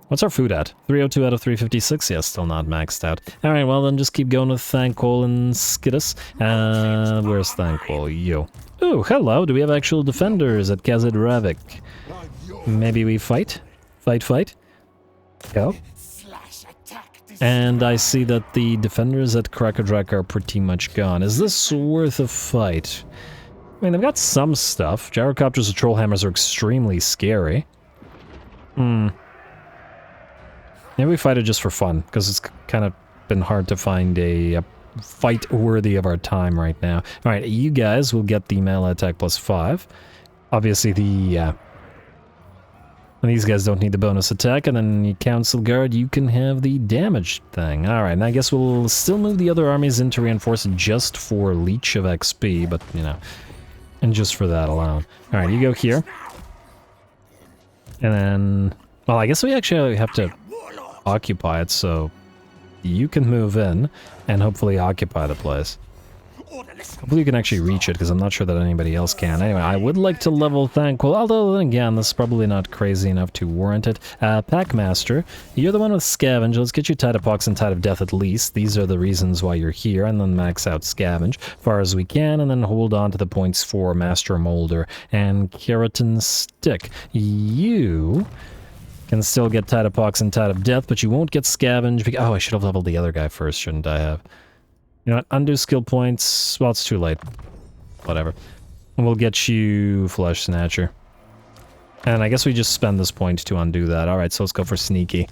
What's our food at? 302 out of 356? Yeah, still not maxed out. Alright, well then just keep going with Thankful and Skittis. Where's Thankful? You. Ooh, hello. Do we have actual defenders at Kazid Ravik? Maybe we fight? Fight? Go. And I see that the defenders at Krakadrak are pretty much gone. Is this worth a fight? I mean, they've got some stuff. Gyrocopters and Trollhammers are extremely scary. Maybe we fight it just for fun, because it's kind of been hard to find a fight worthy of our time right now. Alright, you guys will get the melee attack +5. Obviously, these guys don't need the bonus attack, and then the Council Guard, you can have the damage thing. Alright, and I guess we'll still move the other armies in to reinforce just for Leech of XP, but, you know, and just for that alone. Alright, you go here. And then... Well, I guess we actually have to occupy it, so you can move in and hopefully occupy the place. Hopefully you can actually reach it, because I'm not sure that anybody else can. Anyway, I would like to level Thankful, although then again, this is probably not crazy enough to warrant it. Packmaster, you're the one with Scavenge. Let's get you Tide of Pox and Tide of Death at least. These are the reasons why you're here, and then max out Scavenge far as we can, and then hold on to the points for Master Moulder and Keratin Stick. You can still get Tide of Pox and Tide of Death, but you won't get Scavenge. Oh, I should have leveled the other guy first, shouldn't I have? You know what? Undo skill points. Well, it's too late. Whatever. And we'll get you Flesh Snatcher. And I guess we just spend this point to undo that. Alright, so let's go for Sneaky.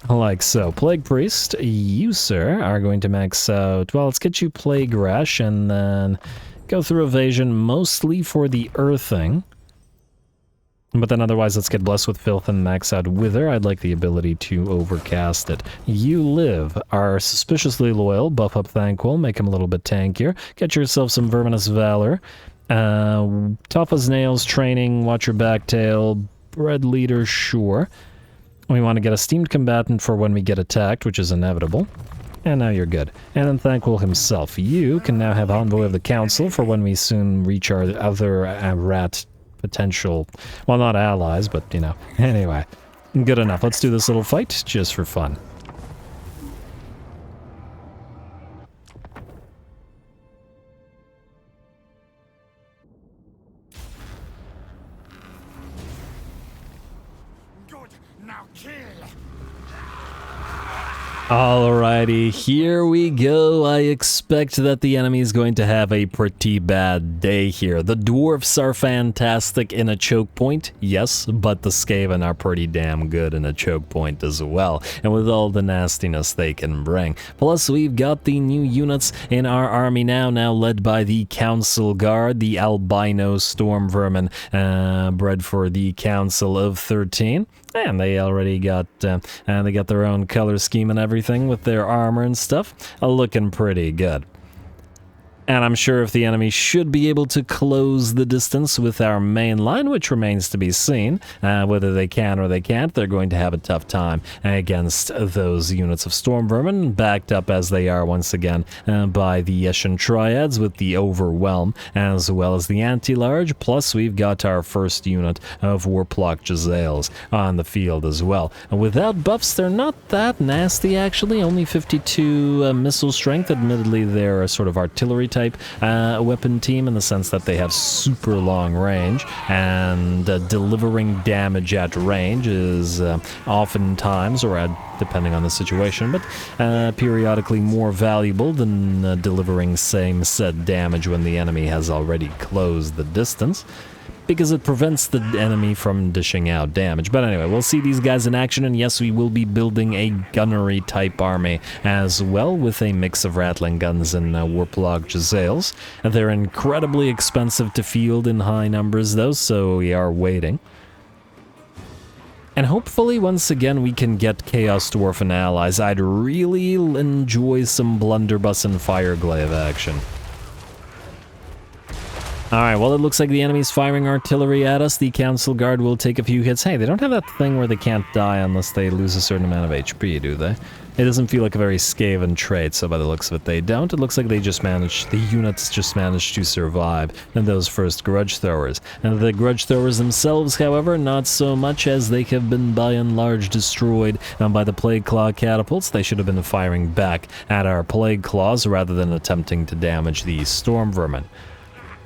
Like so. Plague Priest, you, sir, are going to max out... Well, let's get you Plague Rash, and then go through Evasion, mostly for the Earthing. But then otherwise, let's get Blessed with Filth and max out Wither. I'd like the ability to overcast it. You live, are suspiciously loyal, buff up Thankful, make him a little bit tankier. Get yourself some Verminous Valor. Tough as Nails, Training, Watch Your Back Tail, Bread Leader, sure. We want to get Esteemed Combatant for when we get attacked, which is inevitable. And now you're good. And then Thankful himself. You can now have Envoy of the Council for when we soon reach our other rat potential, well, not allies, but, you know, anyway. Good enough. Let's do this little fight, just for fun. Good, now kill! Alrighty, here we go. I expect that the enemy is going to have a pretty bad day here. The dwarfs are fantastic in a choke point, yes, but the Skaven are pretty damn good in a choke point as well, and with all the nastiness they can bring. Plus, we've got the new units in our army now led by the Council Guard, the albino storm vermin, bred for the Council of 13. And they already got they got their own color scheme and everything with their armor and stuff, looking pretty good. And I'm sure if the enemy should be able to close the distance with our main line, which remains to be seen, whether they can or they can't, they're going to have a tough time against those units of Storm Vermin, backed up as they are once again by the Eshin Triads with the Overwhelm, as well as the Anti-Large, plus we've got our first unit of Warplock Jezzails on the field as well. And without buffs, they're not that nasty actually, only 52 missile strength. Admittedly, they're a sort of artillery type weapon team in the sense that they have super long range, and delivering damage at range is oftentimes, or depending on the situation, but periodically more valuable than delivering same set damage when the enemy has already closed the distance, because it prevents the enemy from dishing out damage. But anyway, we'll see these guys in action, and yes, we will be building a gunnery type army as well, with a mix of rattling guns and Warplock Jezzails. They're incredibly expensive to field in high numbers though, so we are waiting. And hopefully, once again, we can get Chaos Dwarf and allies. I'd really enjoy some Blunderbuss and Fireglaive action. Alright, well, it looks like the enemy's firing artillery at us. The Council Guard will take a few hits. Hey, they don't have that thing where they can't die unless they lose a certain amount of HP, do they? It doesn't feel like a very Skaven trait, so by the looks of it, they don't. It looks like they just managed, the units just managed to survive in those first Grudge Throwers. And the Grudge Throwers themselves, however, not so much, as they have been by and large destroyed by the Plague Claw catapults. They should have been firing back at our Plague Claws rather than attempting to damage the Storm Vermin,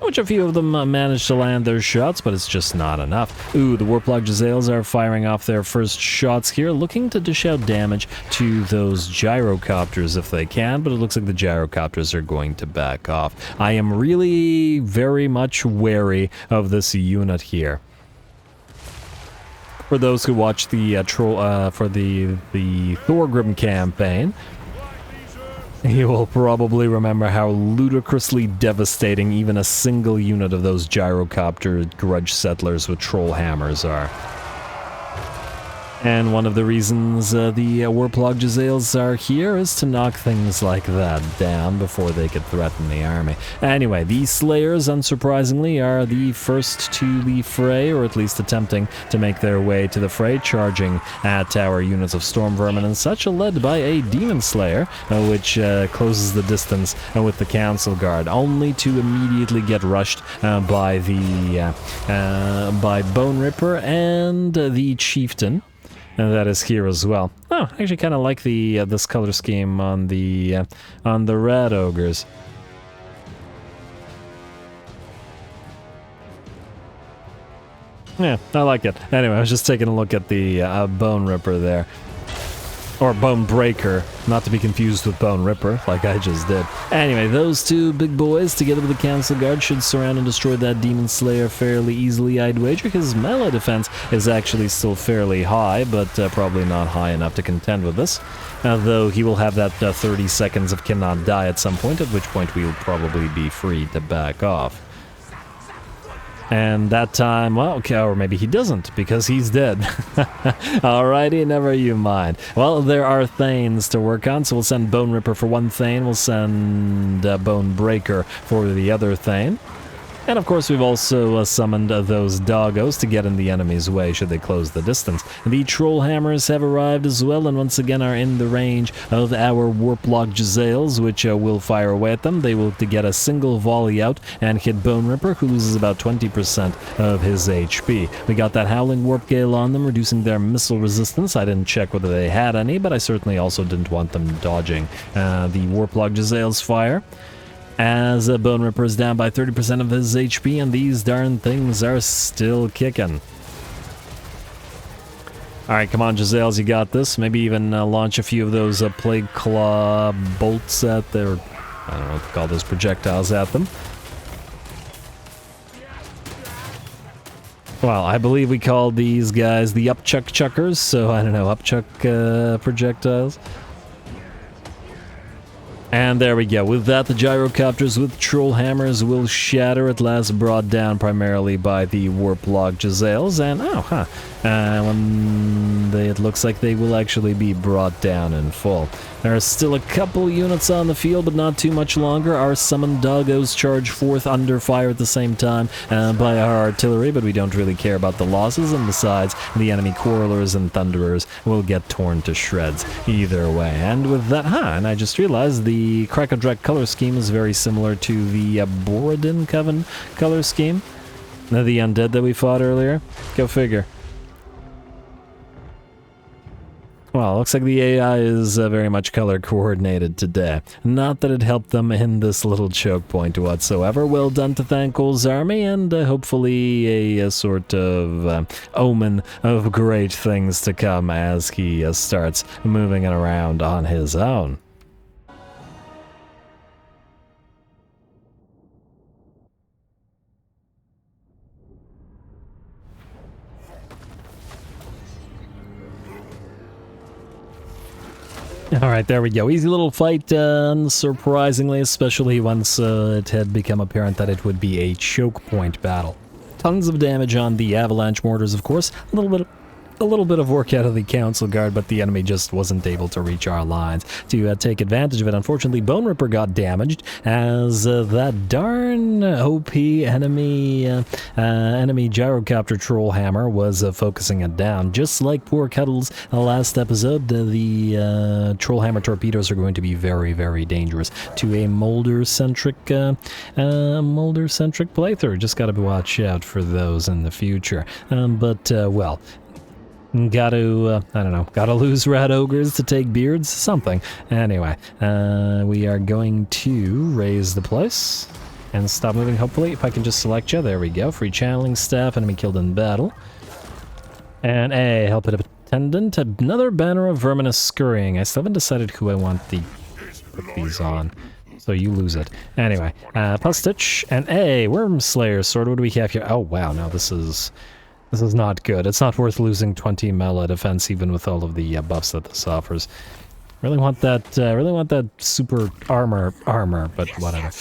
which a few of them managed to land their shots, but it's just not enough. Ooh, the Warplock Jezzails are firing off their first shots here, looking to dish out damage to those gyrocopters if they can, but it looks like the gyrocopters are going to back off. I am really very much wary of this unit here. For those who watch the for the Thorgrim campaign, you will probably remember how ludicrously devastating even a single unit of those gyrocopter grudge settlers with troll hammers are. And one of the reasons the Warplock Jezzails are here is to knock things like that down before they could threaten the army. Anyway, the Slayers, unsurprisingly, are the first to the fray, or at least attempting to make their way to the fray, charging at our units of Storm Vermin and such, led by a Demon Slayer, which closes the distance with the Council Guard, only to immediately get rushed by Bone Ripper and the Chieftain. And that is here as well. Oh, I actually kind of like the this color scheme on the Red Ogres. Yeah, I like it. Anyway, I was just taking a look at the Bone Ripper there. Or Bone Breaker, not to be confused with Bone Ripper, like I just did. Anyway, those two big boys, together with the Council Guard, should surround and destroy that Demon Slayer fairly easily, I'd wager. His melee defense is actually still fairly high, but probably not high enough to contend with this. Though he will have that 30 seconds of cannot die at some point, at which point we will probably be free to back off. And that time, well, okay, or maybe he doesn't, because he's dead. Alrighty, never you mind. Well, there are Thanes to work on, so we'll send Bone Ripper for one Thane, we'll send Bone Breaker for the other Thane. And of course we've also summoned those doggos to get in the enemy's way should they close the distance. The Troll Hammers have arrived as well, and once again are in the range of our Warplock Jezzails, which will fire away at them. They will to get a single volley out and hit Bone Ripper, who loses about 20% of his HP. We got that Howling Warp Gale on them, reducing their missile resistance. I didn't check whether they had any, but I certainly also didn't want them dodging the Warplock Jezzails fire. As Bone Ripper is down by 30% of his HP, and these darn things are still kicking. Alright, come on, Giselles, you got this. Maybe even launch a few of those Plague Claw bolts at their... I don't know what to call those projectiles at them. Well, I believe we called these guys the Upchuck Chuckers, so I don't know, Upchuck projectiles. And there we go. With that, the gyrocopters with troll hammers will shatter, at last brought down primarily by the warp-logged Giselles. And, it looks like they will actually be brought down in full. There are still a couple units on the field, but not too much longer. Our summoned doggos charge forth under fire at the same time by our artillery, but we don't really care about the losses, and besides, the enemy quarrelers and thunderers will get torn to shreds either way. And with that, and I just realized the Krakadrak color scheme is very similar to the Borodin Coven color scheme. The undead that we fought earlier. Go figure. Well, looks like the AI is very much color coordinated today. Not that it helped them in this little choke point whatsoever. Well done to Thankol's army, and hopefully a sort of omen of great things to come as he starts moving it around on his own. Alright, there we go. Easy little fight, unsurprisingly, especially once it had become apparent that it would be a choke point battle. Tons of damage on the avalanche mortars, of course. A little bit of work out of the council guard, but the enemy just wasn't able to reach our lines to take advantage of it. Unfortunately, Bone Ripper got damaged as that darn OP enemy gyrocopter troll hammer was focusing it down. Just like poor Cuddles last episode, the troll hammer torpedoes are going to be very, very dangerous to a Moulder-centric playthrough. Just got to watch out for those in the future. Well, gotta lose rat ogres to take beards? Something. Anyway, we are going to raise the place and stop moving, hopefully. If I can just select you, there we go. Free channeling staff, enemy killed in battle. And a help it attendant, another banner of verminous scurrying. I still haven't decided who I want to put these on. So you lose it. Anyway, Pus Stitch and a Worm Slayer sword. What do we have here? Oh wow, no, this is not good. It's not worth losing 20 melee defense even with all of the buffs that this offers. Really want that super armor, but whatever.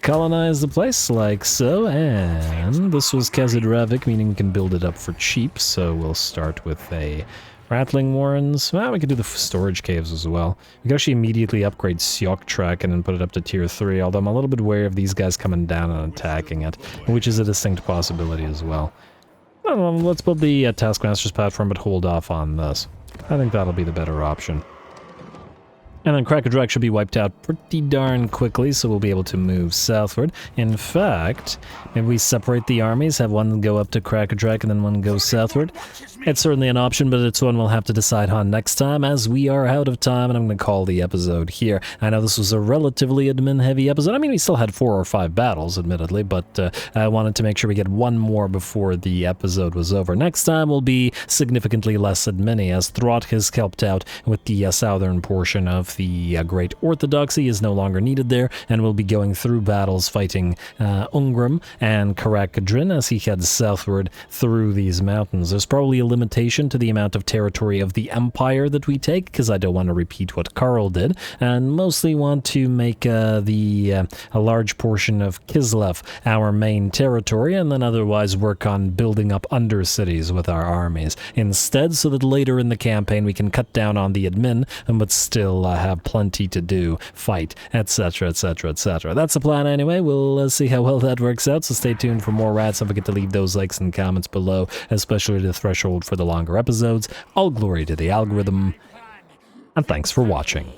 Colonize the place like so, and this was Kazidravik, meaning we can build it up for cheap, so we'll start with a Rattling Warrens. Well, we could do the storage caves as well. We could actually immediately upgrade Siok Trek and then put it up to tier 3, although I'm a little bit wary of these guys coming down and attacking it, which is a distinct possibility as well. Let's build the Taskmaster's platform, but hold off on this. I think that'll be the better option. And then Krakadrak should be wiped out pretty darn quickly, so we'll be able to move southward. In fact, maybe we separate the armies, have one go up to Krakadrak and then one go southward. It's certainly an option, but it's one we'll have to decide on next time, as we are out of time, and I'm going to call the episode here. I know this was a relatively admin-heavy episode. I mean, we still had 4 or 5 battles, admittedly, but I wanted to make sure we get one more before the episode was over. Next time will be significantly less admin-y, as Throt has helped out with the southern portion of the Great Orthodoxy is no longer needed there, and we'll be going through battles fighting Ungrim and Karakadrin as he heads southward through these mountains. There's probably a limitation to the amount of territory of the Empire that we take, because I don't want to repeat what Karl did, and mostly want to make a large portion of Kislev our main territory, and then otherwise work on building up undercities with our armies instead, so that later in the campaign we can cut down on the admin, but still have plenty to do, fight, etc, etc, etc. That's the plan anyway. We'll see how well that works out, so stay tuned for more rats. Don't forget to leave those likes and comments below, especially the threshold for the longer episodes. All glory to the algorithm, and thanks for watching.